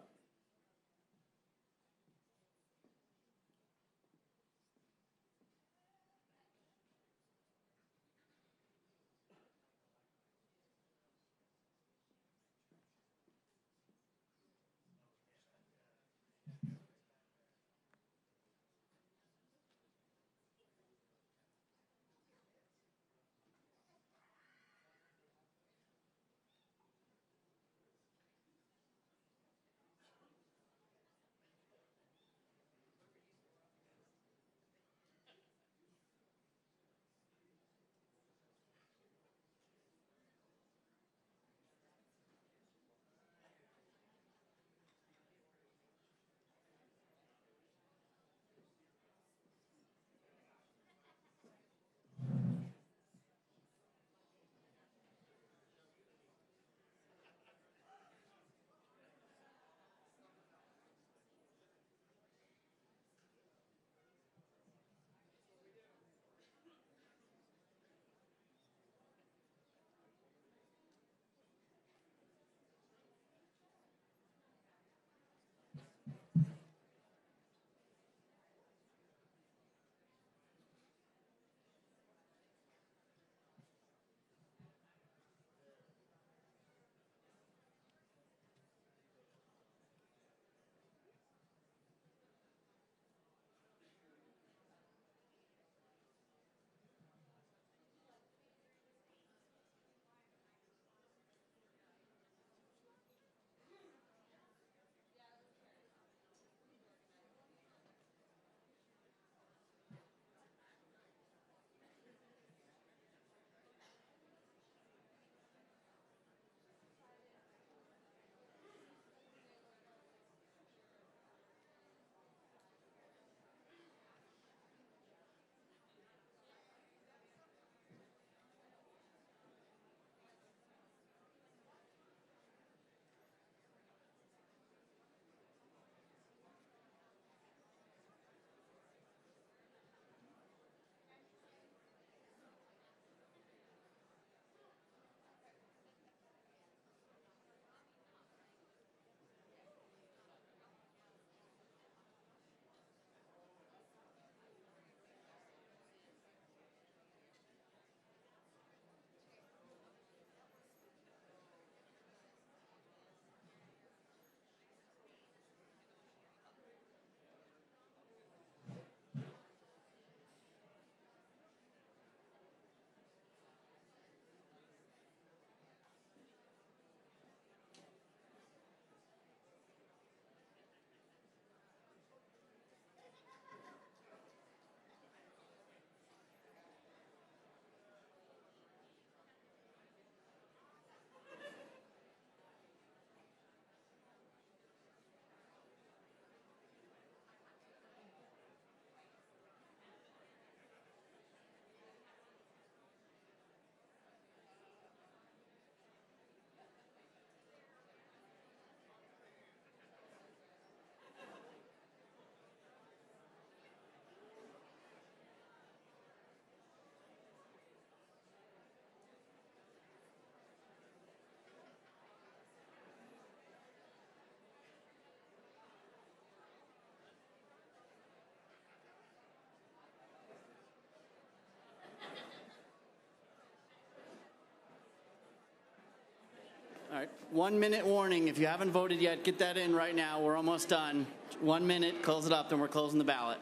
right, 1 minute warning. If you haven't voted yet, get that in right now. We're almost done. 1 minute, close it up, then we're closing the ballot.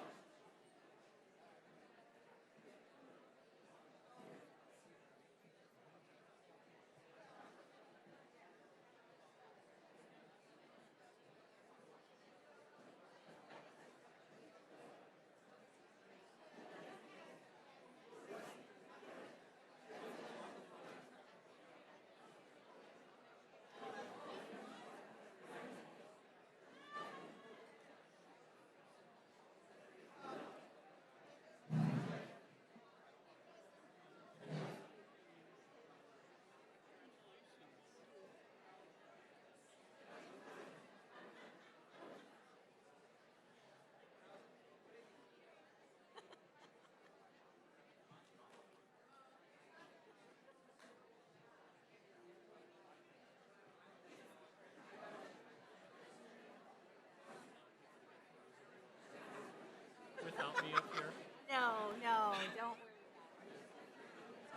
Without me up here? No, no, don't worry.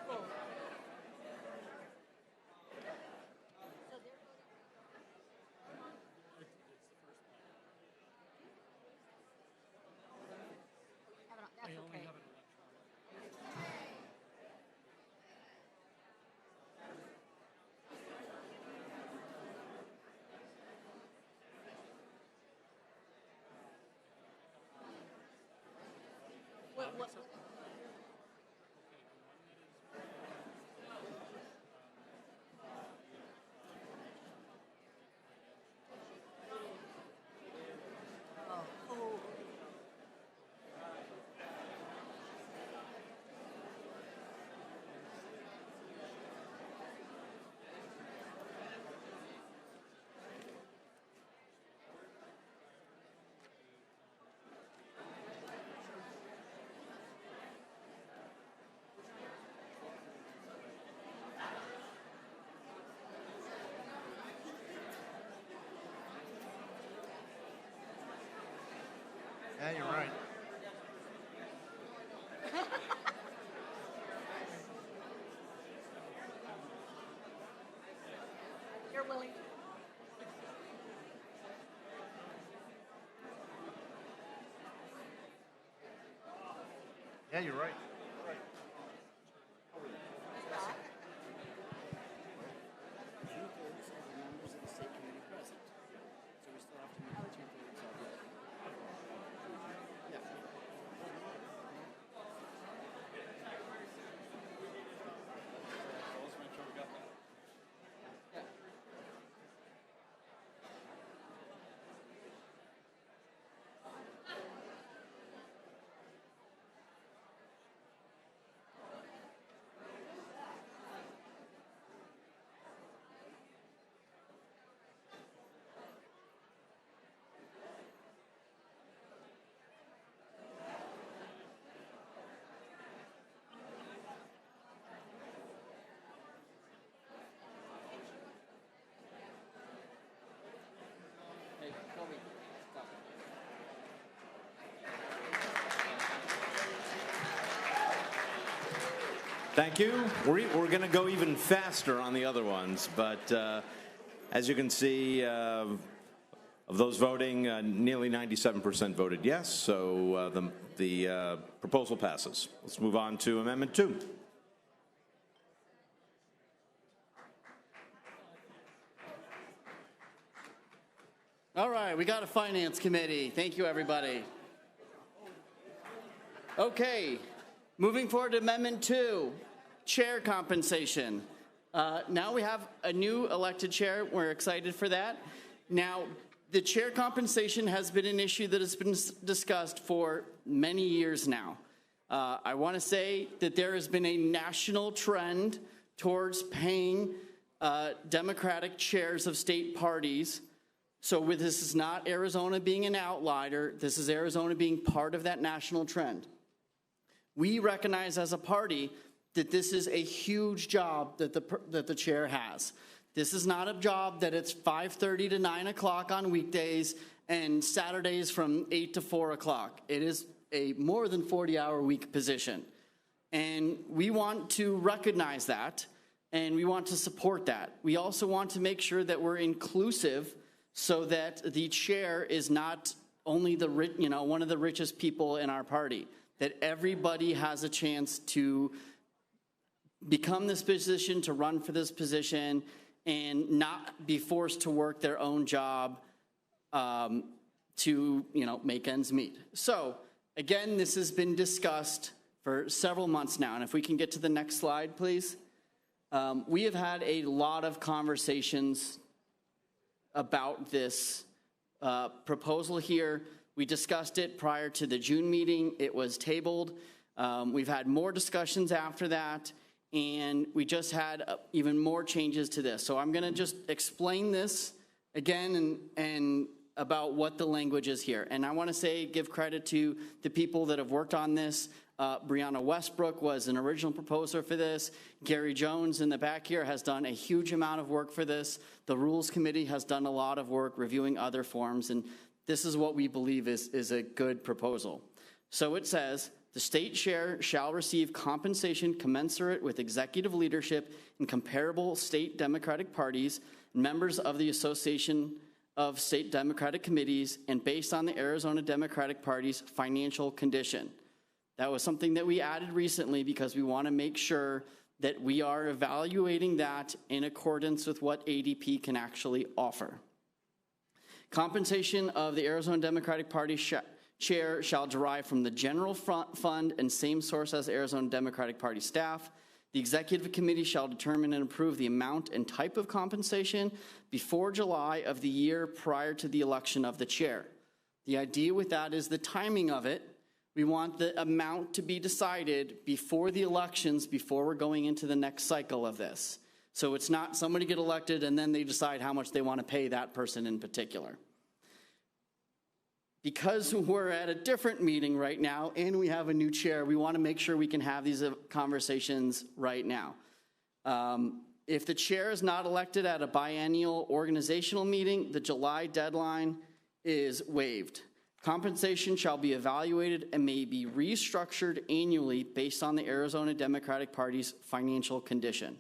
Cool. I only have it electronic. What? Yeah, you're right. You're willing. Yeah, you're right. Thank you. We're going to go even faster on the other ones, but as you can see, of those voting, nearly 97% voted yes, so the proposal passes. Let's move on to Amendment 2. All right, we got a Finance Committee. Thank you, everybody. Okay, moving forward to Amendment 2, Chair Compensation. Now we have a new elected chair. We're excited for that. Now, the chair compensation has been an issue that has been discussed for many years now. I want to say that there has been a national trend towards paying Democratic chairs of state parties. So this is not Arizona being an outlier. This is Arizona being part of that national trend. We recognize as a party that this is a huge job that the chair has. This is not a job that it's 5:30 to 9 o'clock on weekdays and Saturdays from 8 to 4 o'clock. It is a more than 40-hour week position. And we want to recognize that and we want to support that. We also want to make sure that we're inclusive so that the chair is not only the one of the richest people in our party, that everybody has a chance to become this position, to run for this position, and not be forced to work their own job to make ends meet. So again, this has been discussed for several months now, and if we can get to the next slide, please. We have had a lot of conversations about this proposal here. We discussed it prior to the June meeting. It was tabled. We've had more discussions after that, and we just had even more changes to this. So I'm going to just explain this again and about what the language is here. And I want to give credit to the people that have worked on this. Brianna Westbrook was an original proposer for this. Gary Jones in the back here has done a huge amount of work for this. The Rules Committee has done a lot of work reviewing other forms, and this is what we believe is a good proposal. So it says, the state chair shall receive compensation commensurate with executive leadership in comparable state Democratic parties, members of the Association of State Democratic Committees, and based on the Arizona Democratic Party's financial condition. That was something that we added recently because we want to make sure that we are evaluating that in accordance with what ADP can actually offer. Compensation of the Arizona Democratic Party chair shall derive from the general fund and same source as Arizona Democratic Party staff. The executive committee shall determine and approve the amount and type of compensation before July of the year prior to the election of the chair. The idea with that is the timing of it. We want the amount to be decided before the elections, before we're going into the next cycle of this. So it's not somebody get elected and then they decide how much they want to pay that person in particular. Because we're at a different meeting right now and we have a new chair, we want to make sure we can have these conversations right now. If the chair is not elected at a biennial organizational meeting, the July deadline is waived. Compensation shall be evaluated and may be restructured annually based on the Arizona Democratic Party's financial condition.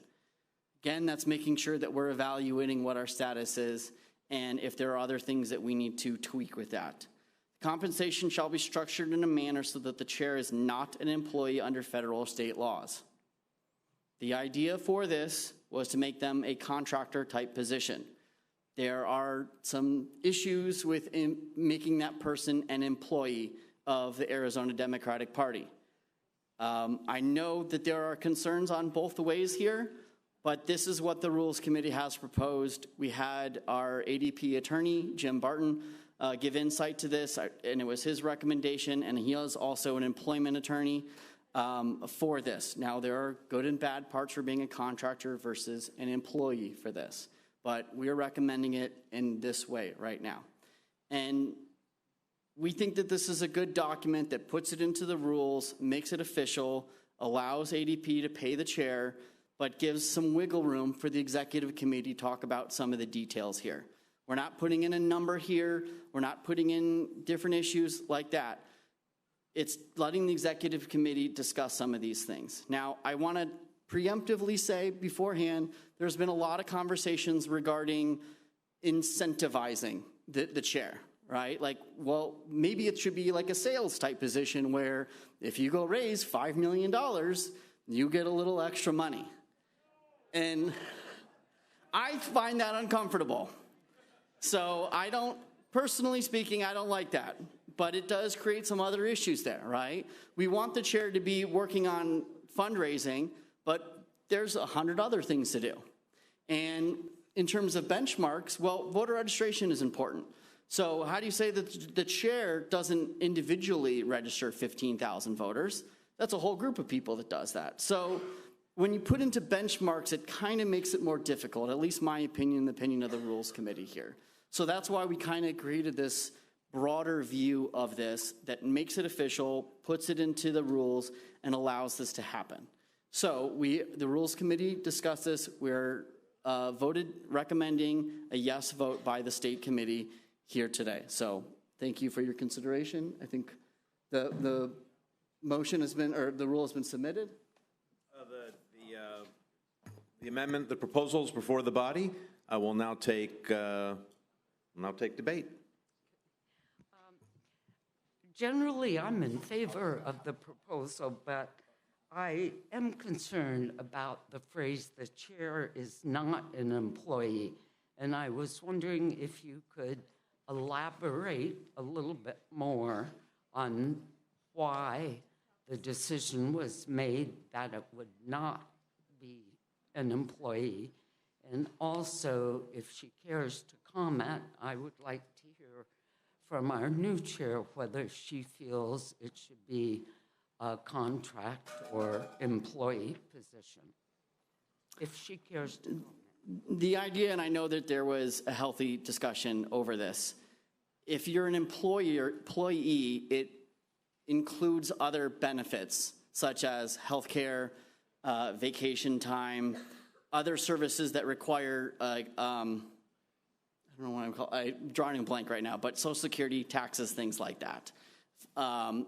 Again, that's making sure that we're evaluating what our status is and if there are other things that we need to tweak with that. Compensation shall be structured in a manner so that the chair is not an employee under federal or state laws. The idea for this was to make them a contractor type position. There are some issues with making that person an employee of the Arizona Democratic Party. I know that there are concerns on both the ways here, but this is what the Rules Committee has proposed. We had our ADP attorney, Jim Barton, give insight to this, and it was his recommendation, and he is also an employment attorney for this. Now, there are good and bad parts for being a contractor versus an employee for this. But we're recommending it in this way right now. And we think that this is a good document that puts it into the rules, makes it official, allows ADP to pay the chair, but gives some wiggle room for the executive committee to talk about some of the details here. We're not putting in a number here. We're not putting in different issues like that. It's letting the executive committee discuss some of these things. Now, I want to preemptively say beforehand, there's been a lot of conversations regarding incentivizing the chair, right? Like, well, maybe it should be like a sales type position where if you go raise $5 million, you get a little extra money. And I find that uncomfortable. So I don't, personally speaking, I don't like that. But it does create some other issues there, right? We want the chair to be working on fundraising, but there's 100 other things to do. And in terms of benchmarks, well, voter registration is important. So how do you say that the chair doesn't individually register 15,000 voters? That's a whole group of people that does that. So when you put into benchmarks, it kind of makes it more difficult, at least my opinion, the opinion of the Rules Committee here. So that's why we kind of created this broader view of this that makes it official, puts it into the rules, and allows this to happen. So the Rules Committee discussed this. We're recommending a yes vote by the state committee here today. So thank you for your consideration. I think the motion has been, or the rule has been submitted. The amendment, the proposal is before the body. I will now take debate. Generally, I'm in favor of the proposal, but I am concerned about the phrase, "the chair is not an employee." And I was wondering if you could elaborate a little bit more on why the decision was made that it would not be an employee. And also, if she cares to comment, I would like to hear from our new chair whether she feels it should be a contract or employee position, if she cares to comment. The idea, and I know that there was a healthy discussion over this, if you're an employee, it includes other benefits such as healthcare, vacation time, other services that require, I don't know what I'm drawing a blank right now, but Social Security, taxes, things like that.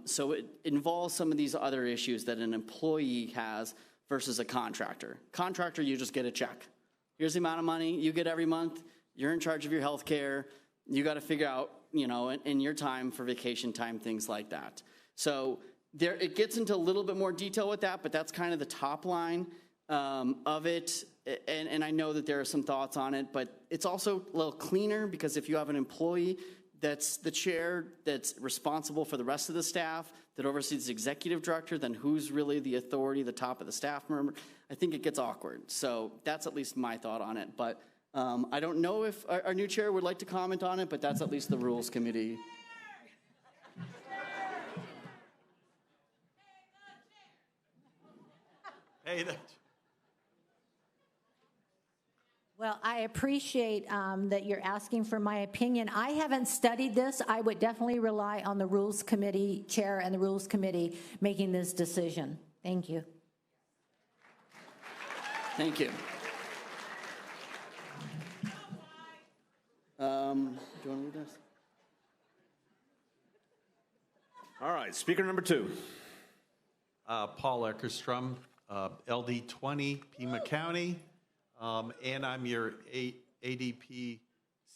So it involves some of these other issues that an employee has versus a contractor. Contractor, you just get a check. Here's the amount of money you get every month. You're in charge of your health care. You got to figure out, in your time for vacation time, things like that. So it gets into a little bit more detail with that, but that's kind of the top line of it. And I know that there are some thoughts on it, but it's also a little cleaner because if you have an employee that's the chair, that's responsible for the rest of the staff, that oversees the executive director, then who's really the authority, the top of the staff member? I think it gets awkward. So that's at least my thought on it. But I don't know if our new chair would like to comment on it, but that's at least the Rules Committee. Hey, Well, I appreciate that you're asking for my opinion. I haven't studied this. I would definitely rely on the Rules Committee chair and the Rules Committee making this decision. Thank you. Thank you. Do you want to read this? All right, speaker number 2. Paul Eckerstrom, LD 20, Pima County, and I'm your ADP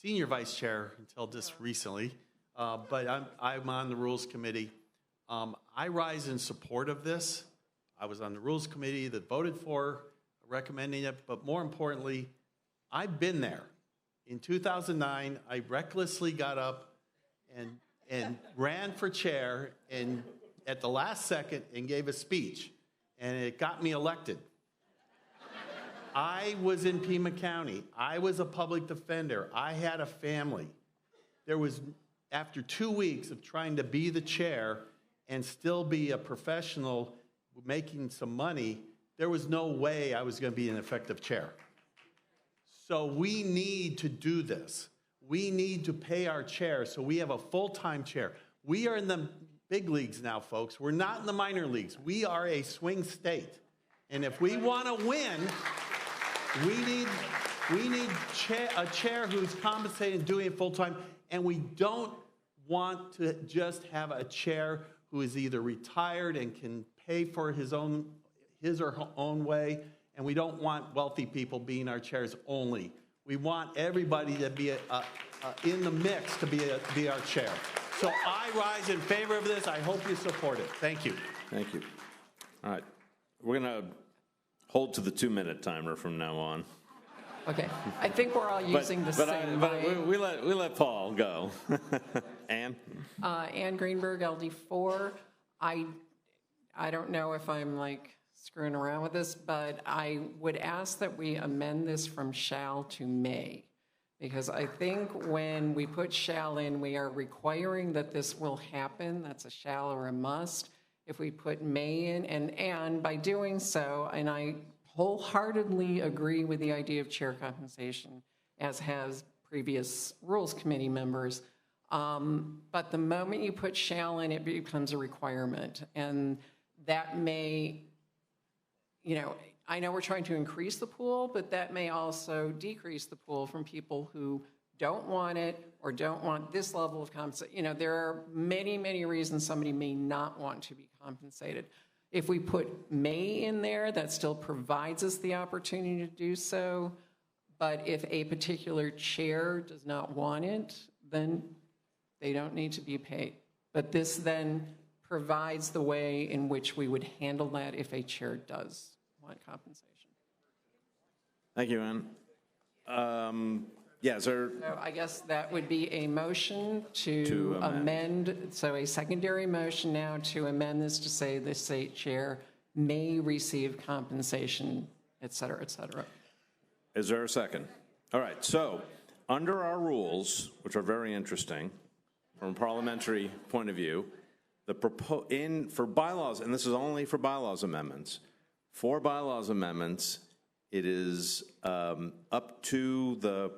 Senior Vice Chair until just recently, but I'm on the Rules Committee. I rise in support of this. I was on the Rules Committee that voted for recommending it, but more importantly, I've been there. In 2009, I recklessly got up and ran for chair and at the last second and gave a speech, and it got me elected. I was in Pima County. I was a public defender. I had a family. There was, after 2 weeks of trying to be the chair and still be a professional making some money, there was no way I was going to be an effective chair. So we need to do this. We need to pay our chair so we have a full-time chair. We are in the big leagues now, folks. We're not in the minor leagues. We are a swing state. And if we want to win, we need a chair who's compensated and doing it full-time. And we don't want to just have a chair who is either retired and can pay for his or her own way. And we don't want wealthy people being our chairs only. We want everybody to be in the mix to be our chair. So I rise in favor of this. I hope you support it. Thank you. Thank you. All right. We're going to hold to the 2-minute timer from now on. Okay. I think we're all using the same. But we let Paul go. Ann? Ann Greenberg, LD4. I don't know if I'm screwing around with this, but I would ask that we amend this from shall to may. Because I think when we put shall in, we are requiring that this will happen. That's a shall or a must. If we put may in, and by doing so, and I wholeheartedly agree with the idea of chair compensation, as has previous Rules Committee members, but the moment you put shall in, it becomes a requirement. And that may, I know we're trying to increase the pool, but that may also decrease the pool from people who don't want it or don't want this level of compensation. There are many, many reasons somebody may not want to be compensated. If we put may in there, that still provides us the opportunity to do so. But if a particular chair does not want it, then they don't need to be paid. But this then provides the way in which we would handle that if a chair does want compensation. Thank you, Ann. Yeah, sir. So I guess that would be a motion to amend. So a secondary motion now to amend this to say the state chair may receive compensation, et cetera, et cetera. Is there a second? All right, so under our rules, which are very interesting from a parliamentary point of view, for bylaws, and this is only for bylaws amendments, for bylaws amendments, it is up to the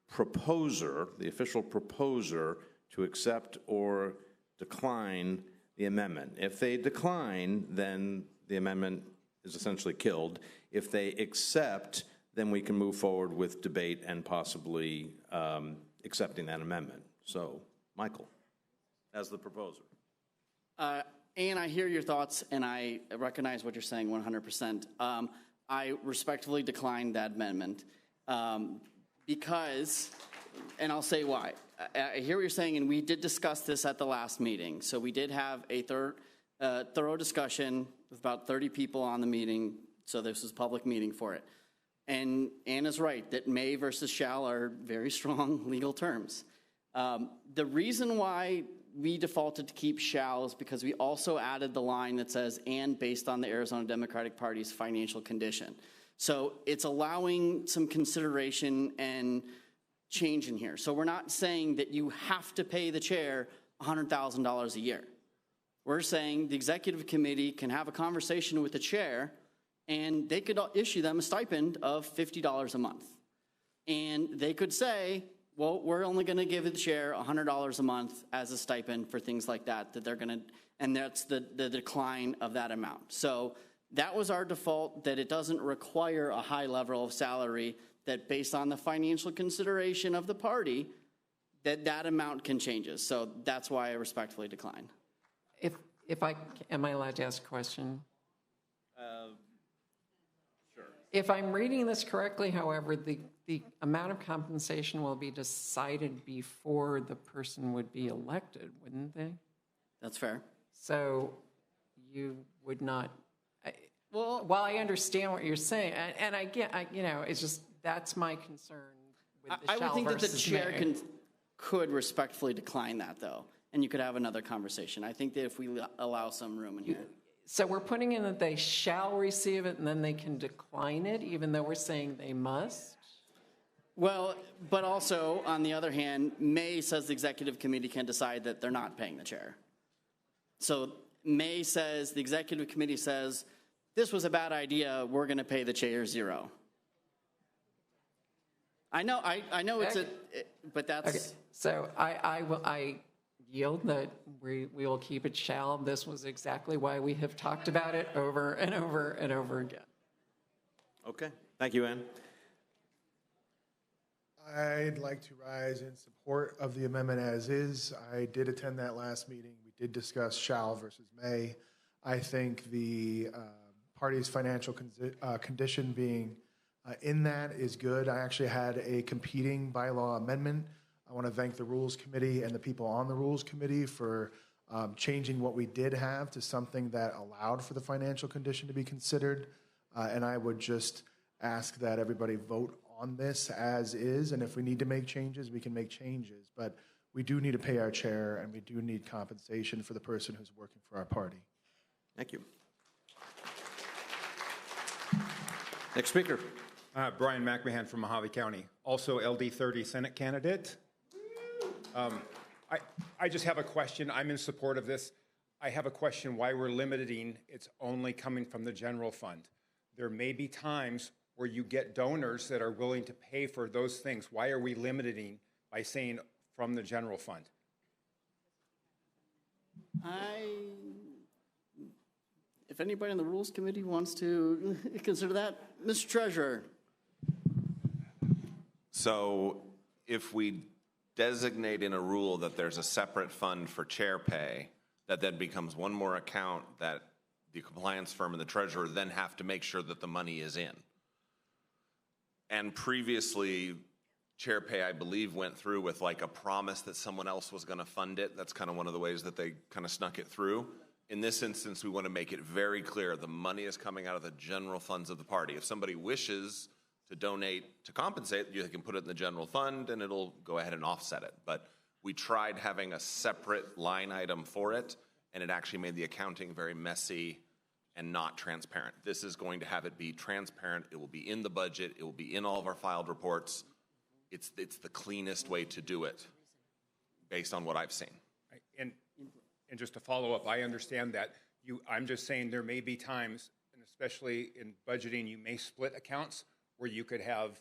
proposer, the official proposer, to accept or decline the amendment. If they decline, then the amendment is essentially killed. If they accept, then we can move forward with debate and possibly accepting that amendment. So, Michael, as the proposer. Ann, I hear your thoughts, and I recognize what you're saying 100%. I respectfully decline that amendment because, and I'll say why. I hear what you're saying, and we did discuss this at the last meeting. So we did have a thorough discussion with about 30 people on the meeting, so this was a public meeting for it. And Ann is right that may versus shall are very strong legal terms. The reason why we defaulted to keep shall is because we also added the line that says, and based on the Arizona Democratic Party's financial condition. So it's allowing some consideration and change in here. So we're not saying that you have to pay the chair $100,000 a year. We're saying the executive committee can have a conversation with the chair and they could issue them a stipend of $50 a month. And they could say, well, we're only going to give the chair $100 a month as a stipend for things like that, that they're going to, and that's the decline of that amount. So that was our default, that it doesn't require a high level of salary, that based on the financial consideration of the party, that amount can change. So that's why I respectfully decline. Am I allowed to ask a question? Sure. If I'm reading this correctly, however, the amount of compensation will be decided before the person would be elected, wouldn't they? That's fair. So you would not, well, while I understand what you're saying, and I get, it's just, that's my concern with the I would shall think that the versus chair may. could respectfully decline that, though, and you could have another conversation. I think that if we allow some room in here. So we're putting in that they shall receive it and then they can decline it, even though we're saying they must? Well, but also, on the other hand, May says the executive committee can decide that they're not paying the chair. So May says, the executive committee says, this was a bad idea, we're going to pay the chair $0. I know it's but that's... Okay. So I yield that we will keep it shall. This was exactly why we have talked about it over and over and over again. Okay, thank you, Ann. I'd like to rise in support of the amendment as is. I did attend that last meeting. We did discuss shall versus may. I think the party's financial condition being in that is good. I actually had a competing bylaw amendment. I want to thank the Rules Committee and the people on the Rules Committee for changing what we did have to something that allowed for the financial condition to be considered. And I would just ask that everybody vote on this as is, and if we need to make changes, we can make changes. But we do need to pay our chair, and we do need compensation for the person who's working for our party. Thank you. Next speaker. Brian McMahon from Mojave County, also LD30 Senate candidate. I just have a question. I'm in support of this. I have a question why we're limiting it's only coming from the general fund. There may be times where you get donors that are willing to pay for those things. Why are we limiting by saying from the general fund? If anybody on the Rules Committee wants to consider that, Mr. Treasurer. So if we designate in a rule that there's a separate fund for chair pay, that then becomes one more account that the compliance firm and the treasurer then have to make sure that the money is in. And previously, chair pay, I believe, went through with like a promise that someone else was going to fund it. That's kind of one of the ways that they kind of snuck it through. In this instance, we want to make it very clear the money is coming out of the general funds of the party. If somebody wishes to donate to compensate, you can put it in the general fund and it'll go ahead and offset it. But we tried having a separate line item for it, and it actually made the accounting very messy and not transparent. This is going to have it be transparent. It will be in the budget. It will be in all of our filed reports. It's the cleanest way to do it based on what I've seen. And just to follow up, I understand that. I'm just saying there may be times, and especially in budgeting, you may split accounts where you could have,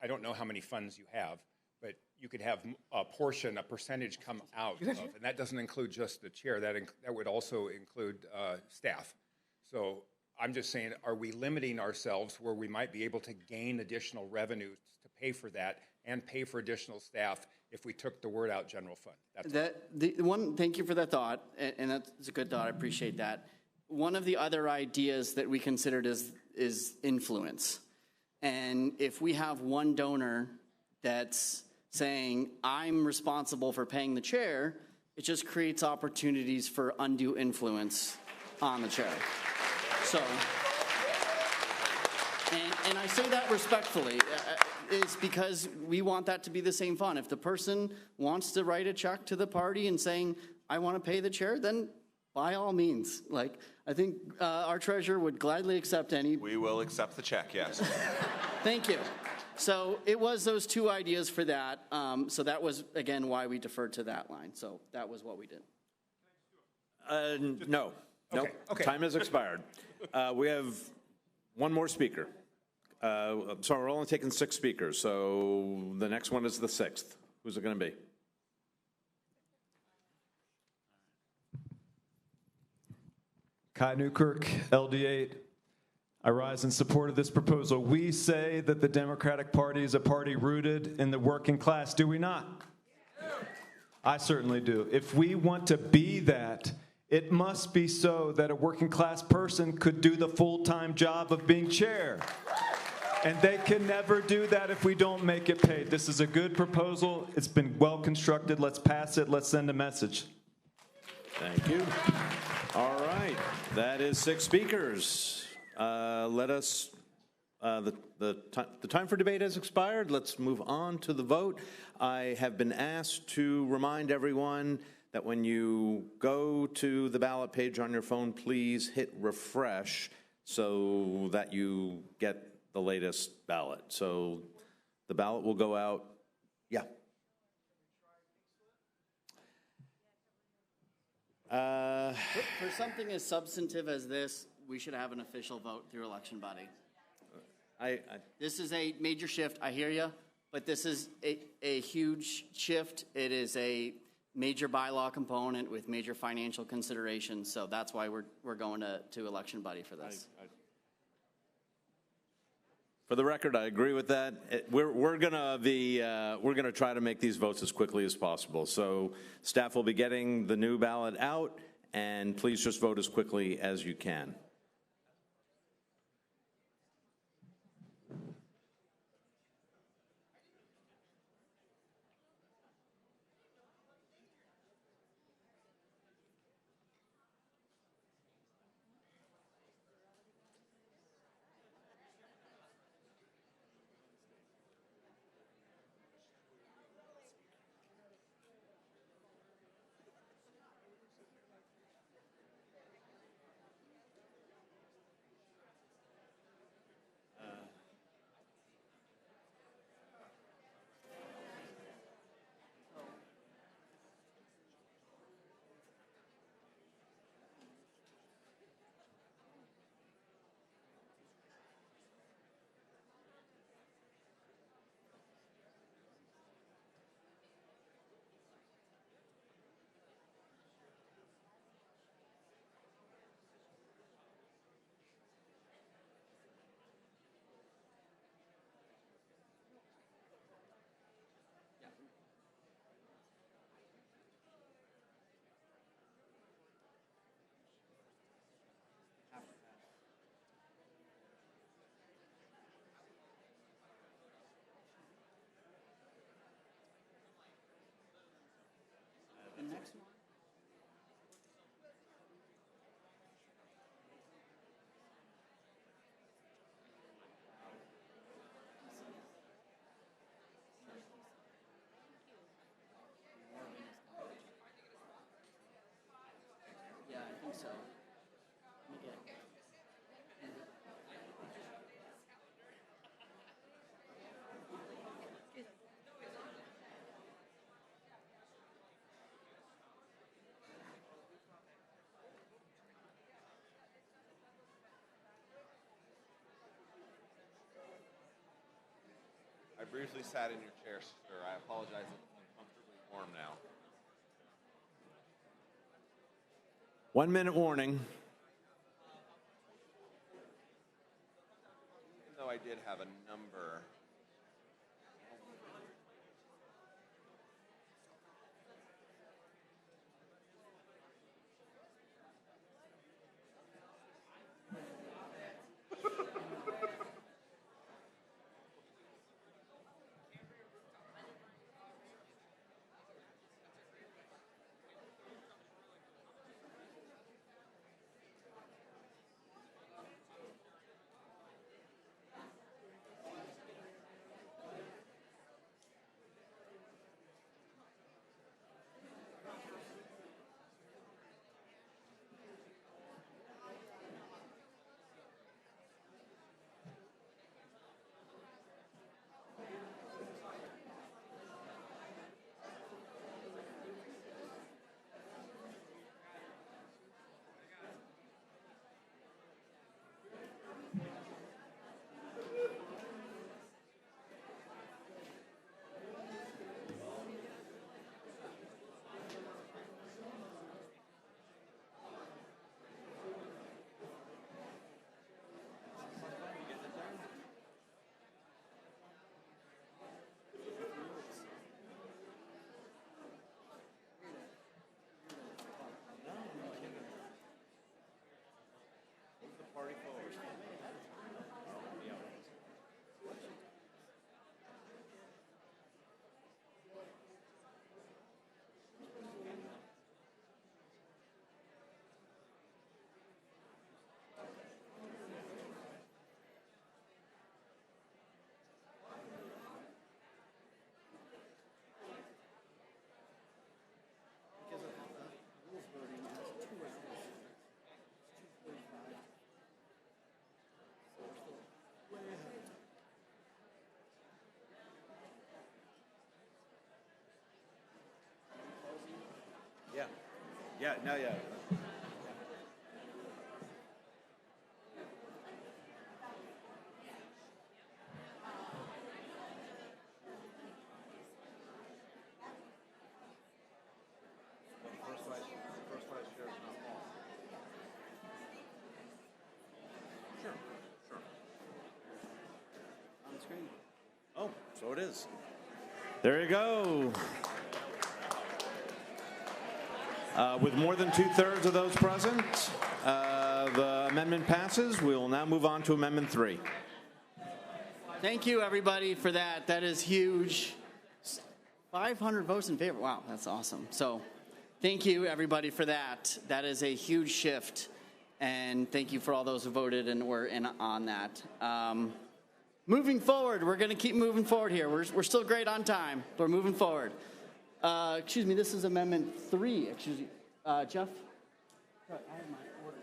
I don't know how many funds you have, but you could have a portion, a percentage come out of, and that doesn't include just the chair. That would also include staff. So I'm just saying, are we limiting ourselves where we might be able to gain additional revenues to pay for that and pay for additional staff if we took the word out general fund? Thank you for that thought, and that's a good thought. I appreciate that. One of the other ideas that we considered is influence. And if we have one donor that's saying, I'm responsible for paying the chair, it just creates opportunities for undue influence on the chair. So, and I say that respectfully, is because we want that to be the same fund. If the person wants to write a check to the party and saying, I want to pay the chair, then by all means. Like, I think our treasurer would gladly accept any. We will accept the check, yes. Thank you. So it was those two ideas for that. So that was, again, why we deferred to that line. So that was what we did. No. Nope. Okay. Time has expired. We have one more speaker. So we're only taking 6 speakers. So the next one is the 6th. Who's it going to be? Kai Newkirk, LD8. I rise in support of this proposal. We say that the Democratic Party is a party rooted in the working class, do we not? I certainly do. If we want to be that, it must be so that a working class person could do the full-time job of being chair. And they can never do that if we don't make it paid. This is a good proposal. It's been well constructed. Let's pass it. Let's send a message. Thank you. All right. That is 6 speakers. Let us, the time for debate has expired. Let's move on to the vote. I have been asked to remind everyone that when you go to the ballot page on your phone, please hit refresh so that you get the latest ballot. So the ballot will go out. Yeah. For something as substantive as this, we should have an official vote through election body. This is a major shift, I hear you, but this is a huge shift. It is a major bylaw component with major financial considerations, so that's why we're going to election body for this. For the record, I agree with that. We're gonna try to make these votes as quickly as possible. So staff will be getting the new ballot out, and please just vote as quickly as you can. I briefly sat in your chair, sir. I apologize. It's uncomfortably warm now. 1 minute warning. Even though I did have a number. Yeah, no, yeah. Oh, so it is. There you go. With more than 2/3 of those present, the amendment passes. We will now move on to Amendment 3. Thank you, everybody, for that. That is huge. 500 votes in favor. Wow, that's awesome. So thank you, everybody, for that. That is a huge shift. And thank you for all those who voted and were in on that. Moving forward, we're going to keep moving forward here. We're still great on time. We're moving forward. Excuse me, this is Amendment 3. Excuse me. Jeff? I have my order.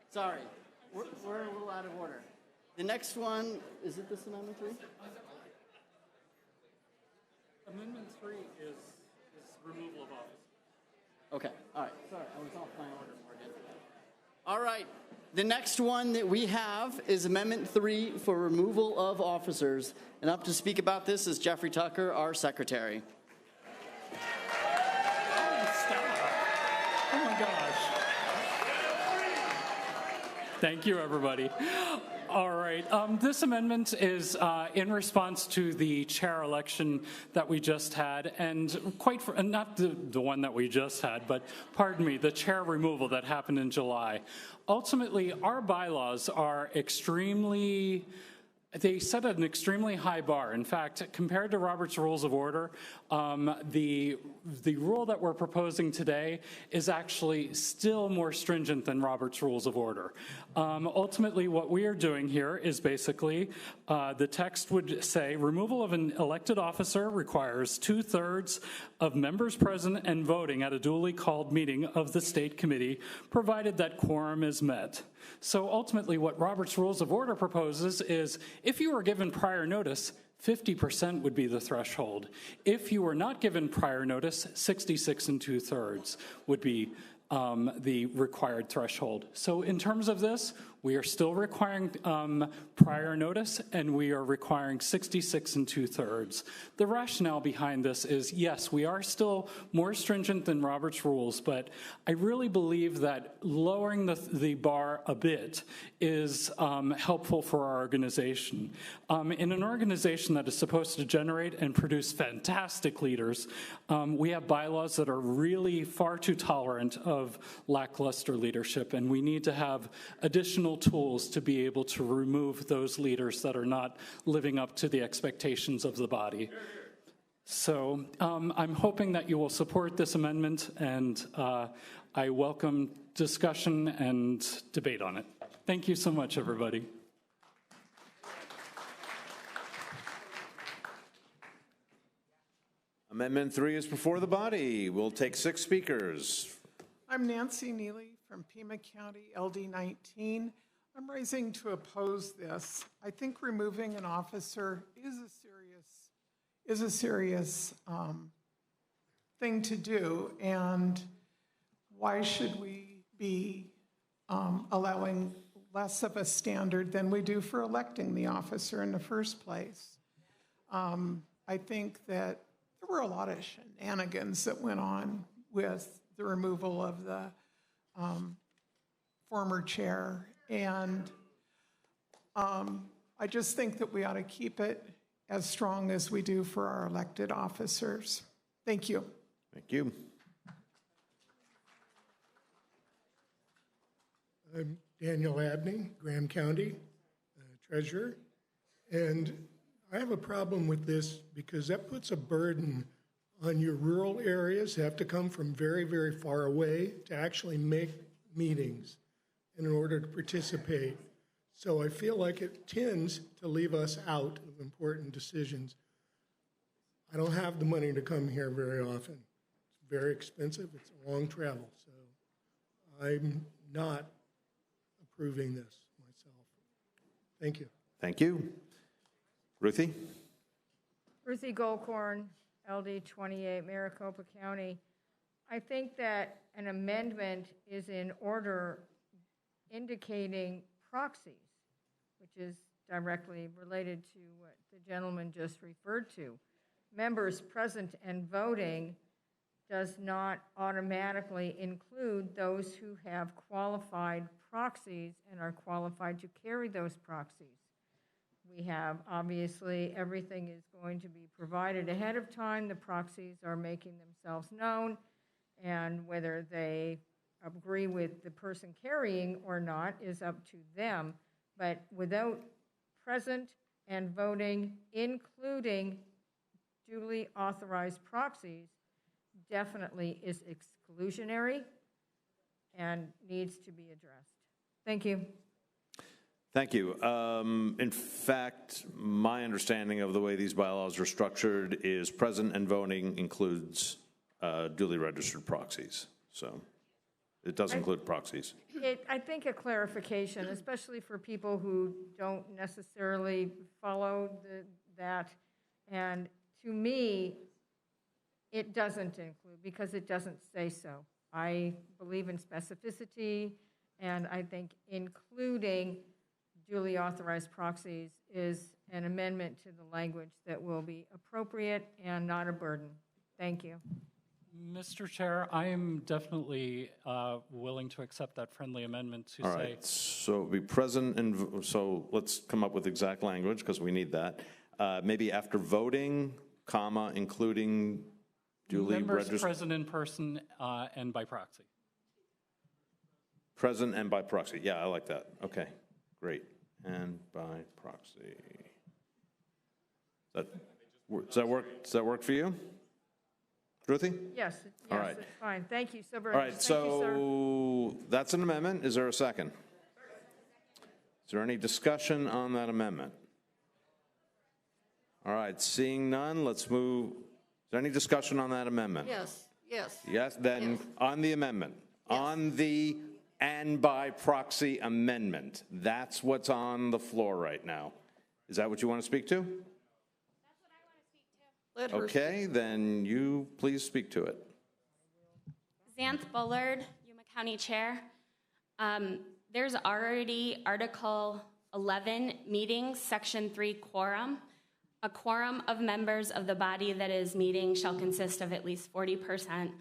Sorry. We're a little out of order. The next one, is it this Amendment 3? Amendment 3 is removal of office. Okay, all right. Sorry, I was off my order, Morgan. All right. The next one that we have is Amendment 3 for removal of officers. And up to speak about this is Jeffrey Tucker, our secretary. Oh my gosh. Thank you, everybody. All right. This amendment is in response to the chair election that we just had, and not the one that we just had, but pardon me, the chair removal that happened in July. Ultimately, our bylaws are they set an extremely high bar. In fact, compared to Robert's Rules of Order, the rule that we're proposing today is actually still more stringent than Robert's Rules of Order. Ultimately, what we are doing here is basically the text would say removal of an elected officer requires 2/3 of members present and voting at a duly called meeting of the state committee, provided that quorum is met. So ultimately, what Robert's Rules of Order proposes is if you were given prior notice, 50% would be the threshold. If you were not given prior notice, 66 2/3 would be the required threshold. So in terms of this, We are still requiring prior notice, and we are requiring 66 2/3. The rationale behind this is, yes, we are still more stringent than Robert's rules, but I really believe that lowering the bar a bit is helpful for our organization. In an organization that is supposed to generate and produce fantastic leaders, we have bylaws that are really far too tolerant of lackluster leadership, and we need to have additional tools to be able to remove those leaders that are not living up to the expectations of the body. So I'm hoping that you will support this amendment, and I welcome discussion and debate on it. Thank you so much, everybody. Amendment 3 is before the body. We'll take 6 speakers. I'm Nancy Neely from Pima County, LD 19. I'm raising to oppose this. I think removing an officer is a serious thing to do, and why should we be allowing less of a standard than we do for electing the officer in the first place? I think that there were a lot of shenanigans that went on with the removal of the former chair, and I just think that we ought to keep it as strong as we do for our elected officers. Thank you. Thank you. I'm Daniel Abney, Graham County Treasurer, and I have a problem with this because that puts a burden on your rural areas. They have to come from very, very far away to actually make meetings in order to participate. So I feel like it tends to leave us out of important decisions. I don't have the money to come here very often. It's very expensive. It's a long travel. So I'm not approving this myself. Thank you. Thank you. Ruthie? Ruthie Goldkorn, LD 28, Maricopa County. I think that an amendment is in order indicating proxies, which is directly related to what the gentleman just referred to. Members present and voting does not automatically include those who have qualified proxies and are qualified to carry those proxies. We have, obviously, everything is going to be provided ahead of time. The proxies are making themselves known, and whether they agree with the person carrying or not is up to them. But without present and voting, including duly authorized proxies, definitely is exclusionary and needs to be addressed. Thank you. Thank you. In fact, my understanding of the way these bylaws are structured is present and voting includes duly registered proxies. So it does include proxies. I think a clarification, especially for people who don't necessarily follow that. And to me, it doesn't include, because it doesn't say so. I believe in specificity, and I think including duly authorized proxies is an amendment to the language that will be appropriate and not a burden. Thank you. Mr. Chair, I am definitely willing to accept that friendly amendment to All right, so be present and, so let's come up with exact language because we need that. Maybe after voting, comma, including duly members registered. present in person and by proxy. Present and by proxy. Yeah, I like that. Okay, great. And by proxy. Does that work? Does that work for you, Ruthie? Yes, All right. it's fine. Thank you so very All much. right, Thank you, sir. so that's an amendment. Is there a second? Is there any discussion on that amendment? All right, seeing none, let's move. Is there any discussion on that amendment? Yes, yes. Yes, then Yes. on the amendment, on the and by proxy amendment, that's what's on the floor right now. Is that what you want to speak to? Let her Okay, then you please speak to it. Xanth Bullard, Yuma County Chair. there's already Article 11 meetings, Section 3 quorum. A quorum of members of the body that is meeting shall consist of at least 40%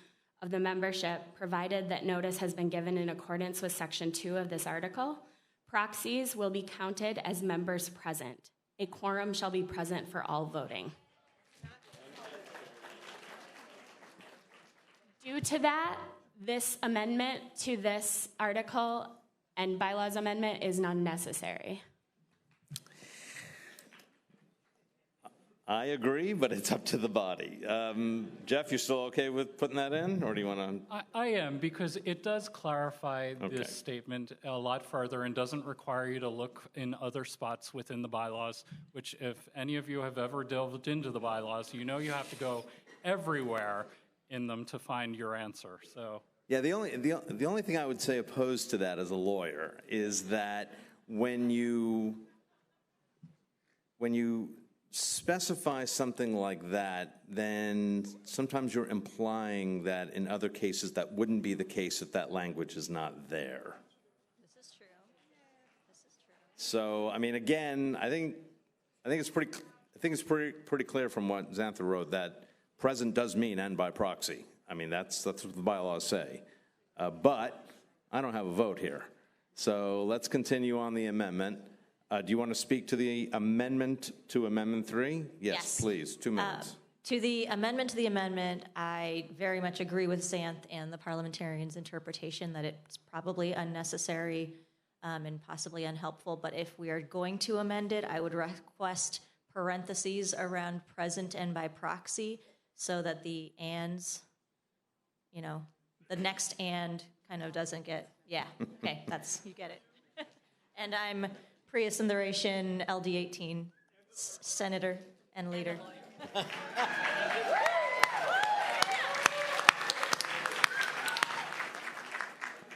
of the membership, provided that notice has been given in accordance with Section 2 of this article. Proxies will be counted as members present. A quorum shall be present for all voting. Due to that, this amendment to this article and bylaws amendment is unnecessary. I agree, but it's up to the body. Jeff, you still okay with putting that in, or do you want to? I am, because it does clarify Okay. this statement a lot further and doesn't require you to look in other spots within the bylaws, which if any of you have ever delved into the bylaws, you know you have to go everywhere in them to find your answer. So. Yeah, the only thing I would say opposed to that as a lawyer is that when you specify something like that, then sometimes you're implying that in other cases that wouldn't be the case if that language is not there. This is true. This is true. So, I mean, again, I think it's pretty clear from what Xantha wrote that present does mean and by proxy. I mean, that's what the bylaws say. But I don't have a vote here. So let's continue on the amendment. Do you want to speak to the amendment to Amendment 3? Yes, please, 2 minutes. To the amendment, I very much agree with Xanth and the parliamentarian's interpretation that it's probably unnecessary and possibly unhelpful. But if we are going to amend it, I would request parentheses around present and by proxy so that the ands, the next and kind of doesn't get, okay, you get it. And I'm Prius Intheration, LD 18, senator and leader.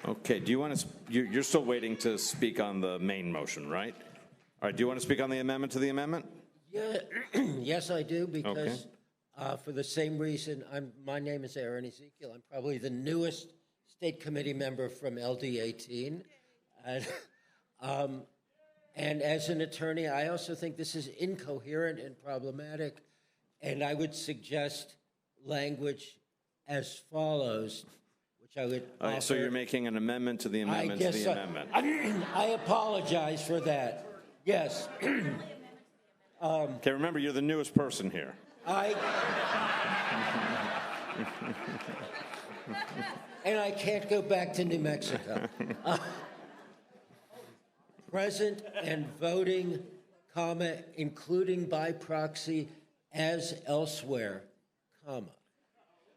Okay, do you want to, you're still waiting to speak on the main motion, right? All right, do you want to speak on the amendment to the amendment? Yeah, yes, I do, because for the same reason, my name is Aaron Ezekiel. I'm probably the newest state committee member from LD 18. And as an attorney, I also think this is incoherent and problematic, and I would suggest language as follows, which I would offer. So you're making an amendment to the amendment to the amendment. I apologize for that. Yes. Okay, remember, you're the newest person here. And I can't go back to New Mexico. Present and voting, comma, including by proxy as elsewhere, comma.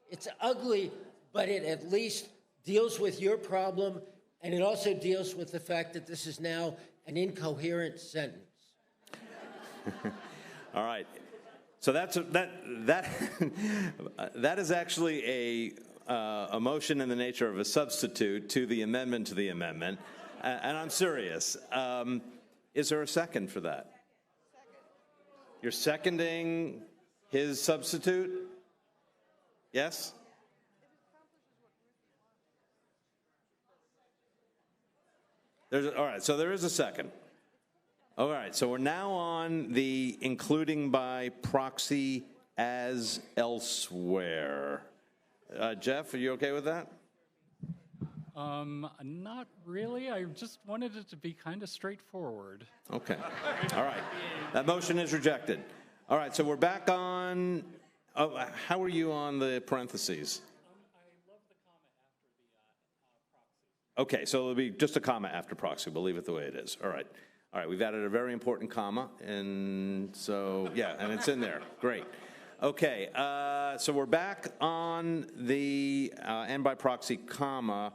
It's ugly, but it at least deals with your problem, and it also deals with the fact that this is now an incoherent sentence. All right. So that is actually a motion in the nature of a substitute to the amendment to the amendment. And I'm serious. Is there a second for that? You're seconding his substitute? Yes? All right, so there is a second. All right, so we're now on the including by proxy as elsewhere. Jeff, are you okay with that? Not really. I just wanted it to be kind of straightforward. Okay. All right. That motion is rejected. All right, so we're back on, how are you on the parentheses? Okay, so it'll be just a comma after proxy. We'll leave it the way it is. All right. All right, we've added a very important comma, and so, yeah, and it's in there. Great. Okay, so we're back on the and by proxy comma.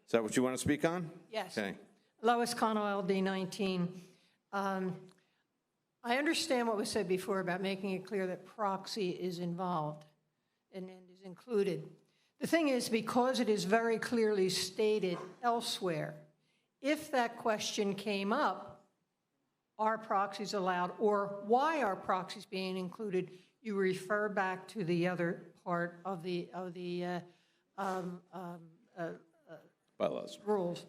Is that what you want to speak on? Yes. Okay. Lois Connell, LD 19. I understand what was said before about making it clear that proxy is involved and is included. The thing is, because it is very clearly stated elsewhere, if that question came up, are proxies allowed, or why are proxies being included, you refer back to the other part of the bylaws rules.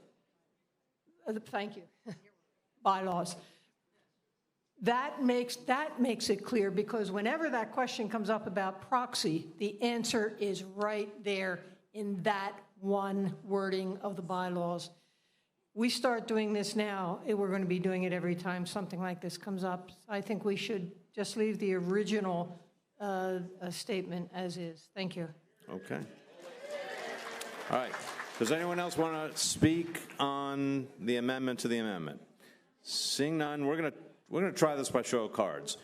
Thank you. Bylaws. That makes it clear, because whenever that question comes up about proxy, the answer is right there in that one wording of the bylaws. We start doing this now, we're going to be doing it every time something like this comes up. I think we should just leave the original statement as is. Thank you. Okay. All right. Does anyone else want to speak on the amendment to the amendment? Seeing none, we're going to try this by show of cards.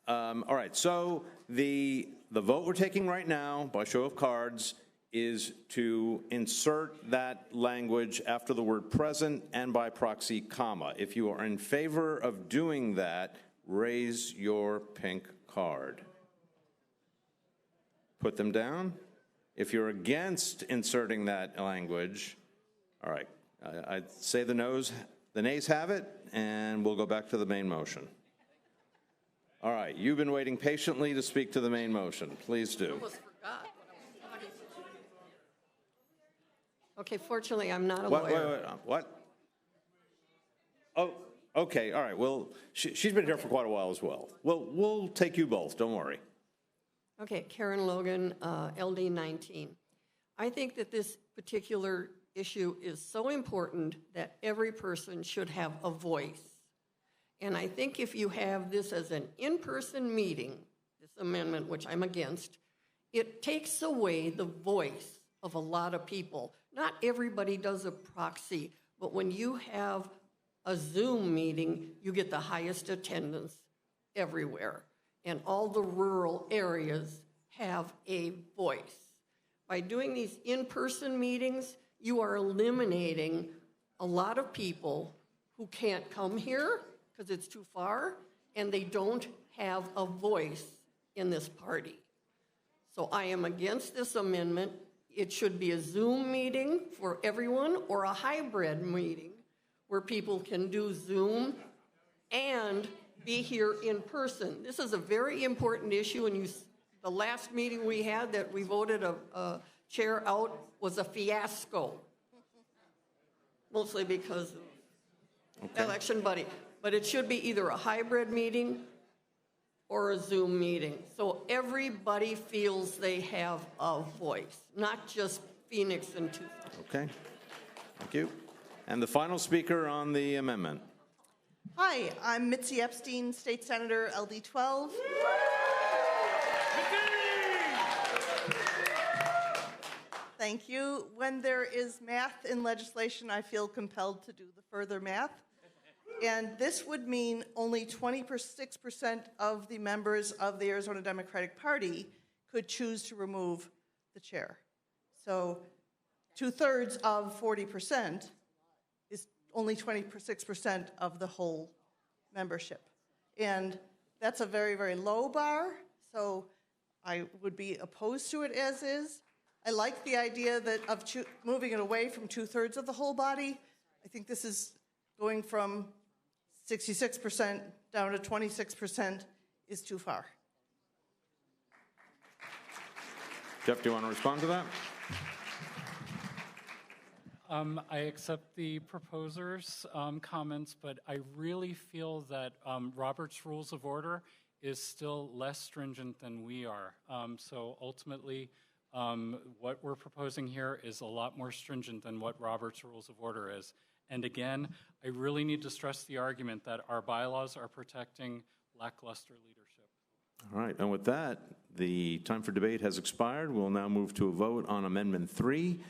All right. So the vote we're taking right now by show of cards is to insert that language after the word present and by proxy, comma. If you are in favor of doing that, raise your pink card. Put them down. If you're against inserting that language, all right, I'd say the nays have it, and we'll go back to the main motion. All right, you've been waiting patiently to speak to the main motion. Please do. Okay, fortunately, I'm not a lawyer. What? Oh, okay, all right. Well, she's been here for quite a while as well. Well, we'll take you both, don't worry. Okay, Karen Logan, LD 19. I think that this particular issue is so important that every person should have a voice. And I think if you have this as an in-person meeting, this amendment, which I'm against, it takes away the voice of a lot of people. Not everybody does a proxy, but when you have a Zoom meeting, you get the highest attendance everywhere. And all the rural areas have a voice. By doing these in-person meetings, you are eliminating a lot of people who can't come here because it's too far, and they don't have a voice in this party. So I am against this amendment. It should be a Zoom meeting for everyone or a hybrid meeting where people can do Zoom and be here in person. This is a very important issue, and the last meeting we had that we voted a chair out was a fiasco, mostly because of election buddy. But it should be either a hybrid meeting or a Zoom meeting, so everybody feels they have a voice, not just Phoenix and Tucson. Okay, thank you. And the final speaker on the amendment. Hi, I'm Mitzi Epstein, State Senator, LD 12. Thank you. When there is math in legislation, I feel compelled to do the further math. And this would mean only 26% of the members of the Arizona Democratic Party could choose to remove the chair. So 2/3 of 40% is only 26% of the whole membership. And that's a very, very low bar, so I would be opposed to it as is. I like the idea of moving it away from 2/3 of the whole body. I think this is going from 66% down to 26% is too far. Jeff, do you want to respond to that? I accept the proposers' comments, but I really feel that Robert's Rules of Order is still less stringent than we are. So ultimately, what we're proposing here is a lot more stringent than what Robert's Rules of Order is. And again, I really need to stress the argument that our bylaws are protecting lackluster leadership. All right, and with that, the time for debate has expired. We'll now move to a vote on Amendment 3.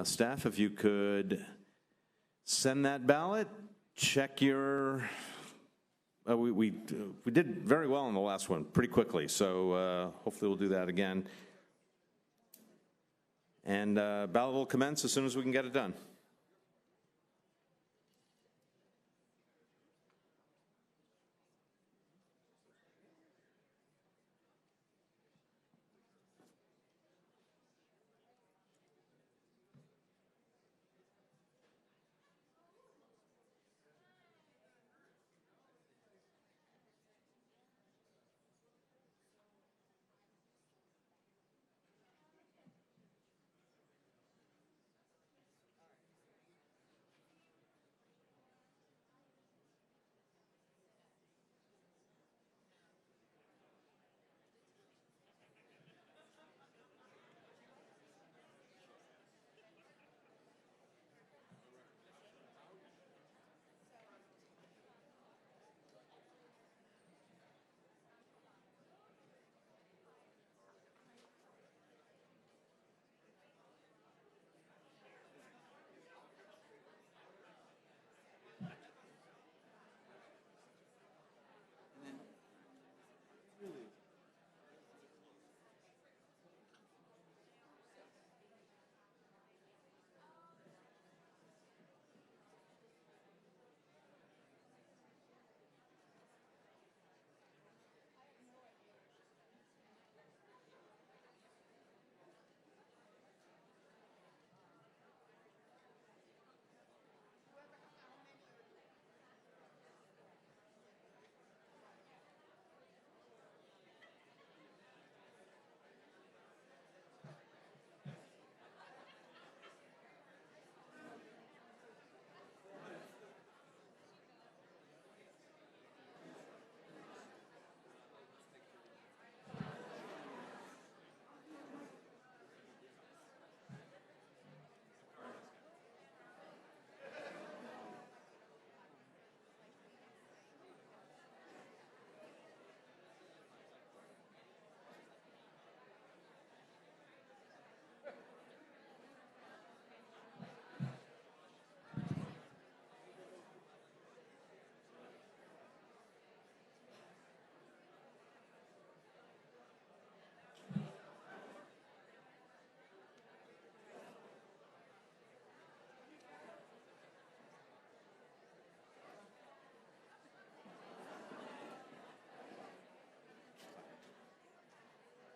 Staff, if you could send that ballot, check your, we did very well on the last one, pretty quickly, so hopefully we'll do that again. And ballot will commence as soon as we can get it done.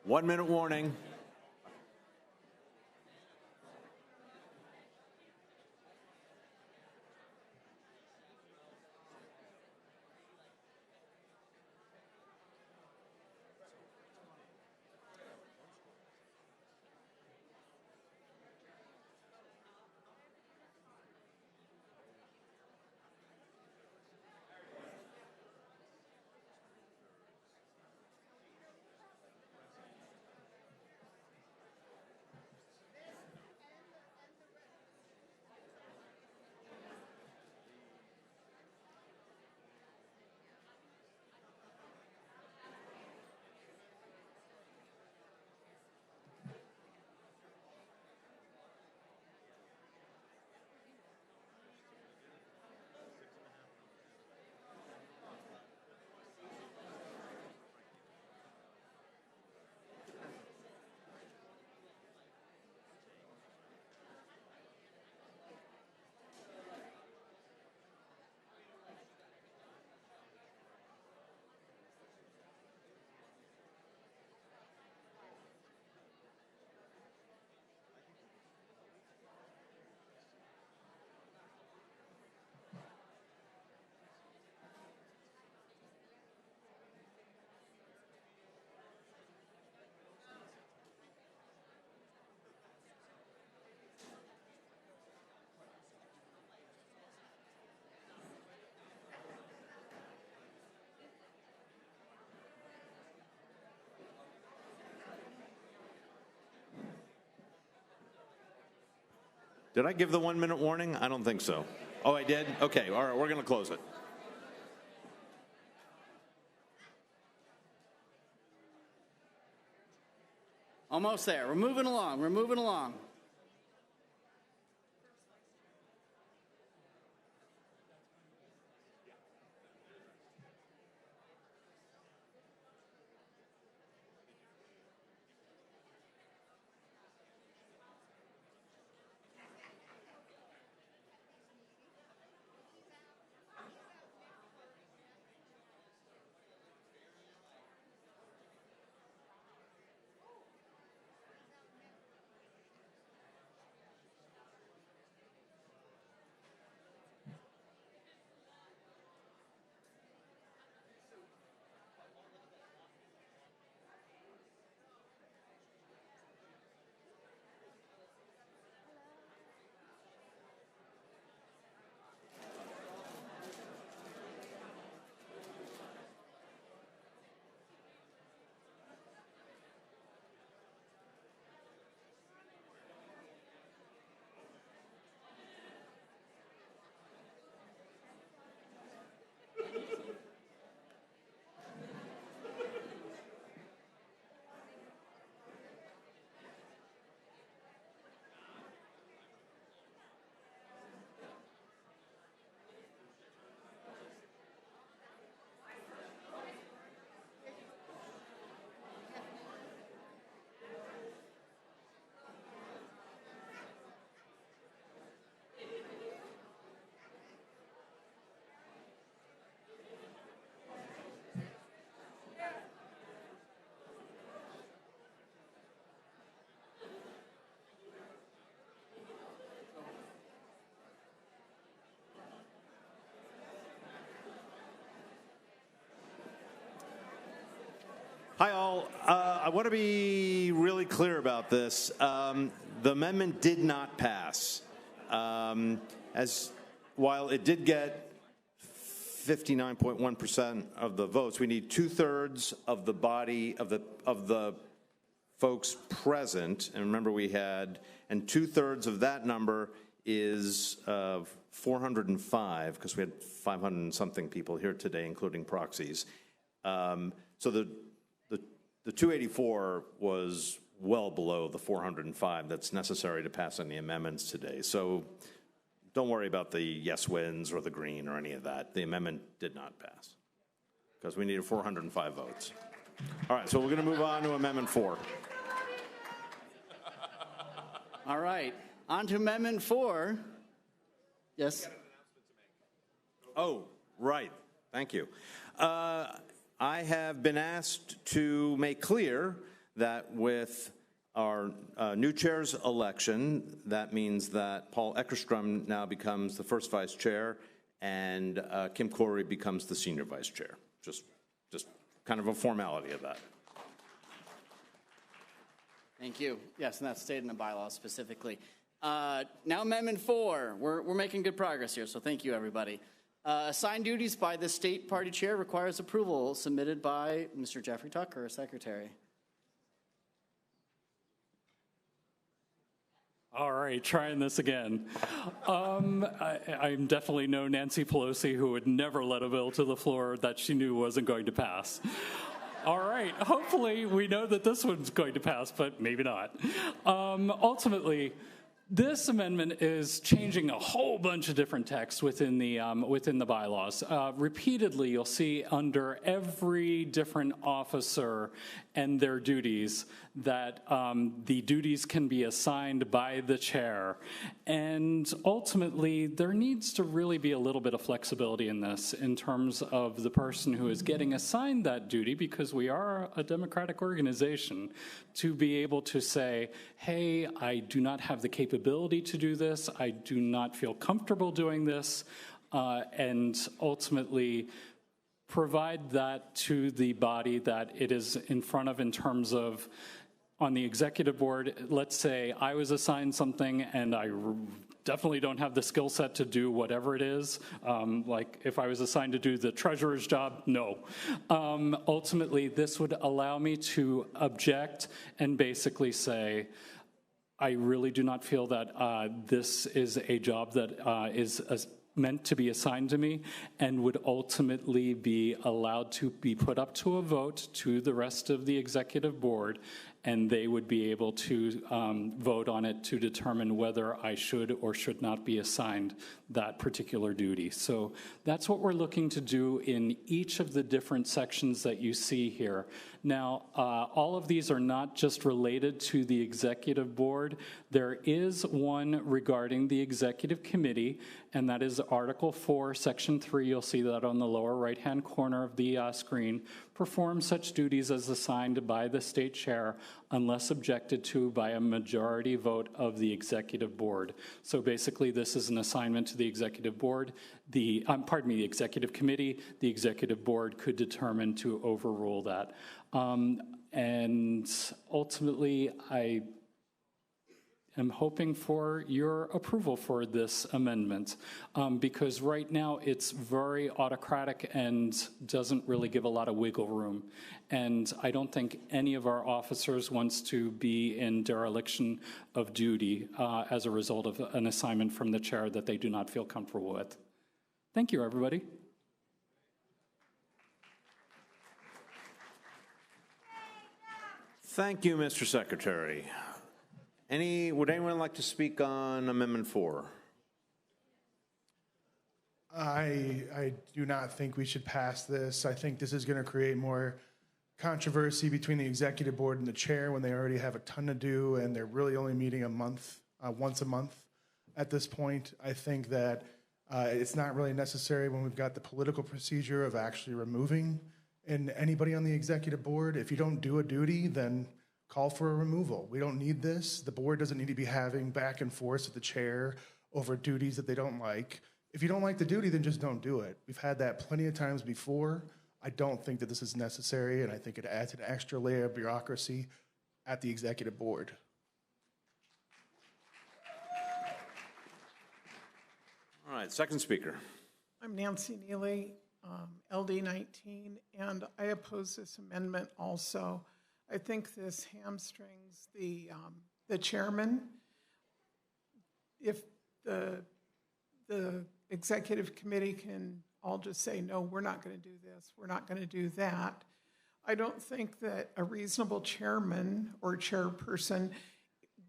1 minute warning. Did I give the 1 minute warning? I don't think so. Oh, I did? Okay, all right, we're going to close it. Almost there. We're moving along. We're moving along. Hi, all. I want to be really clear about this. The amendment did not pass. While it did get 59.1% of the votes, we need 2/3 of the body of the folks present. And remember, and 2/3 of that number is 405, because we had 500 and something people here today, including proxies. So the 284 was well below the 405 that's necessary to pass any amendments today. So don't worry about the yes wins or the green or any of that. The amendment did not pass because we needed 405 votes. All right, so we're going to move on to Amendment 4. All right, on to Amendment 4. Yes? Oh, right. Thank you. I have been asked to make clear that with our new chair's election, that means that Paul Eckerstrom now becomes the first vice chair and Kim Corey becomes the senior vice chair. Just kind of a formality of that. Thank you. Yes, and that's stated in the bylaws specifically. Now Amendment 4. We're making good progress here, so thank you, everybody. Assigned duties by the state party chair requires approval submitted by Mr. Jeffrey Tucker, Secretary. All right, trying this again. I'm definitely no Nancy Pelosi who would never let a bill to the floor that she knew wasn't going to pass. All right, hopefully we know that this one's going to pass, but maybe not. Ultimately, this amendment is changing a whole bunch of different texts within the bylaws. Repeatedly, you'll see under every different officer and their duties that the duties can be assigned by the chair. And ultimately, there needs to really be a little bit of flexibility in this in terms of the person who is getting assigned that duty, because we are a democratic organization, to be able to say, hey, I do not have the capability to do this, I do not feel comfortable doing this, and ultimately provide that to the body that it is in front of in terms of, on the executive board, let's say I was assigned something and I definitely don't have the skill set to do whatever it is. Like if I was assigned to do the treasurer's job, no. Ultimately, this would allow me to object and basically say, I really do not feel that this is a job that is meant to be assigned to me, and would ultimately be allowed to be put up to a vote to the rest of the executive board, and they would be able to vote on it to determine whether I should or should not be assigned that particular duty. So that's what we're looking to do in each of the different sections that you see here. Now, all of these are not just related to the executive board. There is one regarding the executive committee, and that is Article 4, Section 3. You'll see that on the lower right-hand corner of the screen. Perform such duties as assigned by the state chair unless objected to by a majority vote of the executive board. So basically, this is an assignment to the executive board. The executive committee. The executive board could determine to overrule that. And ultimately, I am hoping for your approval for this amendment, because right now it's very autocratic and doesn't really give a lot of wiggle room. And I don't think any of our officers wants to be in dereliction of duty as a result of an assignment from the chair that they do not feel comfortable with. Thank you, everybody. Thank you, Mr. Secretary. Would anyone like to speak on Amendment 4? I do not think we should pass this. I think this is going to create more controversy between the executive board and the chair when they already have a ton to do and they're really only meeting once a month at this point. I think that it's not really necessary when we've got the political procedure of actually removing anybody on the executive board. If you don't do a duty, then call for a removal. We don't need this. The board doesn't need to be having back and forth with the chair over duties that they don't like. If you don't like the duty, then just don't do it. We've had that plenty of times before. I don't think that this is necessary, and I think it adds an extra layer of bureaucracy at the executive board. All right, second speaker. I'm Nancy Neely, LD 19, and I oppose this amendment also. I think this hamstrings the chairman. If the executive committee can all just say, no, we're not going to do this, we're not going to do that, I don't think that a reasonable chairman or chairperson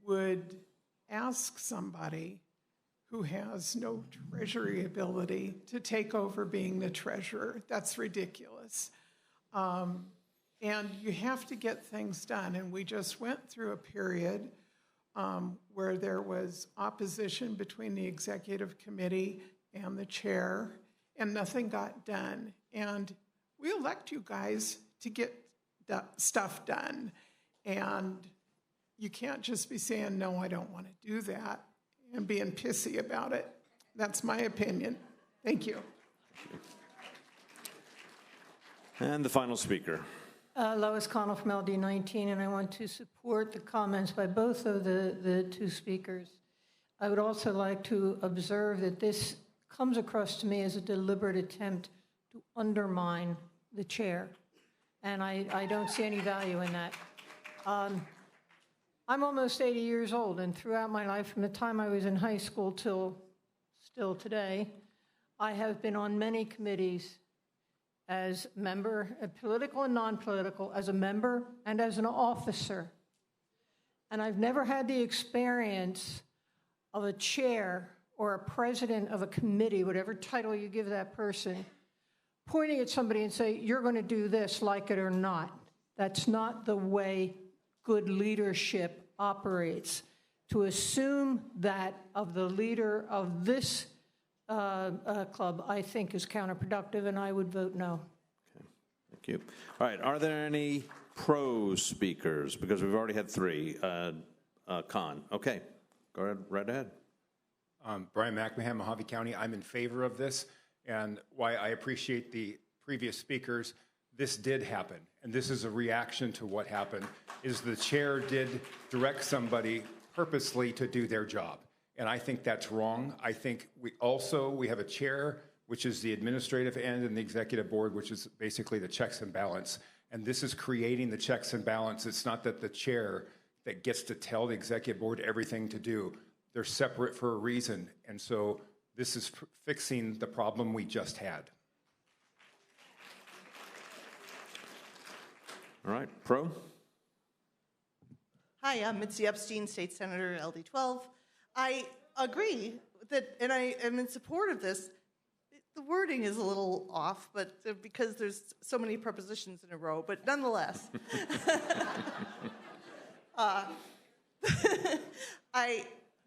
would ask somebody who has no treasury ability to take over being the treasurer. That's ridiculous. And you have to get things done. And we just went through a period where there was opposition between the executive committee and the chair, and nothing got done. And we elect you guys to get stuff done. And you can't just be saying, no, I don't want to do that, and being pissy about it. That's my opinion. Thank you. And the final speaker. Lois Connell from LD 19, and I want to support the comments by both of the two speakers. I would also like to observe that this comes across to me as a deliberate attempt to undermine the chair, and I don't see any value in that. I'm almost 80 years old, and throughout my life, from the time I was in high school till still today, I have been on many committees as member, political and non-political, as a member and as an officer. And I've never had the experience of a chair or a president of a committee, whatever title you give that person, pointing at somebody and say, you're going to do this, like it or not. That's not the way good leadership operates. To assume that of the leader of this club, I think, is counterproductive, and I would vote no. Okay, thank you. All right, are there any pro speakers? Because we've already had three. Con. Okay, go ahead, right ahead. Brian McMahon, Mojave County. I'm in favor of this, and why I appreciate the previous speakers. This did happen, and this is a reaction to what happened, is the chair did direct somebody purposely to do their job. And I think that's wrong. I think we have a chair, which is the administrative end, and the executive board, which is basically the checks and balance. And this is creating the checks and balance. It's not that the chair that gets to tell the executive board everything to do. They're separate for a reason. And so this is fixing the problem we just had. All right, pro? Hi, I'm Mitzi Epstein, State Senator, LD 12. I agree that, and I am in support of this. The wording is a little off, but because there's so many prepositions in a row, but nonetheless.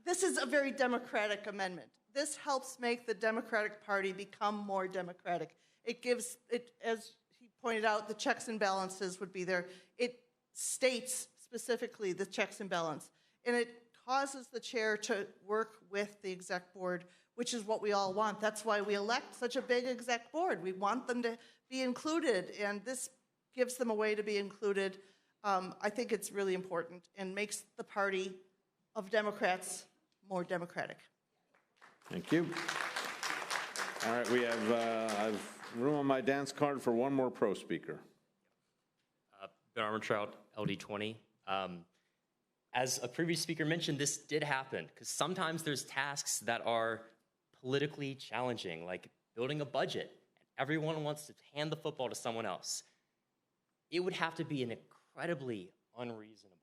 This is a very democratic amendment. This helps make the Democratic Party become more democratic. It gives it, as he pointed out, the checks and balances would be there. It states specifically the checks and balance, and it causes the chair to work with the exec board, which is what we all want. That's why we elect such a big exec board. We want them to be included, and this gives them a way to be included. I think it's really important and makes the party of Democrats more democratic. Thank you. All right, we have I've room on my dance card for one more pro speaker. Ben Armentrout, LD 20. As a previous speaker mentioned, this did happen because sometimes there's tasks that are politically challenging, like building a budget. Everyone wants to hand the football to someone else. It would have to be an incredibly unreasonable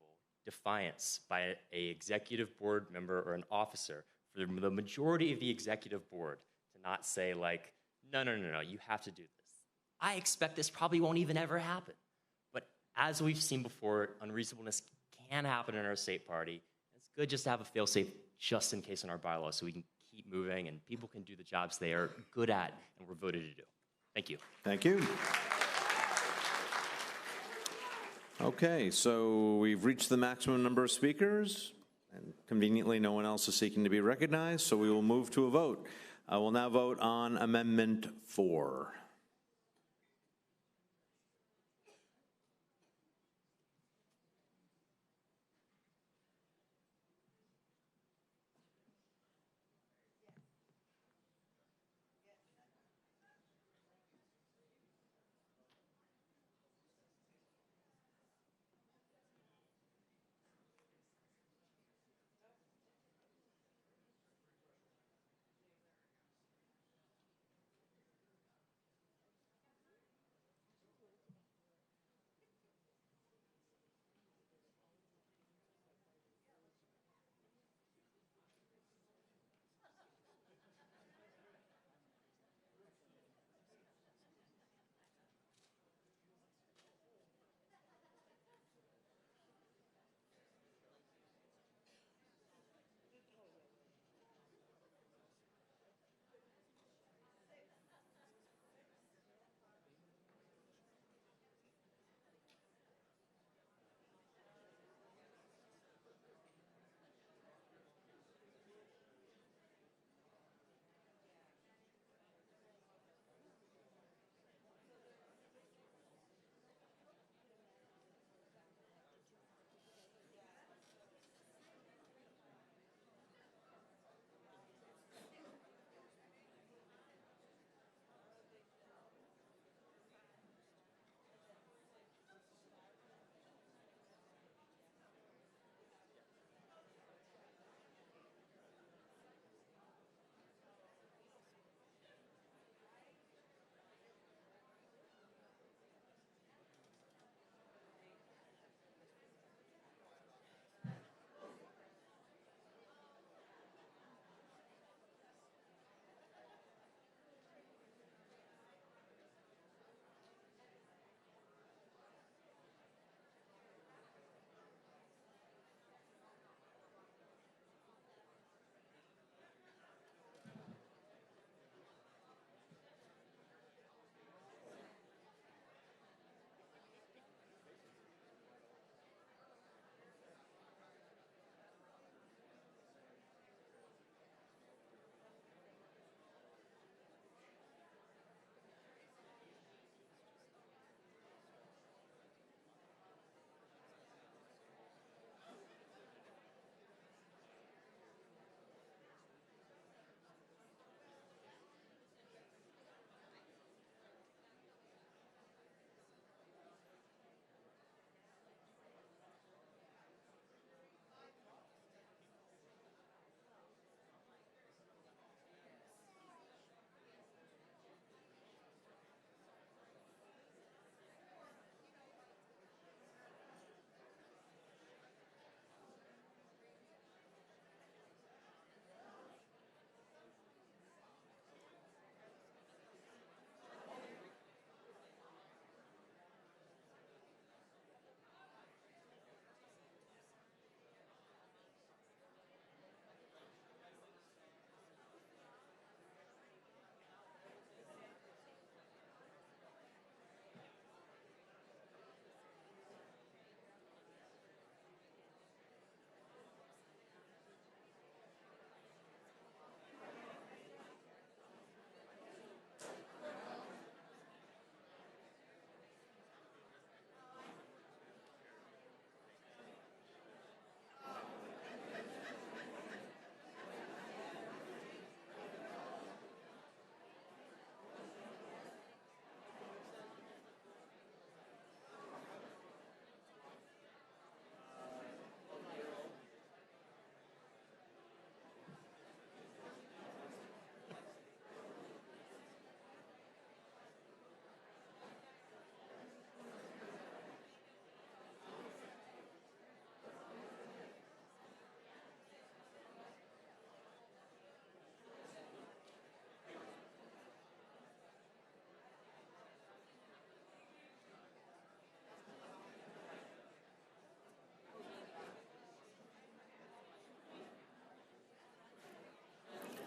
defiance by an executive board member or an officer for the majority of the executive board to not say, like, no, you have to do this. I expect this probably won't even ever happen. But as we've seen before, unreasonableness can happen in our state party. It's good just to have a fail-safe just in case in our bylaws so we can keep moving and people can do the jobs they are good at and were voted to do. Thank you. Thank you. Okay, so we've reached the maximum number of speakers, and conveniently no one else is seeking to be recognized, so we will move to a vote. I will now vote on Amendment 4.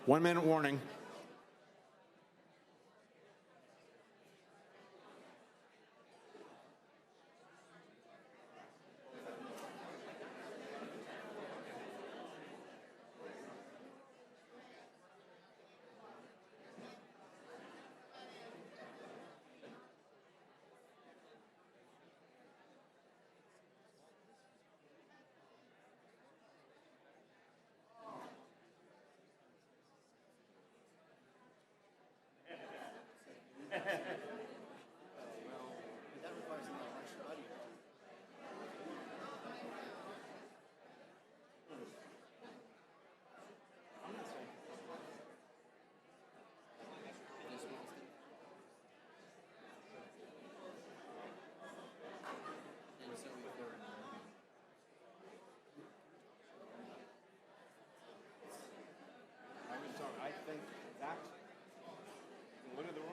1 minute warning. I think that. Look at the room.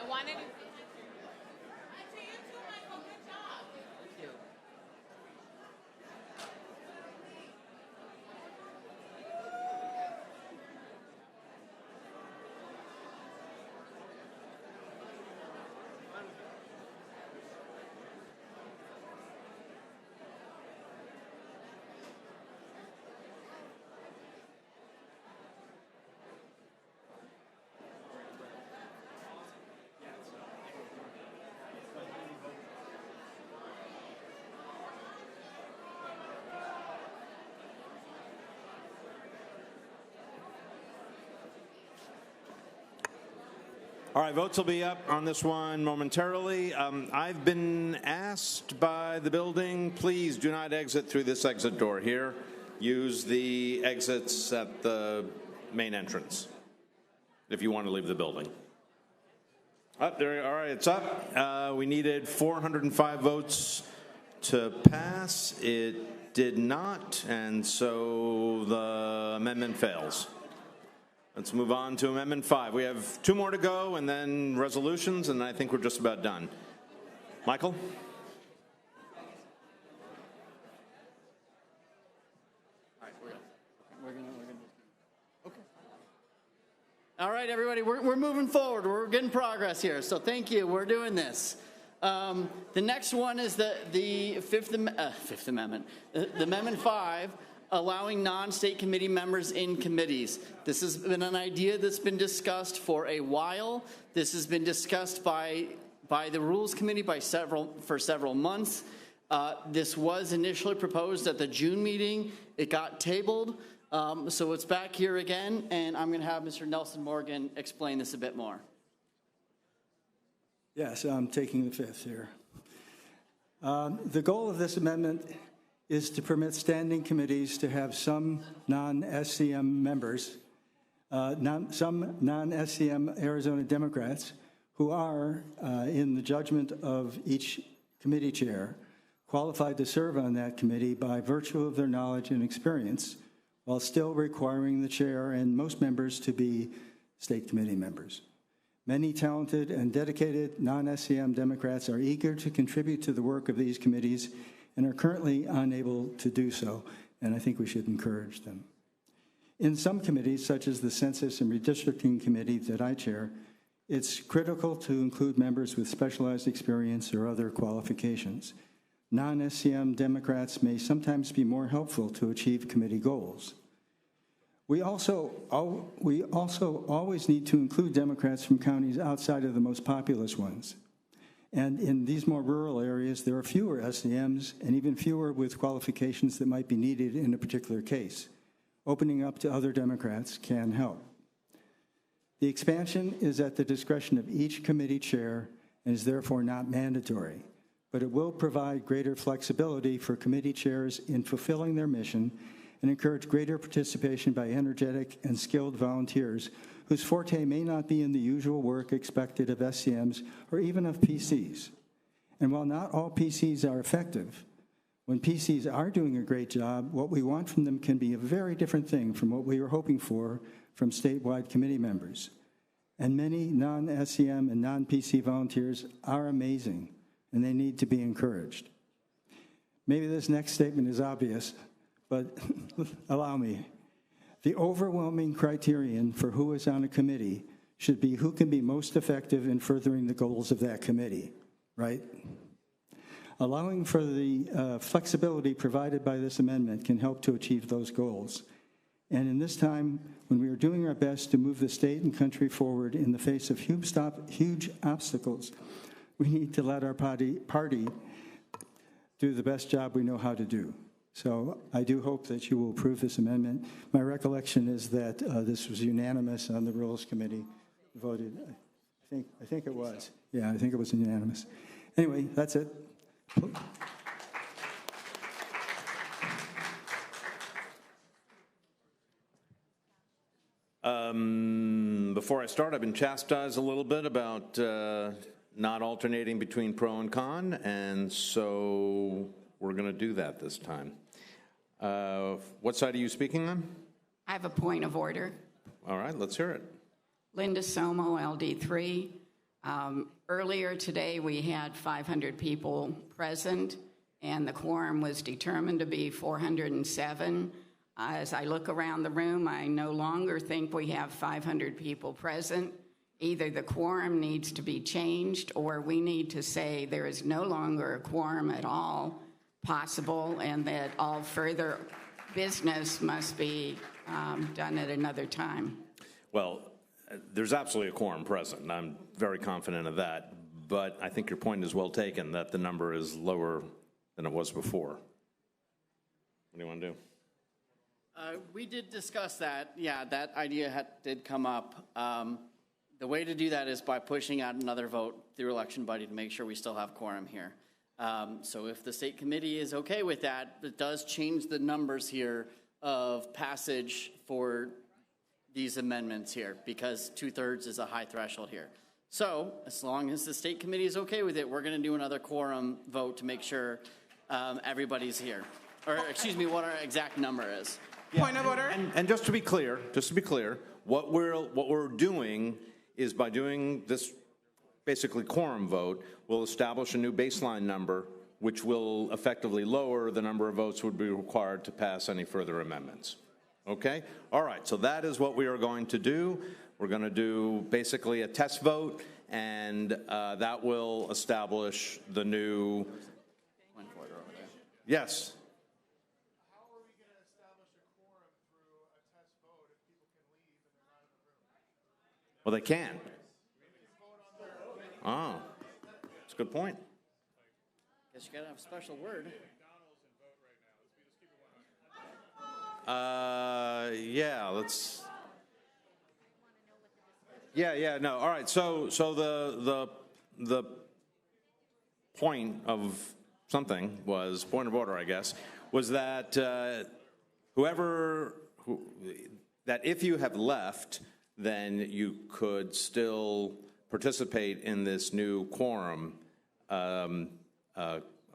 I wanted to. To you too, Michael. Good job. Thank you. All right, votes will be up on this one momentarily. I've been asked by the building, please do not exit through this exit door here. Use the exits at the main entrance if you want to leave the building. Up there, all right, it's up. We needed 405 votes to pass. It did not, and so the amendment fails. Let's move on to Amendment 5. We have 2 more to go and then resolutions, and I think we're just about done. Michael? All right, everybody, we're moving forward. We're getting progress here, so thank you. We're doing this. The next one is the Fifth Amendment, the Amendment 5, allowing non-state committee members in committees. This has been an idea that's been discussed for a while. This has been discussed by the Rules Committee for several months. This was initially proposed at the June meeting. It got tabled, so it's back here again, and I'm going to have Mr. Nelson Morgan explain this a bit more. Yes, I'm taking the fifth here. The goal of this amendment is to permit standing committees to have some non-SCM members, some non-SCM Arizona Democrats who are, in the judgment of each committee chair, qualified to serve on that committee by virtue of their knowledge and experience, while still requiring the chair and most members to be state committee members. Many talented and dedicated non-SCM Democrats are eager to contribute to the work of these committees and are currently unable to do so, and I think we should encourage them. In some committees, such as the Census and Redistricting Committee that I chair, it's critical to include members with specialized experience or other qualifications. Non-SCM Democrats may sometimes be more helpful to achieve committee goals. We also always need to include Democrats from counties outside of the most populous ones. And in these more rural areas, there are fewer SCMs and even fewer with qualifications that might be needed in a particular case. Opening up to other Democrats can help. The expansion is at the discretion of each committee chair and is therefore not mandatory, but it will provide greater flexibility for committee chairs in fulfilling their mission and encourage greater participation by energetic and skilled volunteers whose forte may not be in the usual work expected of SCMs or even of PCs. And while not all PCs are effective, when PCs are doing a great job, what we want from them can be a very different thing from what we were hoping for from statewide committee members. And many non-SCM and non-PC volunteers are amazing, and they need to be encouraged. Maybe this next statement is obvious, but allow me. The overwhelming criterion for who is on a committee should be who can be most effective in furthering the goals of that committee, right? Allowing for the flexibility provided by this amendment can help to achieve those goals. And in this time, when we are doing our best to move the state and country forward in the face of huge obstacles, we need to let our party do the best job we know how to do. So I do hope that you will approve this amendment. My recollection is that this was unanimous on the Rules Committee voted. I think it was. Yeah, I think it was unanimous. Anyway, that's it. Before I start, I've been chastised a little bit about not alternating between pro and con, and so we're going to do that this time. What side are you speaking on? I have a point of order. All right, let's hear it. Linda Somo, LD3. Earlier today, we had 500 people present, and the quorum was determined to be 407. As I look around the room, I no longer think we have 500 people present. Either the quorum needs to be changed, or we need to say there is no longer a quorum at all possible, and that all further business must be done at another time. Well, there's absolutely a quorum present, and I'm very confident of that. But I think your point is well taken, that the number is lower than it was before. What do you want to do? We did discuss that. Yeah, that idea did come up. The way to do that is by pushing out another vote through election buddy to make sure we still have quorum here. So if the state committee is okay with that, it does change the numbers here of passage for these amendments here, because 2/3 is a high threshold here. So as long as the state committee is okay with it, we're going to do another quorum vote to make sure everybody's here. Or excuse me, what our exact number is. Yeah. Point of order. And just to be clear, what we're doing is, by doing this basically quorum vote, we'll establish a new baseline number, which will effectively lower the number of votes would be required to pass any further amendments. Okay? All right, so that is what we are going to do. We're going to do basically a test vote, and that will establish the new. Yes. Well, they can. Oh, that's a good point. Guess you gotta have a special word. Yeah, let's. Yeah, no. All right. So the point of something was point of order, I guess, was that that if you have left, then you could still participate in this new quorum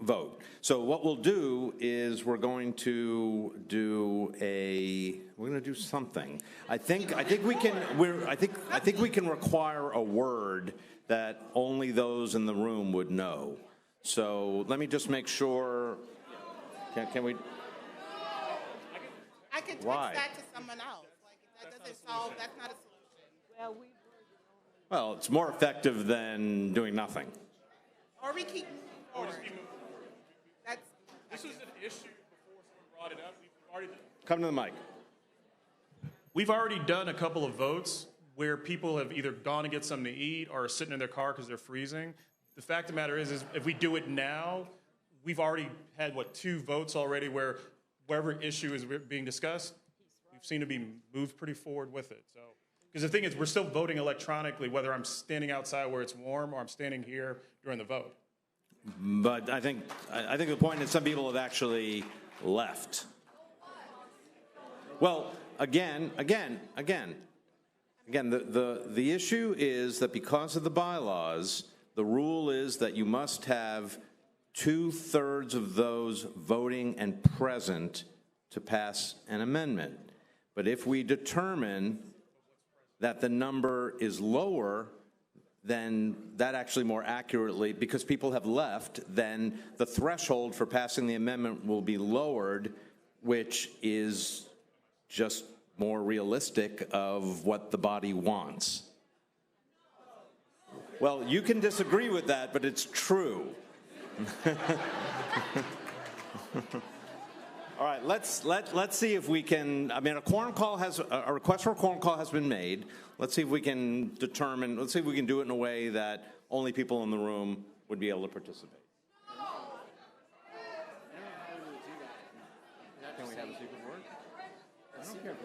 vote. So what we'll do is we're going to do something. I think we can require a word that only those in the room would know. So let me just make sure. Can we? I can text Why? that to someone else. Like, that doesn't solve, that's not a solution. Well, it's more effective than doing nothing. Or we keep moving forward. This was an issue before someone brought it up. Come to the mic. We've already done a couple of votes where people have either gone to get something to eat or are sitting in their car because they're freezing. The fact of the matter is if we do it now, we've already had, 2 votes already where whatever issue is being discussed, we've seen to be moved pretty forward with it. So, because the thing is, we're still voting electronically, whether I'm standing outside where it's warm or I'm standing here during the vote. But I think the point is some people have actually left. Well, again, the issue is that because of the bylaws, the rule is that you must have 2/3 of those voting and present to pass an amendment. But if we determine that the number is lower, then that actually more accurately, because people have left, then the threshold for passing the amendment will be lowered, which is just more realistic of what the body wants. Well, you can disagree with that, but it's true. All right, let's see if we can. I mean, a request for a quorum call has been made. Let's see if we can determine. Let's see if we can do it in a way that only people in the room would be able to participate. Can we have a secret word? The secret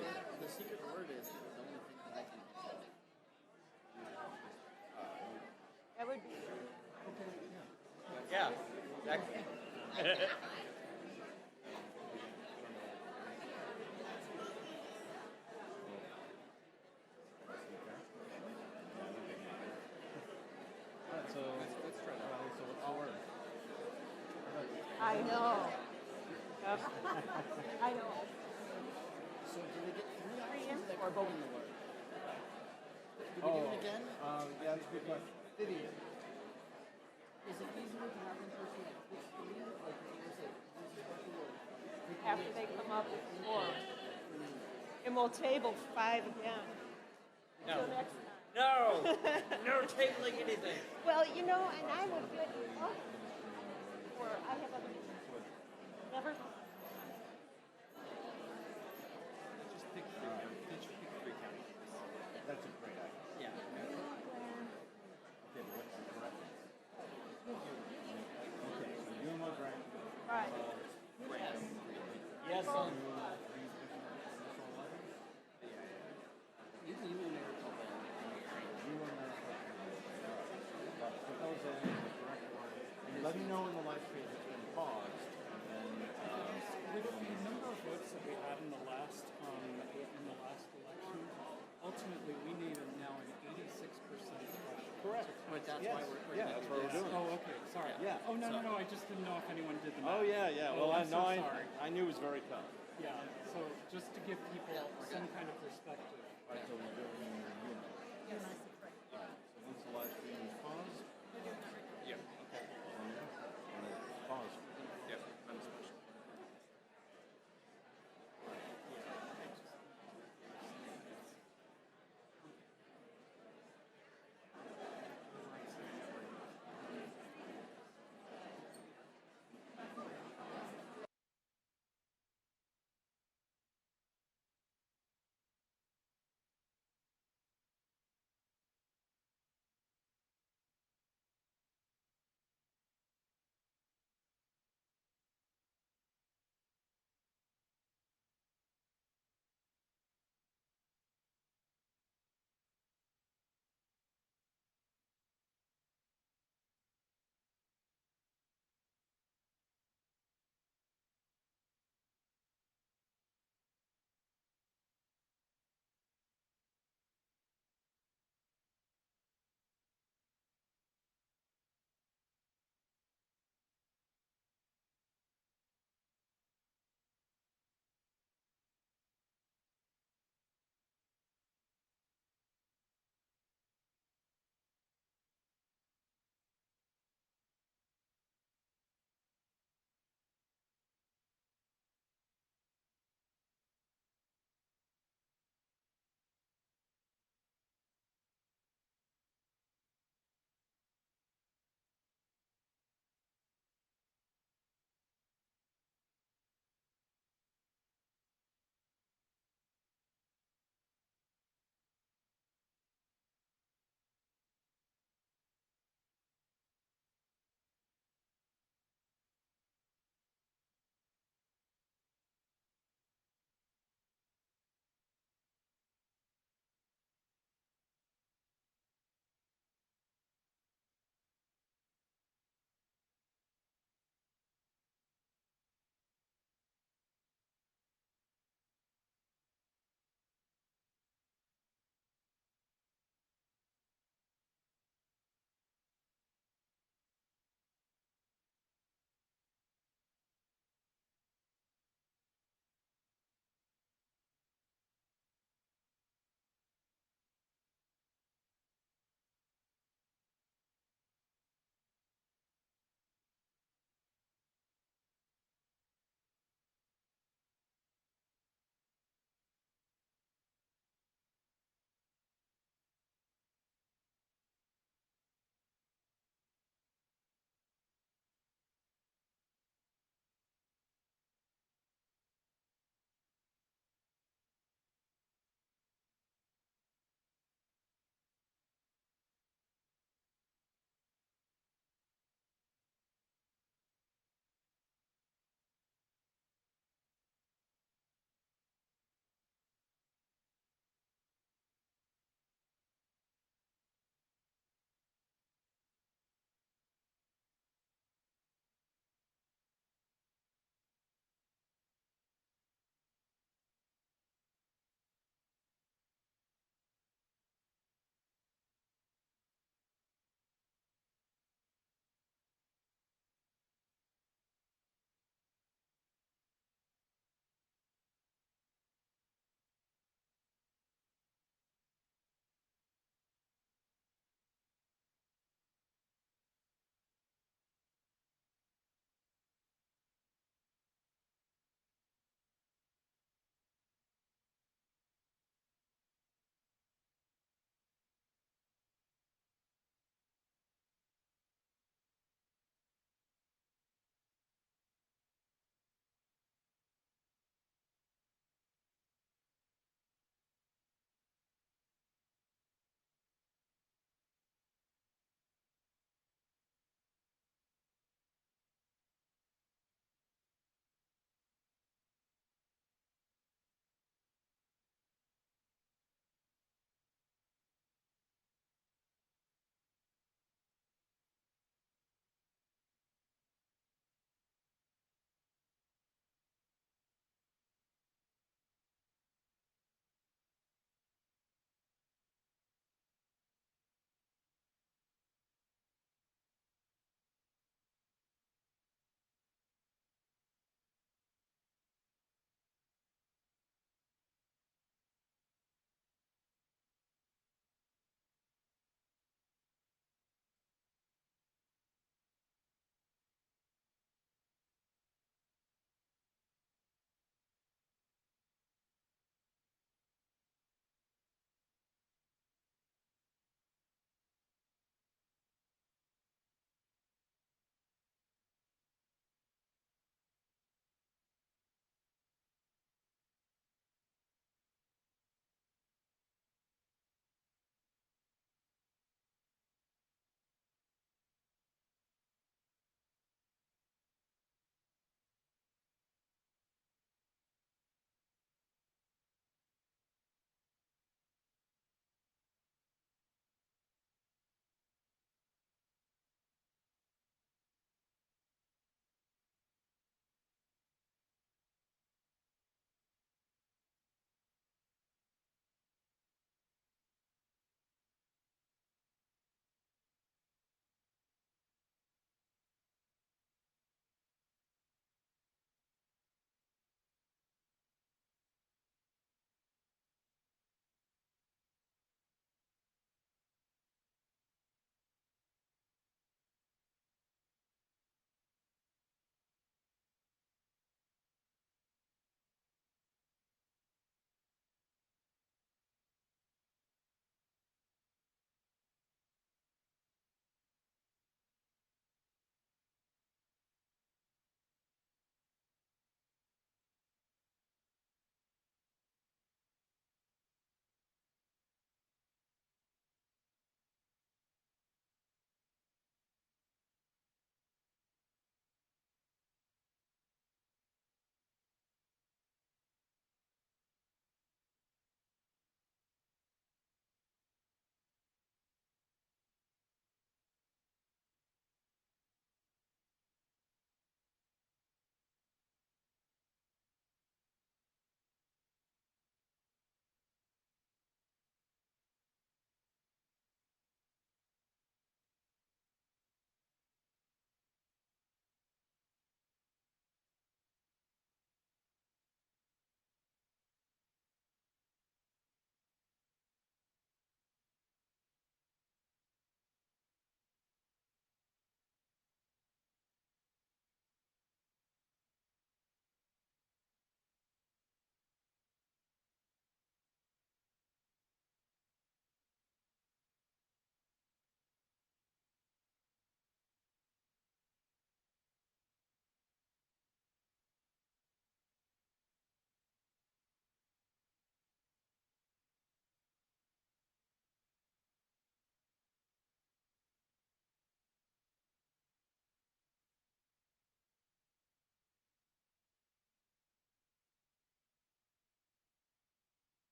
word is the only thing that I can. That would be. Yeah, exactly. I know. I know. So do we get 3 options or both in the word? Do we do it again? Yeah, that's a good question. Vivian, is it easier to have in person at 15 or is it After they come up with the form. And we'll table 5 again. No. Until next time. No! No tabling anything. Well, and I will get you up. Or I have other meetings. Never. Just pick 3 counties. That's a great idea. Yeah. Okay, but what's the correct? Okay, so Yuma, Grant. Right. Yes, son. Let me know when the live stream has been paused, and then With the number of votes that we had in the last election, ultimately we need now an 86% threshold. Correct. But that's Yes. why we're Yeah, that's what we're doing. Oh, okay, sorry. Yeah. Oh, no, I just didn't know if anyone did the math. Oh, yeah. Oh, Well, I'm so sorry. I knew it was very tough. Yeah, so just to give people some kind of perspective. All right, so we're doing Yuma. All right, so once the live stream is paused. Yeah. Okay. Pause. Yep.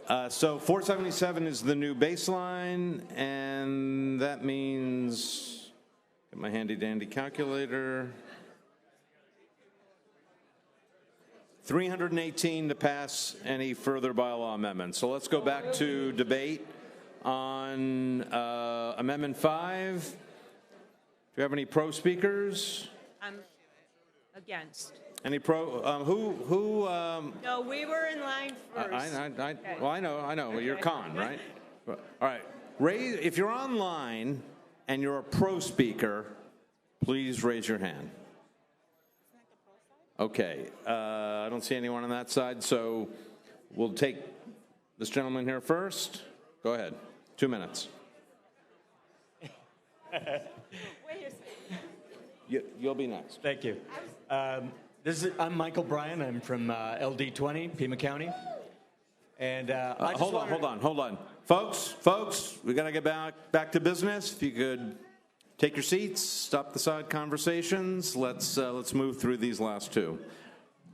So 477 is the new baseline, and that means, get my handy dandy calculator, 318 to pass any further bylaw amendments. So let's go back to debate on Amendment 5. Do you have any pro speakers? I'm against. Any pro? No, we were in line first. Well, I know. Well, you're con, right? All right. Raise, if you're online and you're a pro speaker, please raise your hand. Okay. I don't see anyone on that side, so we'll take this gentleman here first. Go ahead. 2 minutes. Wait a second. You'll be next. Thank you. I'm Michael Bryan. I'm from LD20, Pima County. And hold on. Folks, we got to get back to business. If you could take your seats, stop the side conversations. Let's move through these last two.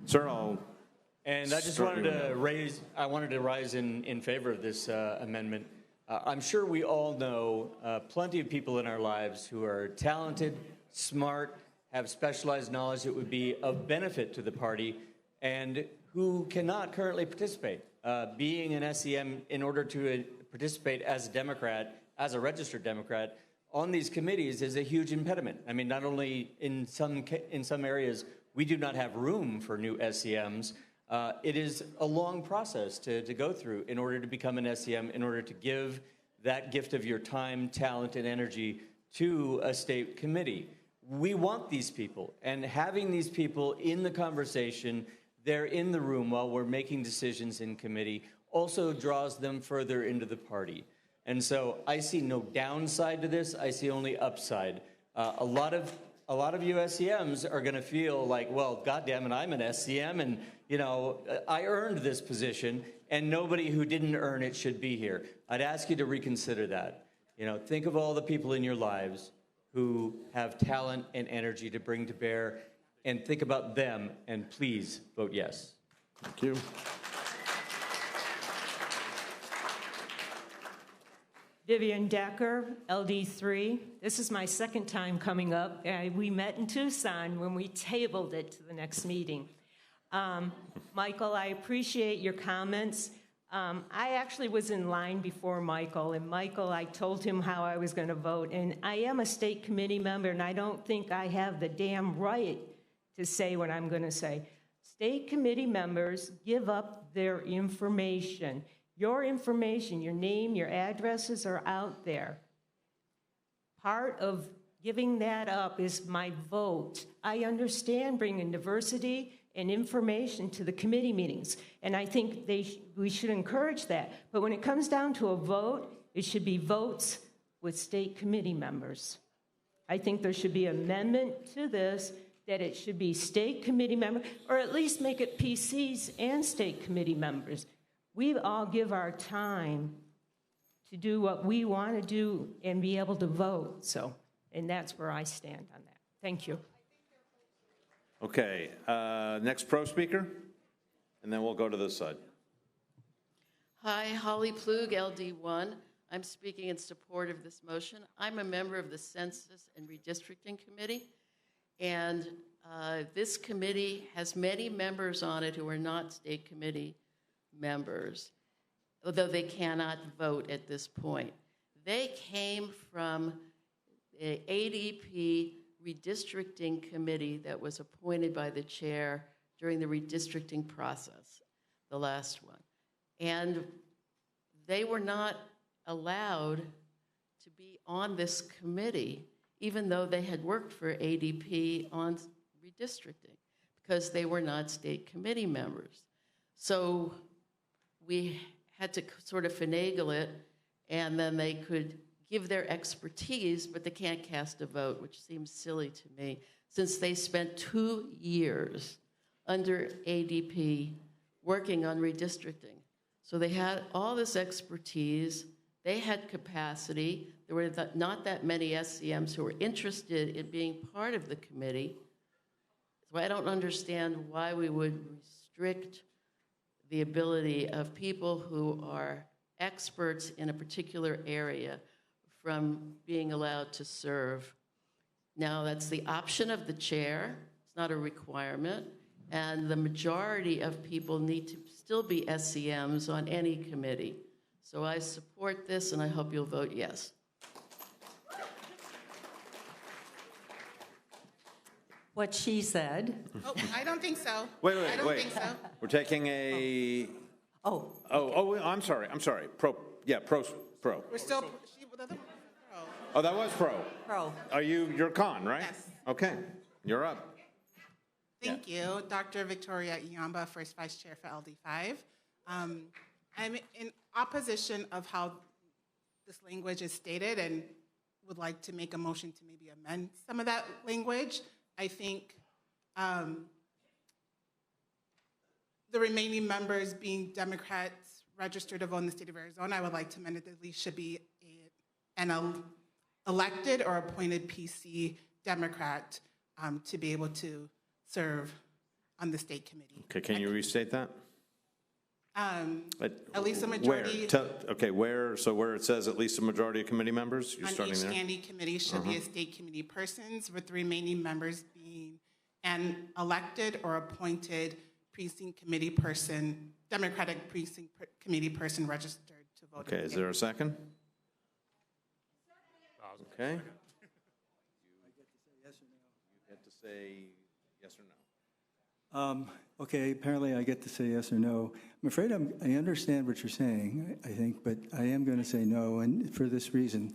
Sir, I just wanted to rise in favor of this amendment. I'm sure we all know plenty of people in our lives who are talented, smart, have specialized knowledge that would be of benefit to the party, and who cannot currently participate. Being an SEM, in order to participate as a Democrat, as a registered Democrat, on these committees is a huge impediment. I mean, not only in some areas we do not have room for new SEMs, it is a long process to go through in order to become an SEM, in order to give that gift of your time, talent, and energy to a state committee. We want these people, and having these people in the conversation, they're in the room while we're making decisions in committee, also draws them further into the party. And so I see no downside to this. I see only upside. A lot of you SEMs are going to feel like, well, goddamn it, I'm an SEM, and I earned this position, and nobody who didn't earn it should be here. I'd ask you to reconsider that. Think of all the people in your lives who have talent and energy to bring to bear, and think about them, and please vote yes. Thank you. Vivian Decker, LD3. This is my second time coming up. We met in Tucson when we tabled it to the next meeting. Michael, I appreciate your comments. I actually was in line before Michael, and Michael, I told him how I was going to vote, and I am a state committee member, and I don't think I have the damn right to say what I'm going to say. State committee members give up their information. Your information, your name, your addresses are out there. Part of giving that up is my vote. I understand bringing diversity and information to the committee meetings, and I think we should encourage that. But when it comes down to a vote, it should be votes with state committee members. I think there should be an amendment to this, that it should be state committee members, or at least make it PCs and state committee members. We all give our time to do what we want to do and be able to vote. And that's where I stand on that. Thank you. Okay, next pro speaker, and then we'll go to this side. Hi, Holly Plug, LD1. I'm speaking in support of this motion. I'm a member of the Census and Redistricting Committee, and this committee has many members on it who are not state committee members, although they cannot vote at this point. They came from the ADP redistricting committee that was appointed by the chair during the redistricting process, the last one. And they were not allowed to be on this committee, even though they had worked for ADP on redistricting, because they were not state committee members. So we had to sort of finagle it, and then they could give their expertise, but they can't cast a vote, which seems silly to me, since they spent 2 years under ADP working on redistricting. So they had all this expertise, they had capacity, there were not that many SCMs who were interested in being part of the committee. So I don't understand why we would restrict the ability of people who are experts in a particular area from being allowed to serve. Now, that's the option of the chair. It's not a requirement. And the majority of people need to still be SCMs on any committee. So I support this, and I hope you'll vote yes. What she said. Oh, I don't think so. Wait, I don't think so. We're taking a. I'm sorry. Pro. We're still. Oh, that was pro. Pro. You're con, right? Yes. Okay, you're up. Thank you, Dr. Victoria Iamba, First Vice Chair for LD5. I'm in opposition of how this language is stated and would like to make a motion to maybe amend some of that language. I think the remaining members being Democrats registered to vote in the state of Arizona, I would like to amend it that at least should be an elected or appointed PC Democrat to be able to serve on the state committee. Okay, can you restate that? At least a majority. Where? So where it says at least a majority of committee members, you're On starting each there? standing committee should be a state committee persons, with the remaining members being an elected or appointed precinct committee person, Democratic precinct committee person registered to vote. Okay, is there a second? Okay. You get to say yes or no. Okay, apparently I get to say yes or no. I'm afraid I understand what you're saying, I think, but I am going to say no, and for this reason.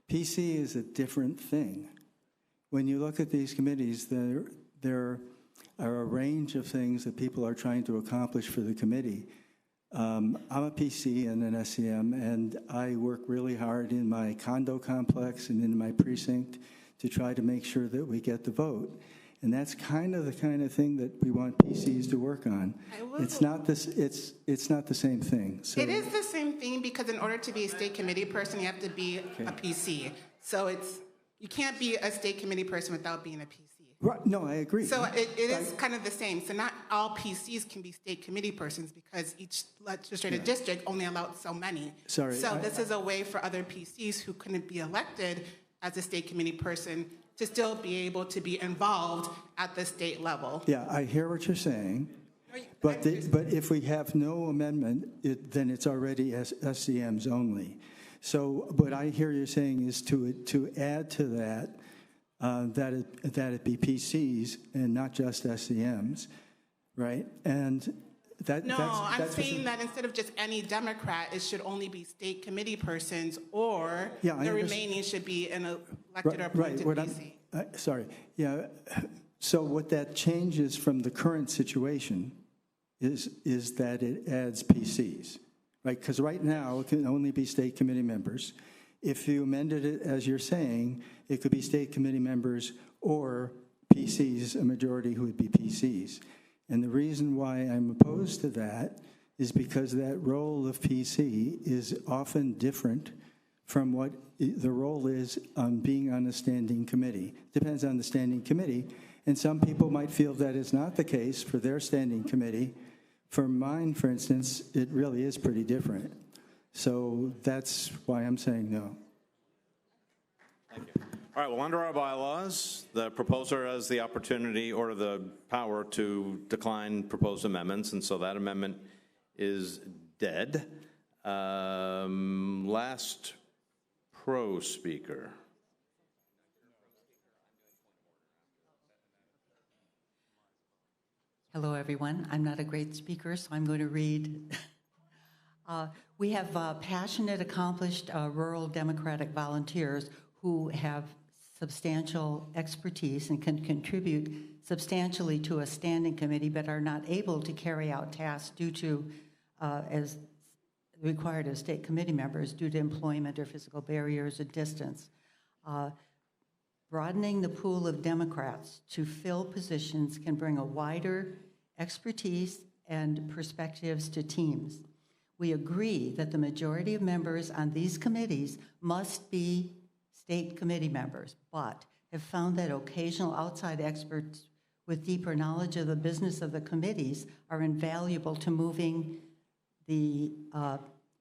PC is a different thing. When you look at these committees, there are a range of things that people are trying to accomplish for the committee. I'm a PC and an SCM, and I work really hard in my condo complex and in my precinct to try to make sure that we get the vote. And that's kind of the thing that we want PCs to work on. It's not this. It's not the same thing. So It is the same thing because in order to be a state committee person, you have to be a PC. So you can't be a state committee person without being a PC. Right. No, I agree. So it is kind of the same. So not all PCs can be state committee persons because each legislative district only allowed so many. Sorry, So this is a way for other PCs who couldn't be elected as a state committee person to still be able to be involved at the state level. Yeah, I hear what you're saying, but if we have no amendment, then it's already SCMs only. So what I hear you saying is to add to that, that it be PCs and not just SCMs, right? And I'm saying that instead of just any Democrat, it should only be state committee persons, or the remaining should be an elected or appointed PC. Sorry. Yeah. So what that changes from the current situation is that it adds PCs, right? Because right now it can only be state committee members. If you amended it as you're saying, it could be state committee members or PCs, a majority who would be PCs. And the reason why I'm opposed to that is because that role of PC is often different from what the role is on being on a standing committee. Depends on the standing committee. And some people might feel that is not the case for their standing committee. For mine, for instance, it really is pretty different. So that's why I'm saying no. Thank you. All right, well, under our bylaws, the proposer has the opportunity or the power to decline proposed amendments, and so that amendment is dead. Last pro speaker. Hello, everyone. I'm not a great speaker, so I'm going to read. We have passionate, accomplished rural Democratic volunteers who have substantial expertise and can contribute substantially to a standing committee, but are not able to carry out tasks due to, as required as state committee members, due to employment or physical barriers or distance. Broadening the pool of Democrats to fill positions can bring a wider expertise and perspectives to teams. We agree that the majority of members on these committees must be state committee members, but have found that occasional outside experts with deeper knowledge of the business of the committees are invaluable to moving the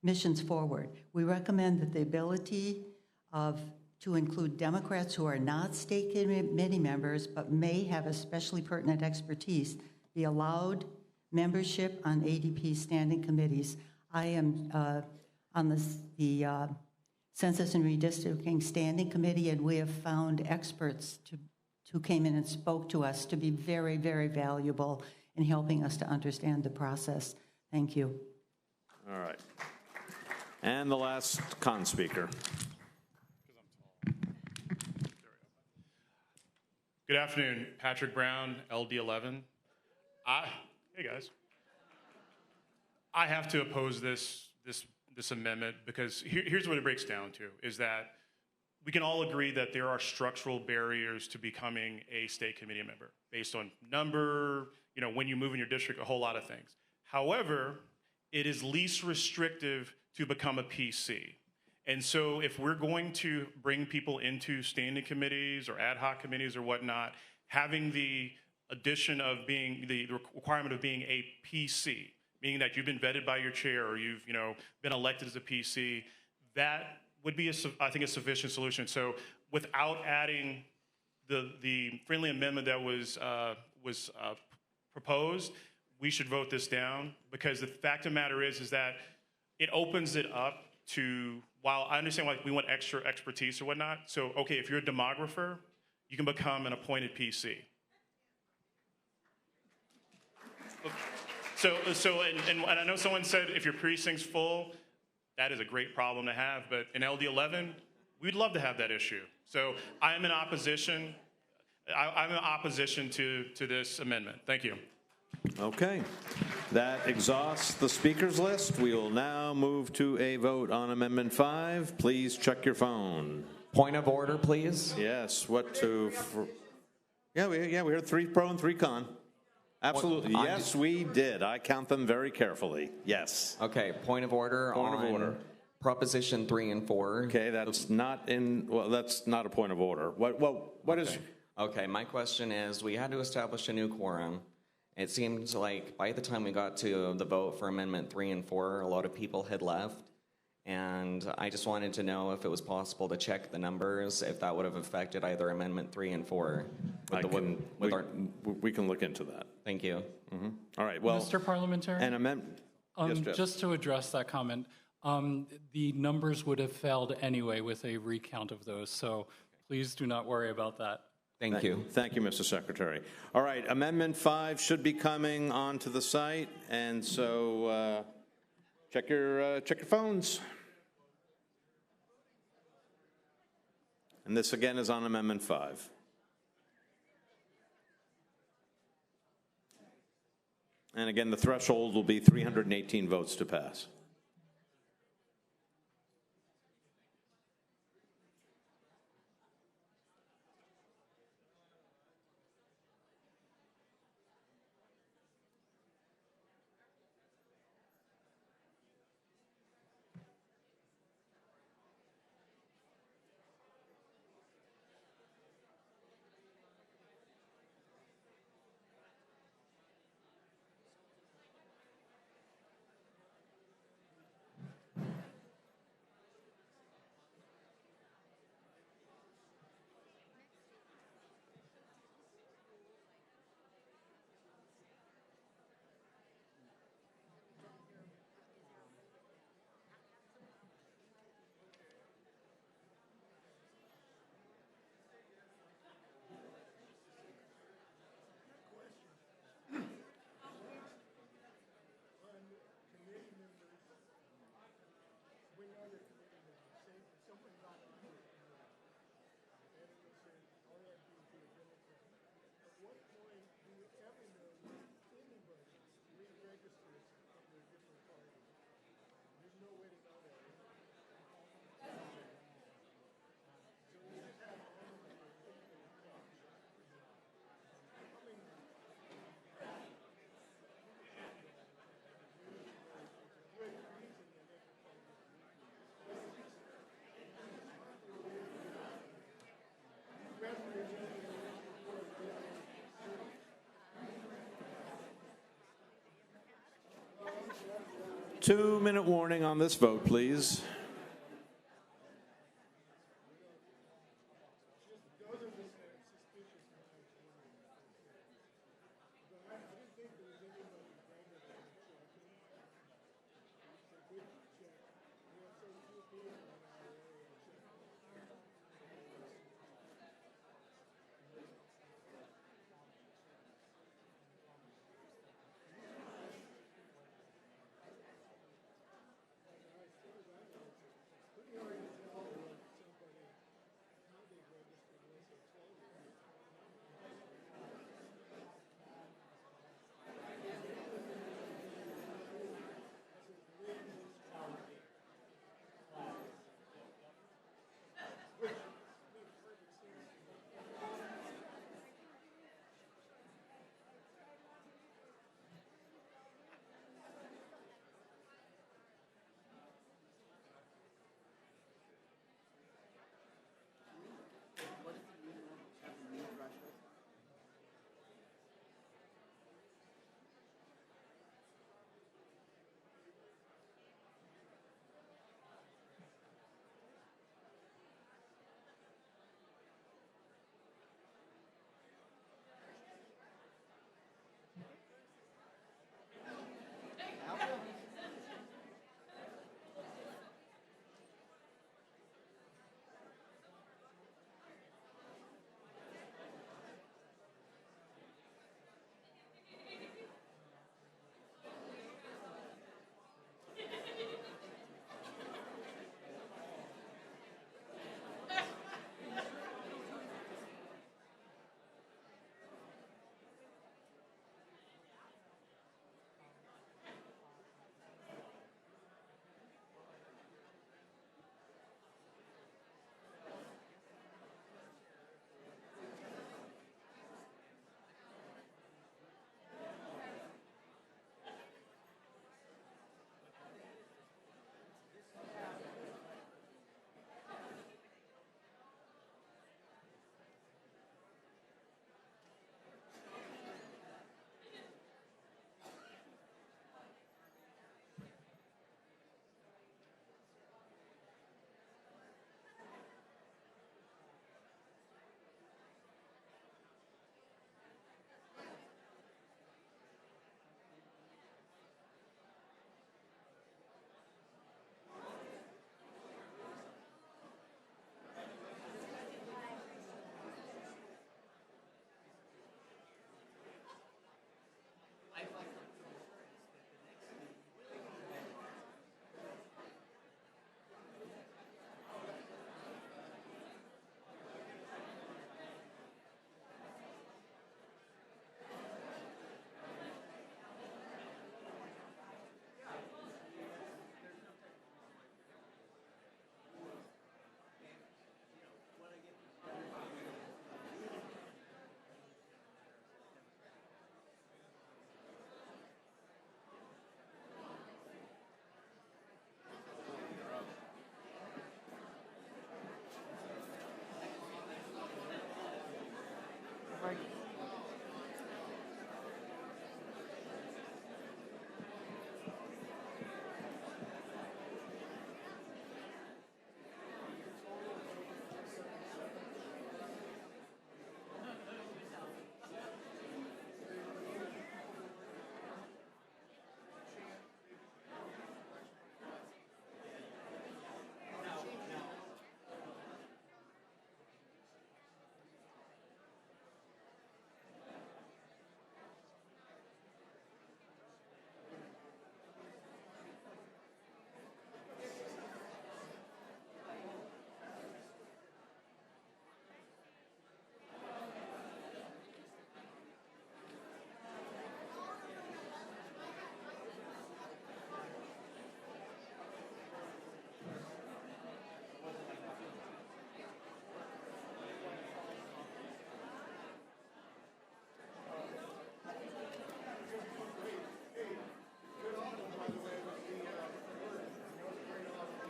missions forward. We recommend that the ability to include Democrats who are not state committee members but may have especially pertinent expertise be allowed membership on ADP standing committees. I am on the Census and Redistricting Standing Committee, and we have found experts who came in and spoke to us to be very, very valuable in helping us to understand the process. Thank you. All right. And the last con speaker. Good afternoon, Patrick Brown, LD11. Hey guys. I have to oppose this amendment because here's what it breaks down to, is that we can all agree that there are structural barriers to becoming a state committee member based on number, when you move in your district, a whole lot of things. However, it is least restrictive to become a PC. And so if we're going to bring people into standing committees or ad hoc committees or whatnot, having the addition of being the requirement of being a PC, meaning that you've been vetted by your chair or you've been elected as a PC, that would be, I think, a sufficient solution. So without adding the friendly amendment that was proposed, we should vote this down, because the fact of the matter is that it opens it up to, while I understand we want extra expertise or whatnot, so okay, if you're a demographer, you can become an appointed PC. So and I know someone said if your precinct's full, that is a great problem to have, but in LD11, we'd love to have that issue. So I'm in opposition. I'm in opposition to this amendment. Thank you. Okay. That exhausts the speakers list. We will now move to a vote on Amendment 5. Please check your phone. Point of order, please. Yes. What to? Yeah, we heard 3 pro and 3 con. Absolutely. Yes, we did. I count them very carefully. Yes. Okay. Point of order. Point of order. Proposition 3 and 4. Okay, that's not in. Well, that's not a point of order. What is? Okay. My question is: we had to establish a new quorum. It seems like by the time we got to the vote for Amendment 3 and 4, a lot of people had left. And I just wanted to know if it was possible to check the numbers, if that would have affected either Amendment 3 and 4. We can look into that. Thank you. Mm-hmm. All right. Well, Mr. Parliamentarian, an amendment. Yes, Jeff. just to address that comment, the numbers would have failed anyway with a recount of those. So please do not worry about that. Thank you. Thank you, Mr. Secretary. All right, Amendment 5 should be coming onto the site, and so check your phones. And this again is on Amendment 5. And again, the threshold will be 318 votes to pass. 2-minute warning on this vote, please.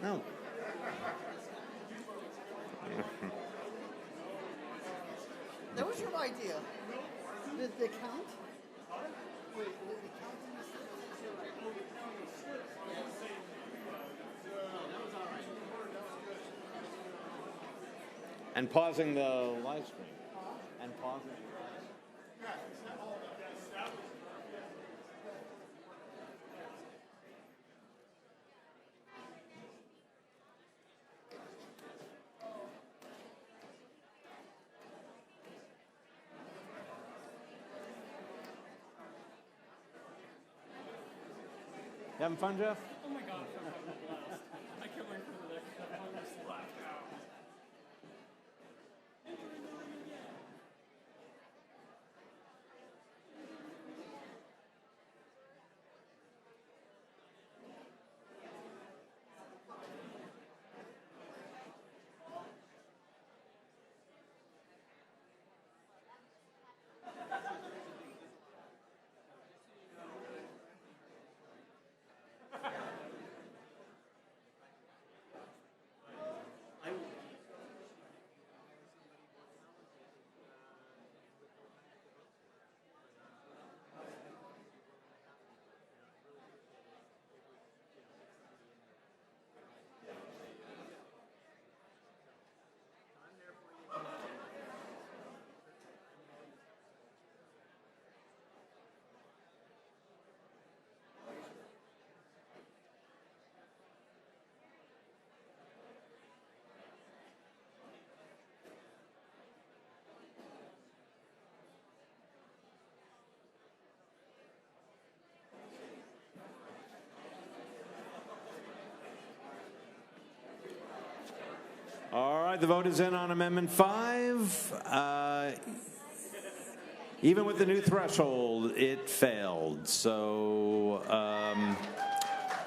No. That was your idea. Did they count? Wait, did they count? And pausing the live stream. And pausing. You having fun, Jeff? Oh my God. I can't wait for the next one. I'm just laughed out. All right, the vote is in on Amendment 5. Even with the new threshold, it failed. So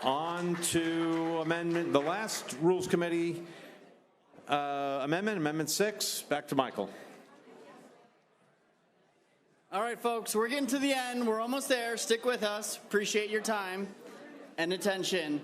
on to the last Rules Committee Amendment 6. Back to Michael. All right, folks, we're getting to the end. We're almost there. Stick with us. Appreciate your time and attention.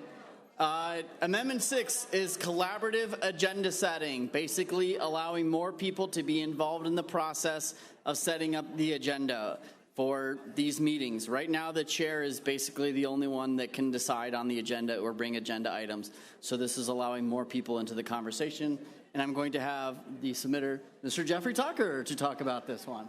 Amendment 6 is collaborative agenda setting, basically allowing more people to be involved in the process of setting up the agenda for these meetings. Right now, the chair is basically the only one that can decide on the agenda or bring agenda items. So this is allowing more people into the conversation. And I'm going to have the submitter, Mr. Jeffrey Tucker, to talk about this one.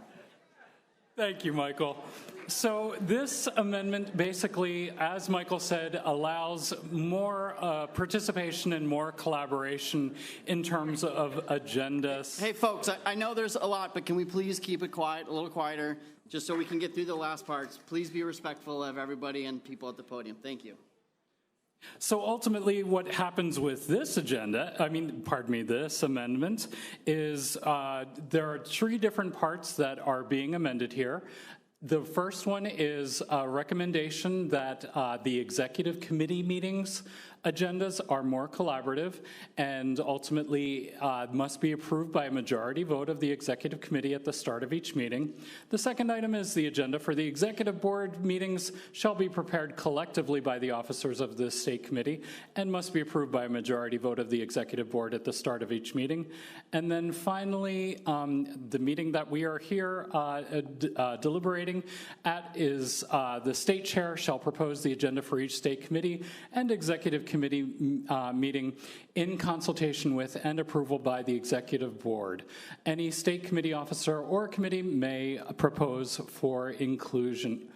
Thank you, Michael. So this amendment basically, as Michael said, allows more participation and more collaboration in terms of agendas. Hey, folks, I know there's a lot, but can we please keep it quiet, a little quieter, just so we can get through the last parts? Please be respectful of everybody and people at the podium. Thank you. So ultimately, what happens with this this amendment, is there are 3 different parts that are being amended here. The first one is a recommendation that the executive committee meetings agendas are more collaborative and ultimately must be approved by a majority vote of the executive committee at the start of each meeting. The second item is the agenda for the executive board meetings shall be prepared collectively by the officers of the state committee and must be approved by a majority vote of the executive board at the start of each meeting. And then finally, the meeting that we are here deliberating at is the state chair shall propose the agenda for each state committee and executive committee meeting in consultation with and approval by the executive board. Any state committee officer or committee may propose for inclusion.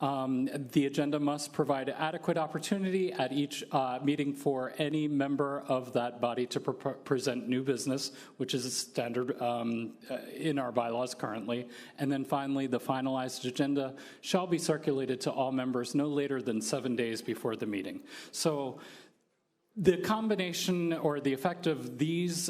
The agenda must provide adequate opportunity at each meeting for any member of that body to present new business, which is a standard in our bylaws currently. And then finally, the finalized agenda shall be circulated to all members no later than 7 days before the meeting. So the combination or the effect of these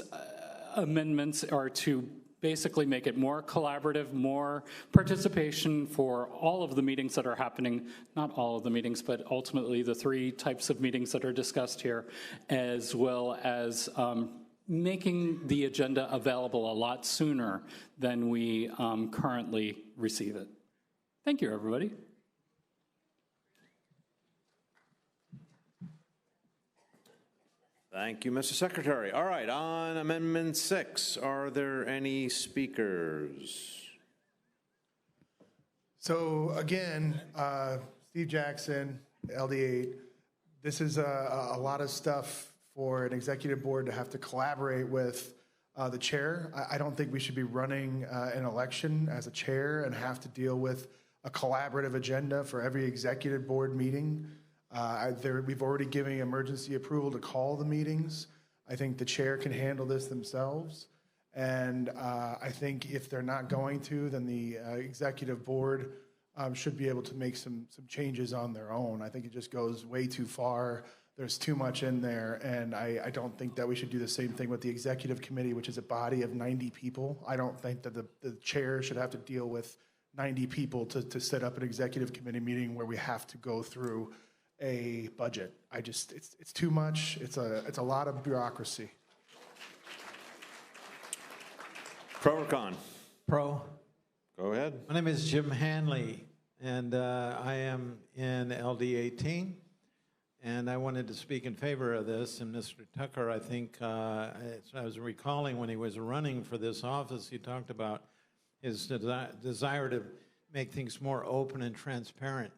amendments are to basically make it more collaborative, more participation for all of the meetings that are happening, not all of the meetings, but ultimately the 3 types of meetings that are discussed here, as well as making the agenda available a lot sooner than we currently receive it. Thank you, everybody. Thank you, Mr. Secretary. All right, on Amendment 6, are there any speakers? So again, Steve Jackson, LD8, this is a lot of stuff for an executive board to have to collaborate with the chair. I don't think we should be running an election as a chair and have to deal with a collaborative agenda for every executive board meeting. We've already given emergency approval to call the meetings. I think the chair can handle this themselves. And I think if they're not going to, then the executive board should be able to make some changes on their own. I think it just goes way too far. There's too much in there, and I don't think that we should do the same thing with the executive committee, which is a body of 90 people. I don't think that the chair should have to deal with 90 people to set up an executive committee meeting where we have to go through a budget. It's too much. It's a lot of bureaucracy. Pro or con? Pro. Go ahead. My name is Jim Hanley, and I am in LD 18. And I wanted to speak in favor of this. And Mr. Tucker, I think, I was recalling when he was running for this office, he talked about his desire to make things more open and transparent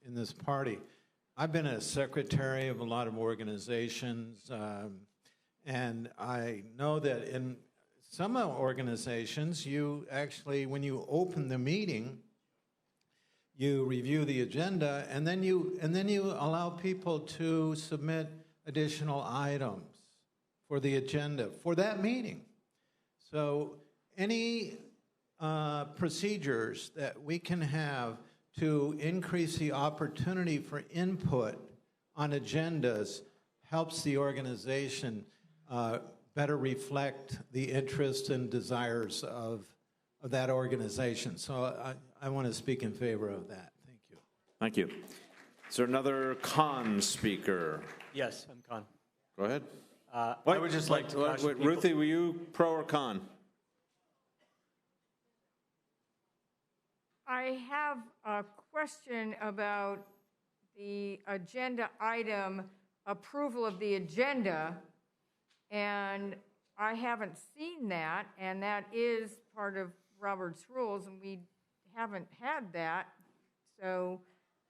in this party. I've been a secretary of a lot of organizations, and I know that in some organizations, you actually, when you open the meeting, you review the agenda, and then you allow people to submit additional items for the agenda for that meeting. So any procedures that we can have to increase the opportunity for input on agendas helps the organization better reflect the interests and desires of that organization. So I want to speak in favor of that. Thank you. Thank you. Is there another con speaker? Yes, I'm con. Go ahead. I would just like to caution people- Ruthie, were you pro or con? I have a question about the agenda item, approval of the agenda, and I haven't seen that, and that is part of Robert's rules, and we haven't had that. So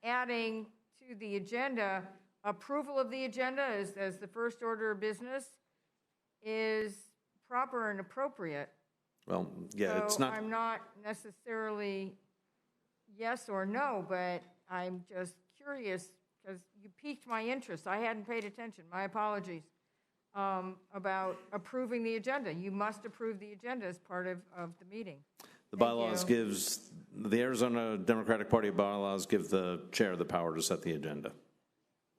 adding to the agenda, approval of the agenda as the first order of business is proper and appropriate. Well, yeah, So it's not. I'm not necessarily yes or no, but I'm just curious because you piqued my interest. I hadn't paid attention. My apologies. About approving the agenda. You must approve the agenda as part of the meeting. The bylaws the Arizona Democratic Party bylaws give the chair the power to set the agenda.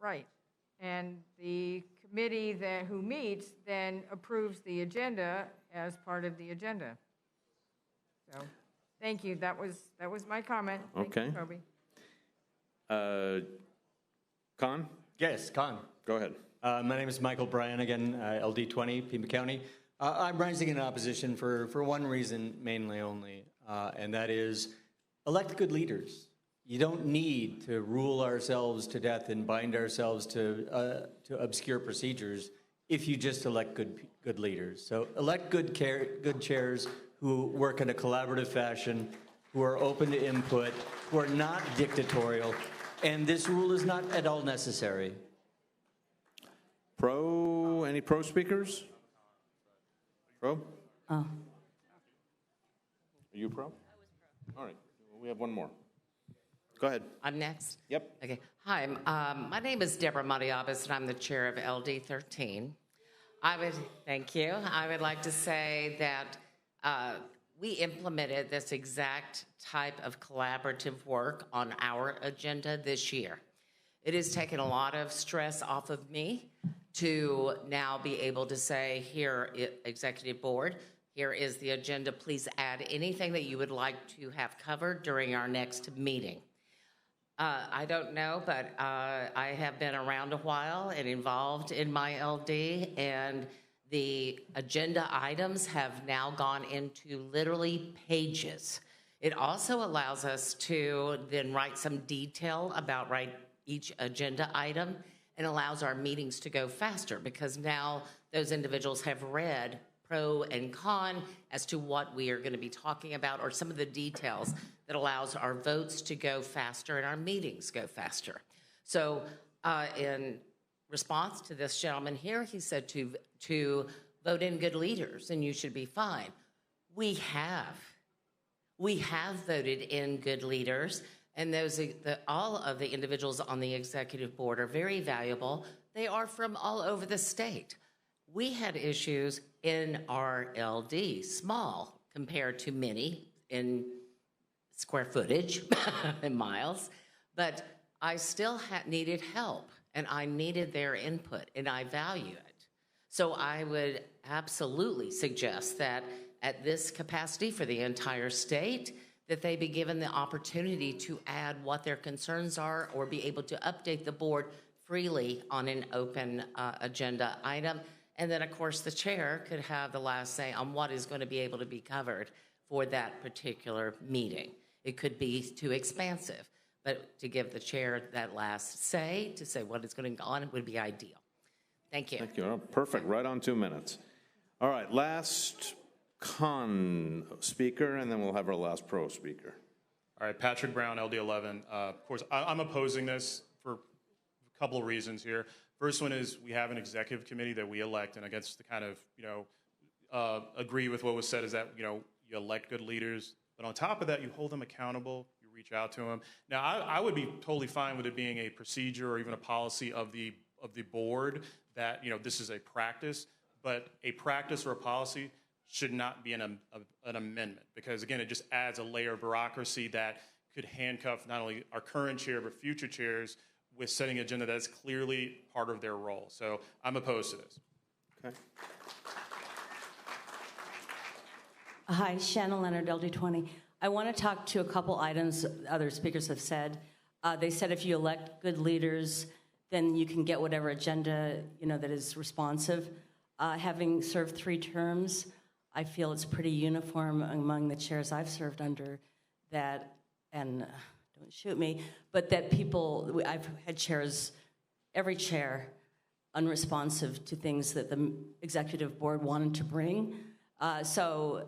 Right. And the committee who meets then approves the agenda as part of the agenda. So, thank you. That was my comment. Thank you, Okay. Con? Yes, con. Go ahead. My name is Michael Bryan, again, LD 20, Pima County. I'm rising in opposition for one reason, mainly only, and that is elect good leaders. You don't need to rule ourselves to death and bind ourselves to obscure procedures if you just elect good leaders. So elect good chairs who work in a collaborative fashion, who are open to input, who are not dictatorial, and this rule is not at all necessary. Pro? Any pro speakers? Pro? Are you pro? I was pro. All right. We have one more. Go ahead. I'm next? Yep. Okay. Hi, my name is Deborah Matiabas, and I'm the chair of LD 13. Thank you. I would like to say that we implemented this exact type of collaborative work on our agenda this year. It has taken a lot of stress off of me to now be able to say, here, Executive Board, here is the agenda. Please add anything that you would like to have covered during our next meeting. I don't know, but I have been around a while and involved in my LD, and the agenda items have now gone into literally pages. It also allows us to then write some detail about each agenda item, and allows our meetings to go faster because now those individuals have read pro and con as to what we are going to be talking about or some of the details that allows our votes to go faster and our meetings go faster. So in response to this gentleman here, he said to vote in good leaders and you should be fine. We have voted in good leaders, and all of the individuals on the executive board are very valuable. They are from all over the state. We had issues in our LD, small compared to many in square footage and miles, but I still needed help, and I needed their input, and I value it. So I would absolutely suggest that at this capacity for the entire state, that they be given the opportunity to add what their concerns are or be able to update the board freely on an open agenda item. And then, of course, the chair could have the last say on what is going to be able to be covered for that particular meeting. It could be too expansive, but to give the chair that last say, to say what is going to go on, would be ideal. Thank you. Thank you. Oh, perfect. Right on 2 minutes. All right, last con speaker, and then we'll have our last pro speaker. All right, Patrick Brown, LD11. Of course, I'm opposing this for a couple of reasons here. First one is we have an executive committee that we elect, and I guess to kind of, agree with what was said is that, you elect good leaders, but on top of that, you hold them accountable, you reach out to them. Now, I would be totally fine with it being a procedure or even a policy of the board that, this is a practice, but a practice or a policy should not be an amendment, because again, it just adds a layer of bureaucracy that could handcuff not only our current chair, but future chairs with setting an agenda that's clearly part of their role. So I'm opposed to this. Okay. Hi, Shannon Leonard, LD20. I want to talk to a couple items other speakers have said. They said if you elect good leaders, then you can get whatever agenda, that is responsive. Having served 3 terms, I feel it's pretty uniform among the chairs I've served under that, and don't shoot me, but that I've had chairs, every chair, unresponsive to things that the executive board wanted to bring. So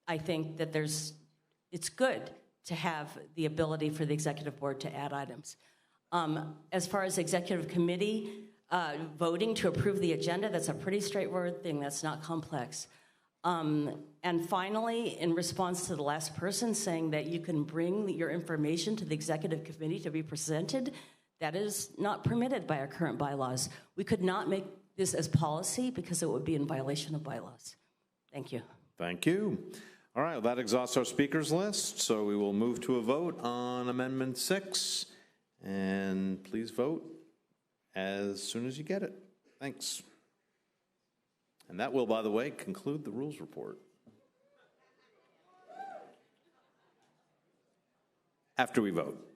I think that it's good to have the ability for the executive board to add items. As far as executive committee, voting to approve the agenda, that's a pretty straightforward thing. That's not complex. And finally, in response to the last person saying that you can bring your information to the executive committee to be presented, that is not permitted by our current bylaws. We could not make this as policy because it would be in violation of bylaws. Thank you. Thank you. All right, well, that exhausts our speakers list, so we will move to a vote on Amendment 6. And please vote as soon as you get it. Thanks. And that will, by the way, conclude the rules report. After we vote.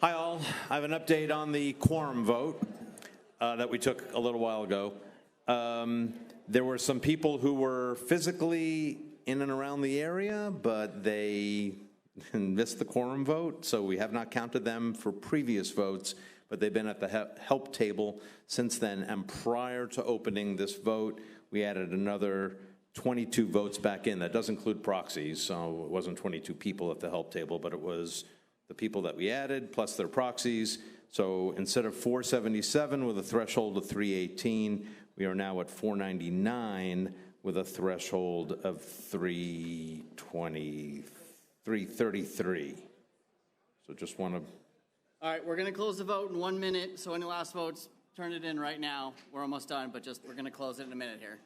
Hi, all. I have an update on the quorum vote that we took a little while ago. There were some people who were physically in and around the area, but they missed the quorum vote, so we have not counted them for previous votes, but they've been at the help table since then. And prior to opening this vote, we added another 22 votes back in. That does include proxies, so it wasn't 22 people at the help table, but it was the people that we added plus their proxies. So instead of 477 with a threshold of 318, we are now at 499 with a threshold of 333. So just want to... All right, we're going to close the vote in 1 minute. So any last votes, turn it in right now. We're almost done, but we're going to close it in a minute here.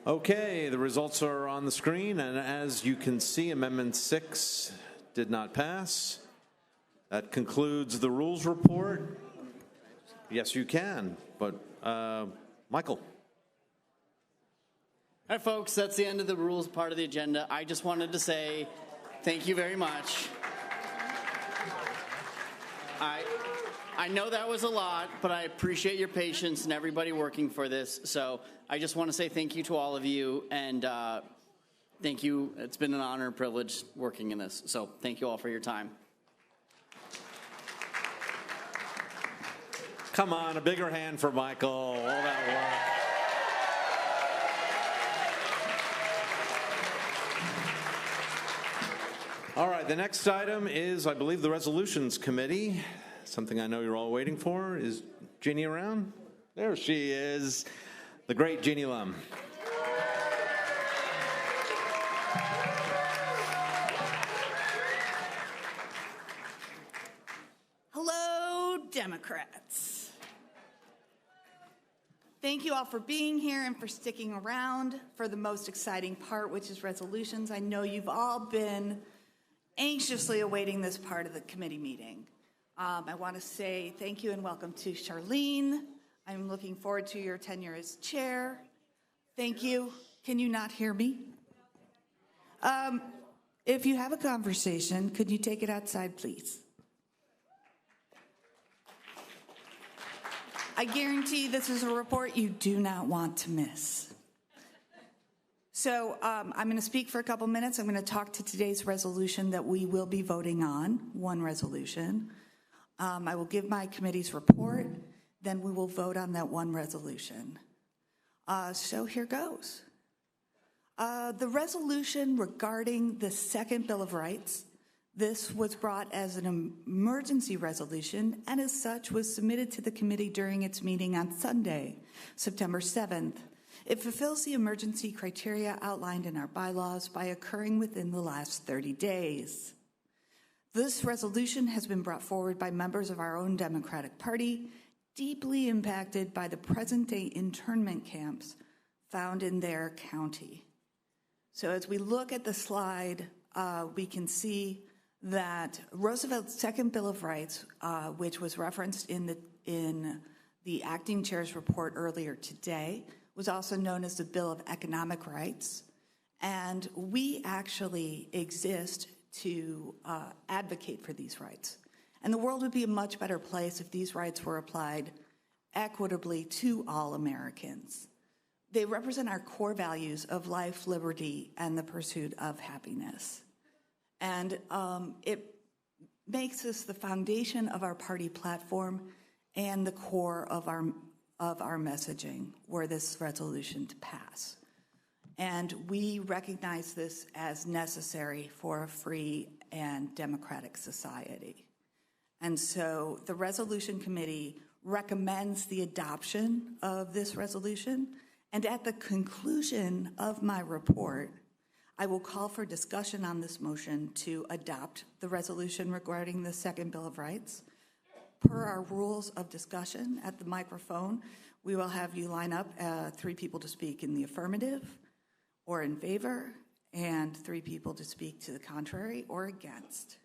Okay, the results are on the screen, and as you can see, Amendment 6 did not pass. That concludes the rules report. Yes, you can, but Michael. All right, folks, that's the end of the rules part of the agenda. I just wanted to say thank you very much. I know that was a lot, but I appreciate your patience and everybody working for this. So I just want to say thank you to all of you, and thank you. It's been an honor and privilege working in this. So thank you all for your time. Come on, a bigger hand for Michael. All that work. All right, the next item is, I believe, the Resolutions Committee. Something I know you're all waiting for. Is Jeannie around? There she is, the great Jeannie Lum. Hello, Democrats. Thank you all for being here and for sticking around for the most exciting part, which is resolutions. I know you've all been anxiously awaiting this part of the committee meeting. I want to say thank you and welcome to Charlene. I'm looking forward to your tenure as chair. Thank you. Can you not hear me? If you have a conversation, could you take it outside, please? I guarantee this is a report you do not want to miss. So I'm going to speak for a couple minutes. I'm going to talk to today's resolution that we will be voting on, one resolution. I will give my committee's report, then we will vote on that one resolution. So here goes. The resolution regarding the second Bill of Rights, this was brought as an emergency resolution and as such was submitted to the committee during its meeting on Sunday, September 7th. It fulfills the emergency criteria outlined in our bylaws by occurring within the last 30 days. This resolution has been brought forward by members of our own Democratic Party, deeply impacted by the present-day internment camps found in their county. So as we look at the slide, we can see that Roosevelt's second Bill of Rights, which was referenced in the acting chair's report earlier today, was also known as the Bill of Economic Rights. And we actually exist to advocate for these rights. And the world would be a much better place if these rights were applied equitably to all Americans. They represent our core values of life, liberty, and the pursuit of happiness. And it makes this the foundation of our party platform and the core of our messaging were this resolution to pass. And we recognize this as necessary for a free and democratic society. And so the Resolution Committee recommends the adoption of this resolution. And at the conclusion of my report, I will call for discussion on this motion to adopt the resolution regarding the second Bill of Rights. Per our rules of discussion at the microphone, we will have you line up 3 people to speak in the affirmative or in favor, and 3 people to speak to the contrary or against.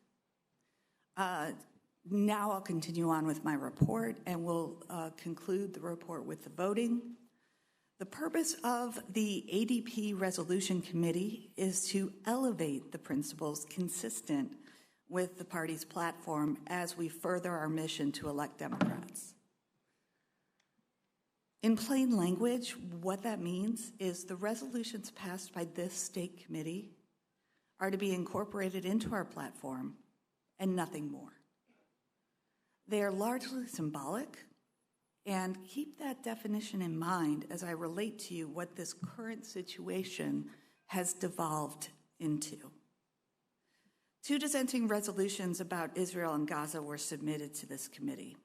Now I'll continue on with my report, and we'll conclude the report with the voting. The purpose of the ADP Resolution Committee is to elevate the principles consistent with the party's platform as we further our mission to elect Democrats. In plain language, what that means is the resolutions passed by this state committee are to be incorporated into our platform and nothing more. They are largely symbolic, and keep that definition in mind as I relate to you what this current situation has devolved into. 2 dissenting resolutions about Israel and Gaza were submitted to this committee.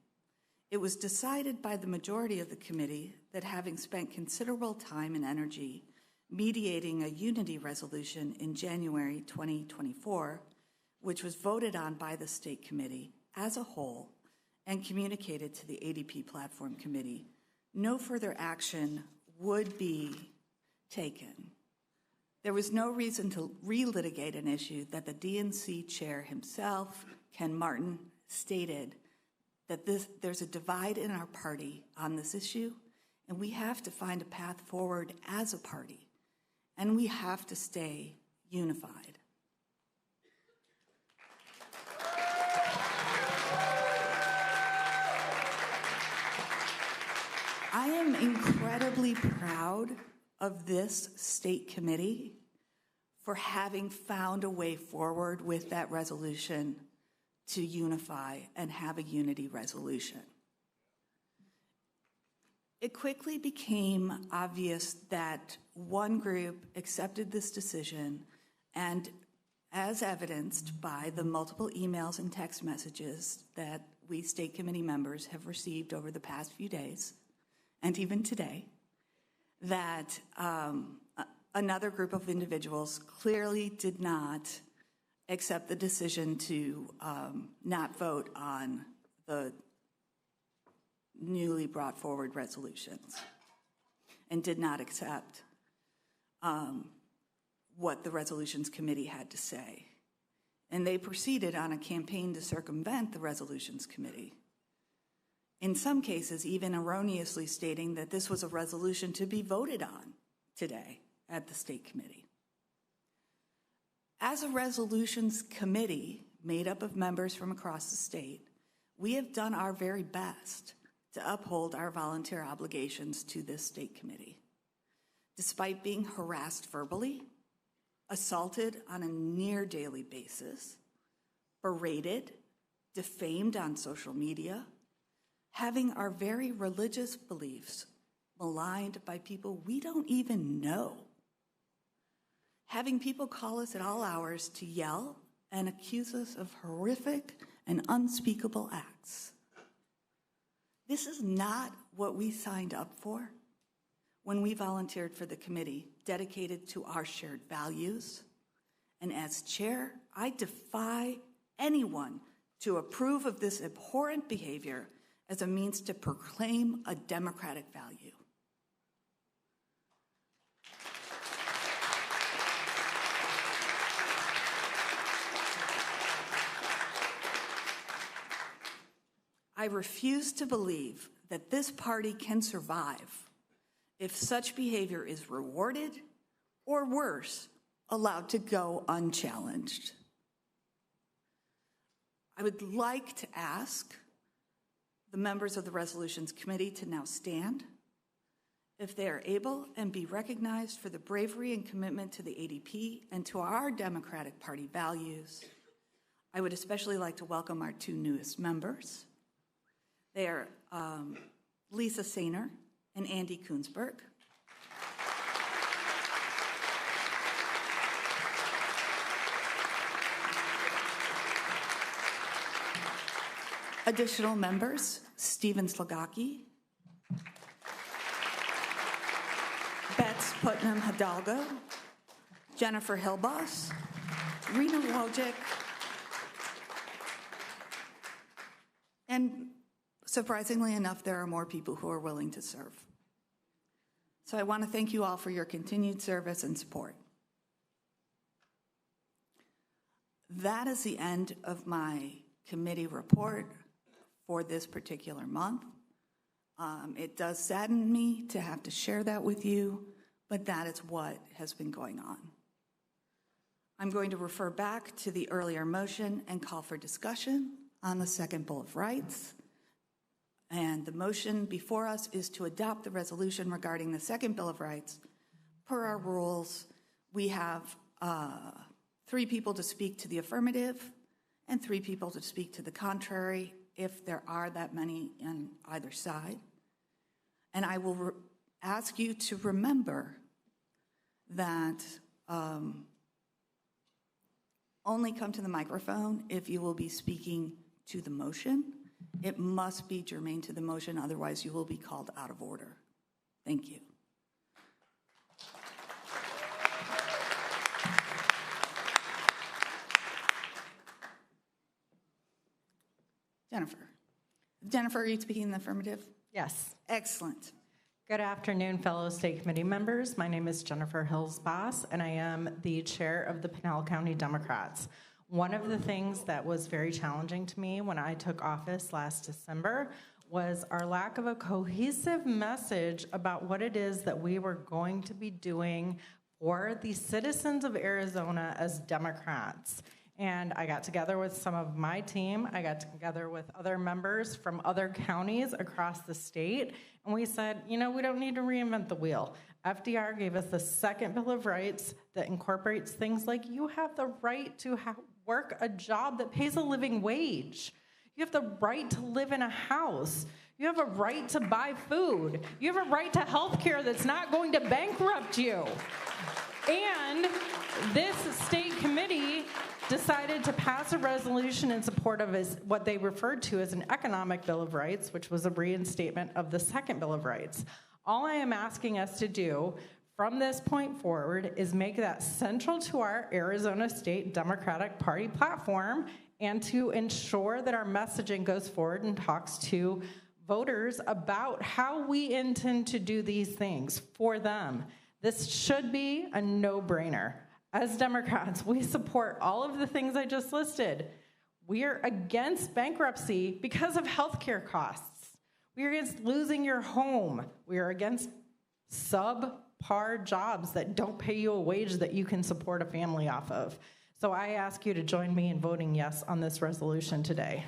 It was decided by the majority of the committee that having spent considerable time and energy mediating a unity resolution in January 2024, which was voted on by the state committee as a whole and communicated to the ADP Platform Committee, no further action would be taken. There was no reason to relitigate an issue that the DNC chair himself, Ken Martin, stated that there's a divide in our party on this issue, and we have to find a path forward as a party, and we have to stay unified. I am incredibly proud of this state committee for having found a way forward with that resolution to unify and have a unity resolution. It quickly became obvious that one group accepted this decision and as evidenced by the multiple emails and text messages that we state committee members have received over the past few days, and even today, that another group of individuals clearly did not accept the decision to not vote on the newly brought forward resolutions and did not accept what the resolutions committee had to say. And they proceeded on a campaign to circumvent the resolutions committee. In some cases, even erroneously stating that this was a resolution to be voted on today at the state committee. As a resolutions committee made up of members from across the state, we have done our very best to uphold our volunteer obligations to this state committee. Despite being harassed verbally, assaulted on a near daily basis, berated, defamed on social media, having our very religious beliefs maligned by people we don't even know, having people call us at all hours to yell and accuse us of horrific and unspeakable acts. This is not what we signed up for when we volunteered for the committee dedicated to our shared values. And as chair, I defy anyone to approve of this abhorrent behavior as a means to proclaim a democratic value. I refuse to believe that this party can survive if such behavior is rewarded or worse, allowed to go unchallenged. I would like to ask the members of the Resolutions Committee to now stand, if they are able, and be recognized for the bravery and commitment to the ADP and to our Democratic Party values. I would especially like to welcome our two newest members. They are Lisa Sainer and Andy Koonsberg. Additional members, Stephen Slagaki, Bets Putnam Hidalgo, Jennifer Hilbos, Rena Wojcik, and surprisingly enough, there are more people who are willing to serve. So I want to thank you all for your continued service and support. That is the end of my committee report for this particular month. It does sadden me to have to share that with you, but that is what has been going on. I'm going to refer back to the earlier motion and call for discussion on the second Bill of Rights. And the motion before us is to adopt the resolution regarding the second Bill of Rights. Per our rules, we have 3 people to speak to the affirmative and 3 people to speak to the contrary, if there are that many on either side. And I will ask you to remember that only come to the microphone if you will be speaking to the motion. It must be germane to the motion, otherwise you will be called out of order. Thank you. Jennifer, are you speaking in the affirmative? Yes. Excellent. Good afternoon, fellow state committee members. My name is Jennifer Hills-Boss, and I am the chair of the Pinal County Democrats. One of the things that was very challenging to me when I took office last December was our lack of a cohesive message about what it is that we were going to be doing for the citizens of Arizona as Democrats. And I got together with some of my team. I got together with other members from other counties across the state. And we said, you know, we don't need to reinvent the wheel. FDR gave us the second Bill of Rights that incorporates things like you have the right to work a job that pays a living wage. You have the right to live in a house. You have a right to buy food. You have a right to health care that's not going to bankrupt you. And this state committee decided to pass a resolution in support of what they referred to as an economic Bill of Rights, which was a reinstatement of the second Bill of Rights. All I am asking us to do from this point forward is make that central to our Arizona State Democratic Party platform and to ensure that our messaging goes forward and talks to voters about how we intend to do these things for them. This should be a no-brainer. As Democrats, we support all of the things I just listed. We are against bankruptcy because of healthcare costs. We are against losing your home. We are against subpar jobs that don't pay you a wage that you can support a family off of. So I ask you to join me in voting yes on this resolution today.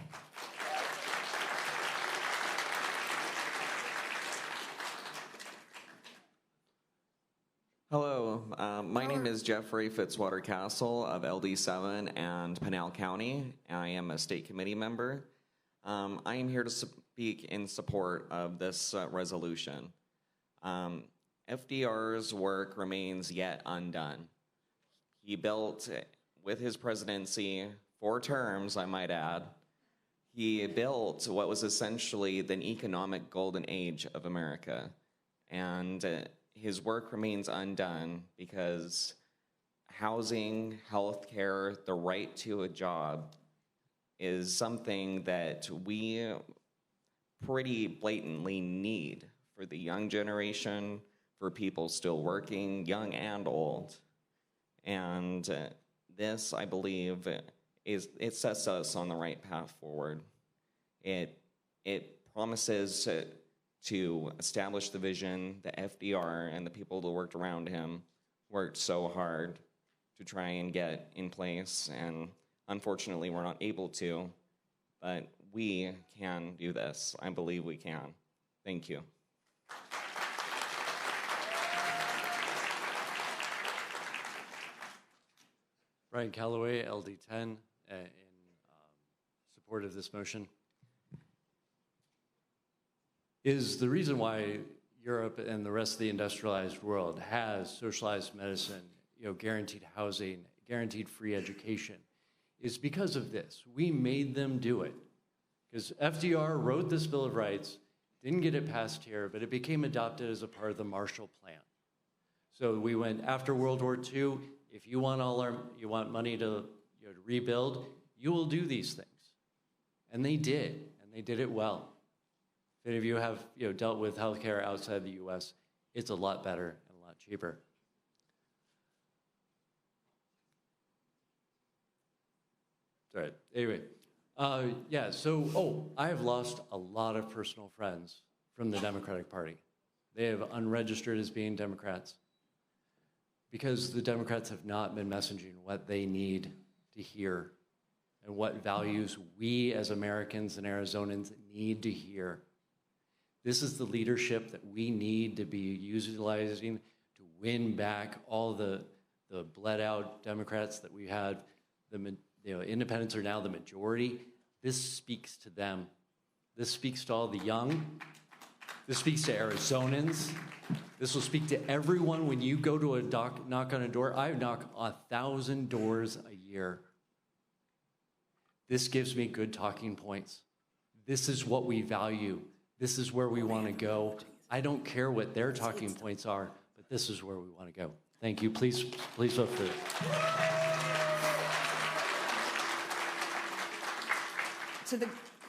Hello, my name is Jeffrey Fitzwater Castle of LD7 and Pinal County. I am a state committee member. I am here to speak in support of this resolution. FDR's work remains yet undone. He built, with his presidency, 4 terms, I might add, he built what was essentially the economic golden age of America. And his work remains undone because housing, healthcare, the right to a job is something that we pretty blatantly need for the young generation, for people still working, young and old. And this, I believe, it sets us on the right path forward. It promises to establish the vision that FDR and the people that worked around him worked so hard to try and get in place, and unfortunately we're not able to, but we can do this. I believe we can. Thank you. Brian Calloway, LD10, in support of this motion. Is the reason why Europe and the rest of the industrialized world has socialized medicine, guaranteed housing, guaranteed free education, is because of this. We made them do it. Because FDR wrote this Bill of Rights, didn't get it passed here, but it became adopted as a part of the Marshall Plan. So we went after World War II. If you want you want money to rebuild, you will do these things, and they did, and they did it well. If any of you have dealt with healthcare outside the U.S., it's a lot better and a lot cheaper. All right. Anyway, I have lost a lot of personal friends from the Democratic Party. They have unregistered as being Democrats because the Democrats have not been messaging what they need to hear and what values we as Americans and Arizonans need to hear. This is the leadership that we need to be utilizing to win back all the bled-out Democrats that we had. Independents are now the majority. This speaks to them. This speaks to all the young. This speaks to Arizonans. This will speak to everyone when you go to knock on a door. I knock 1,000 doors a year. This gives me good talking points. This is what we value. This is where we want to go. I don't care what their talking points are, but this is where we want to go. Thank you. Please vote for it.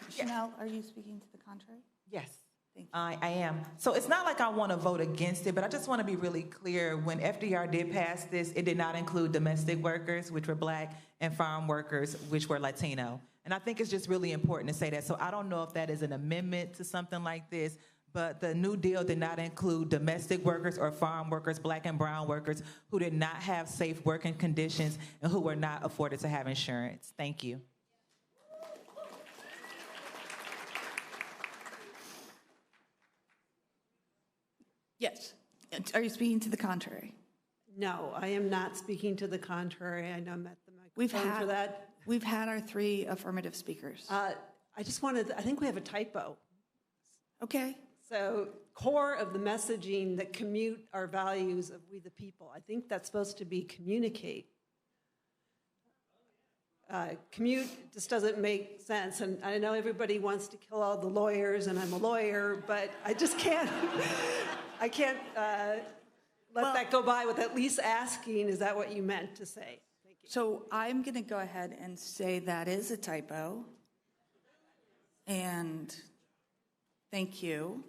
Chanel, are you speaking to the contrary? Yes. Thank you. I am. So it's not like I want to vote against it, but I just want to be really clear. When FDR did pass this, it did not include domestic workers, which were Black, and farm workers, which were Latino. And I think it's just really important to say that. So I don't know if that is an amendment to something like this, but the New Deal did not include domestic workers or farm workers, Black and brown workers who did not have safe working conditions and who were not afforded to have insurance. Thank you. Yes. Are you speaking to the contrary? No, I am not speaking to the contrary. I know I'm at the microphone for that. We've had our 3 affirmative speakers. I just wanted, I think we have a typo. Okay. So core of the messaging that commute our values of we the people. I think that's supposed to be communicate. Commute just doesn't make sense. And I know everybody wants to kill all the lawyers, and I'm a lawyer, but I just can't, I can't let that go by with at least asking, is that what you meant to say? Thank you. So I'm going to go ahead and say that is a typo. And thank you.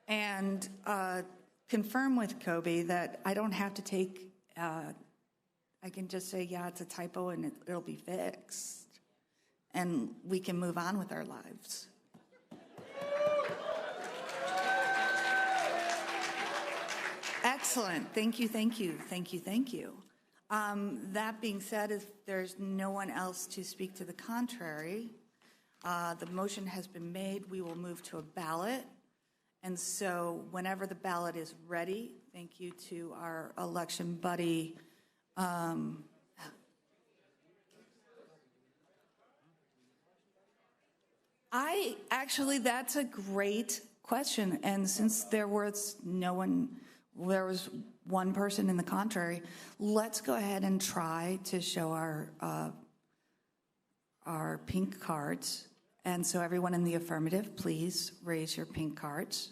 And confirm with Kobe that I don't have to take, I can just say, yeah, it's a typo and it'll be fixed. And we can move on with our lives. Excellent. Thank you, thank you, thank you, thank you. That being said, if there's no one else to speak to the contrary, the motion has been made. We will move to a ballot. And so whenever the ballot is ready, thank you to our election buddy. That's a great question. And since there was one person in the contrary, let's go ahead and try to show our pink cards. And so everyone in the affirmative, please raise your pink cards.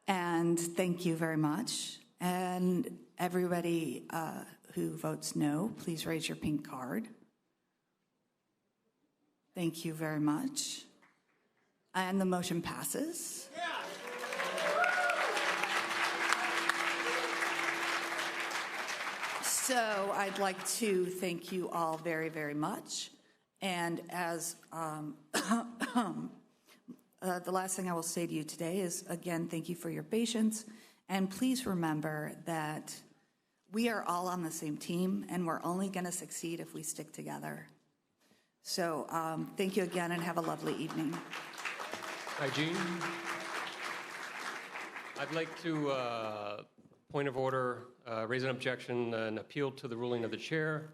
And thank you very much. And everybody who votes no, please raise your pink card. Thank you very much. And the motion passes. So I'd like to thank you all very, very much. And as the last thing I will say to you today is, again, thank you for your patience. And please remember that we are all on the same team, and we're only going to succeed if we stick together. So thank you again, and have a lovely evening. Hi, Jean. I'd like to, point of order, raise an objection and appeal to the ruling of the chair.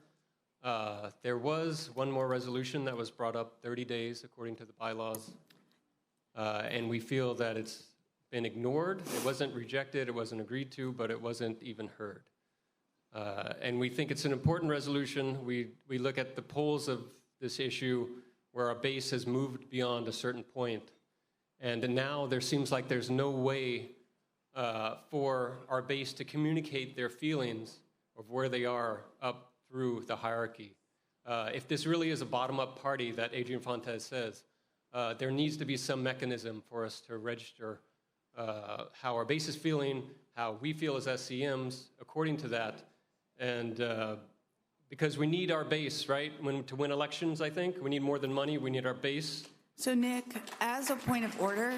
There was one more resolution that was brought up 30 days according to the bylaws, and we feel that it's been ignored. It wasn't rejected, it wasn't agreed to, but it wasn't even heard. And we think it's an important resolution. We look at the polls of this issue where our base has moved beyond a certain point. And now there seems like there's no way for our base to communicate their feelings of where they are up through the hierarchy. If this really is a bottom-up party that Adrian Fontes says, there needs to be some mechanism for us to register how our base is feeling, how we feel as SCMs, according to that. And because we need our base, right? To win elections, I think. We need more than money, we need our base. So Nick, as a point of order,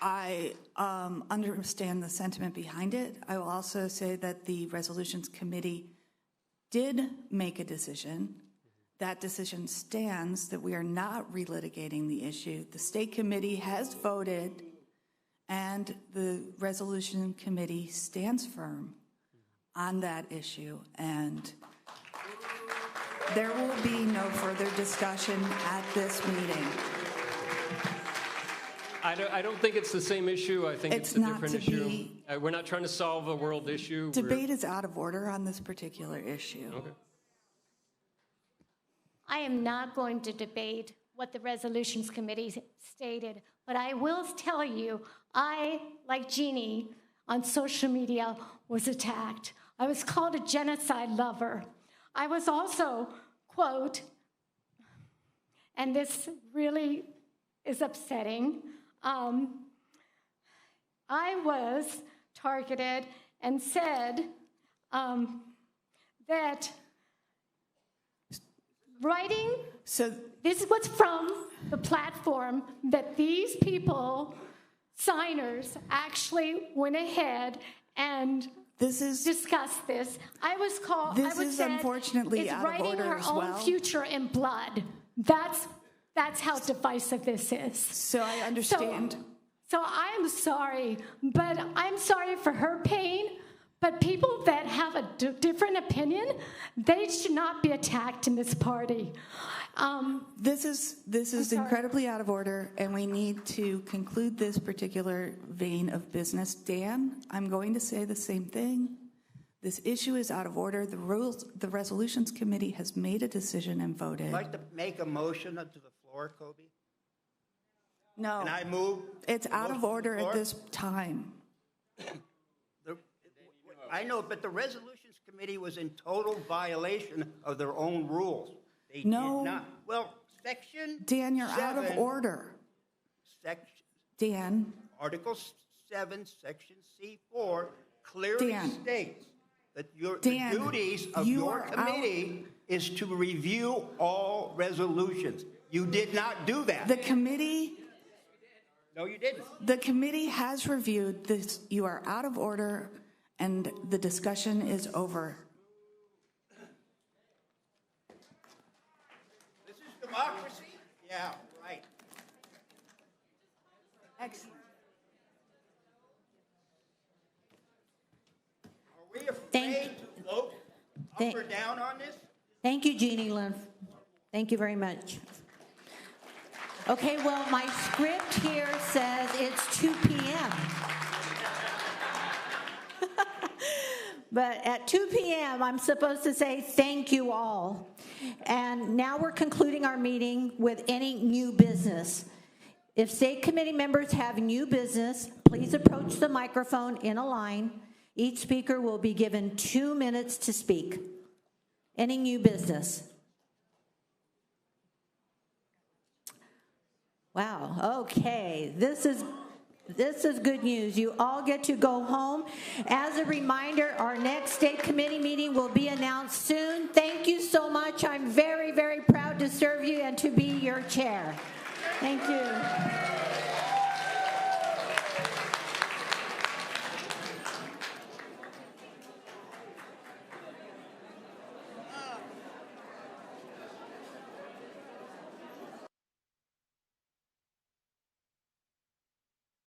I understand the sentiment behind it. I will also say that the Resolutions Committee did make a decision. That decision stands, that we are not relitigating the issue. The State Committee has voted, and the Resolution Committee stands firm on that issue, and there will be no further discussion at this meeting. I don't think it's the same issue. I think it's a different issue. We're not trying to solve a world issue. Debate is out of order on this particular issue. Okay. I am not going to debate what the Resolutions Committee stated, but I will tell you, I, like Jeannie, on social media was attacked. I was called a genocide lover. I was also, quote, and this really is upsetting, I was targeted and said that writing, so this is what's from the platform, that these people, signers, actually went ahead and discussed this. I was called, This is unfortunately out of order as well. Writing her own future in blood. That's how divisive this is. So I understand. So I'm sorry, but I'm sorry for her pain, But people that have a different opinion, they should not be attacked in this party. This is incredibly out of order, and we need to conclude this particular vein of business. Dan, I'm going to say the same thing. This issue is out of order. The Resolutions Committee has made a decision and voted. I'd like to make a motion to the floor, Kobe. No. And I move. It's out of order at this time. I know, but the Resolutions Committee was in total violation of their own rules. They No. did not. Well, section Dan, you're 7, out of order. Dan. Article 7, section C4 clearly Dan. states that the Dan, duties of you your are committee is to review all resolutions. You did not do that. The committee. No, you didn't. The committee has reviewed this. You are out of order, and the discussion is over. This is democracy? Yeah, right. Excellent. Are we afraid to vote up or down on this? Thank you, Jeannie Lynn. Thank you very much. Okay, well, my script here says it's 2 p.m. But at 2 p.m., I'm supposed to say thank you all. And now we're concluding our meeting with any new business. If state committee members have new business, please approach the microphone in a line. Each speaker will be given 2 minutes to speak. Any new business? Wow, okay, this is good news. You all get to go home. As a reminder, our next state committee meeting will be announced soon. Thank you so much. I'm very, very proud to serve you and to be your chair. Thank you.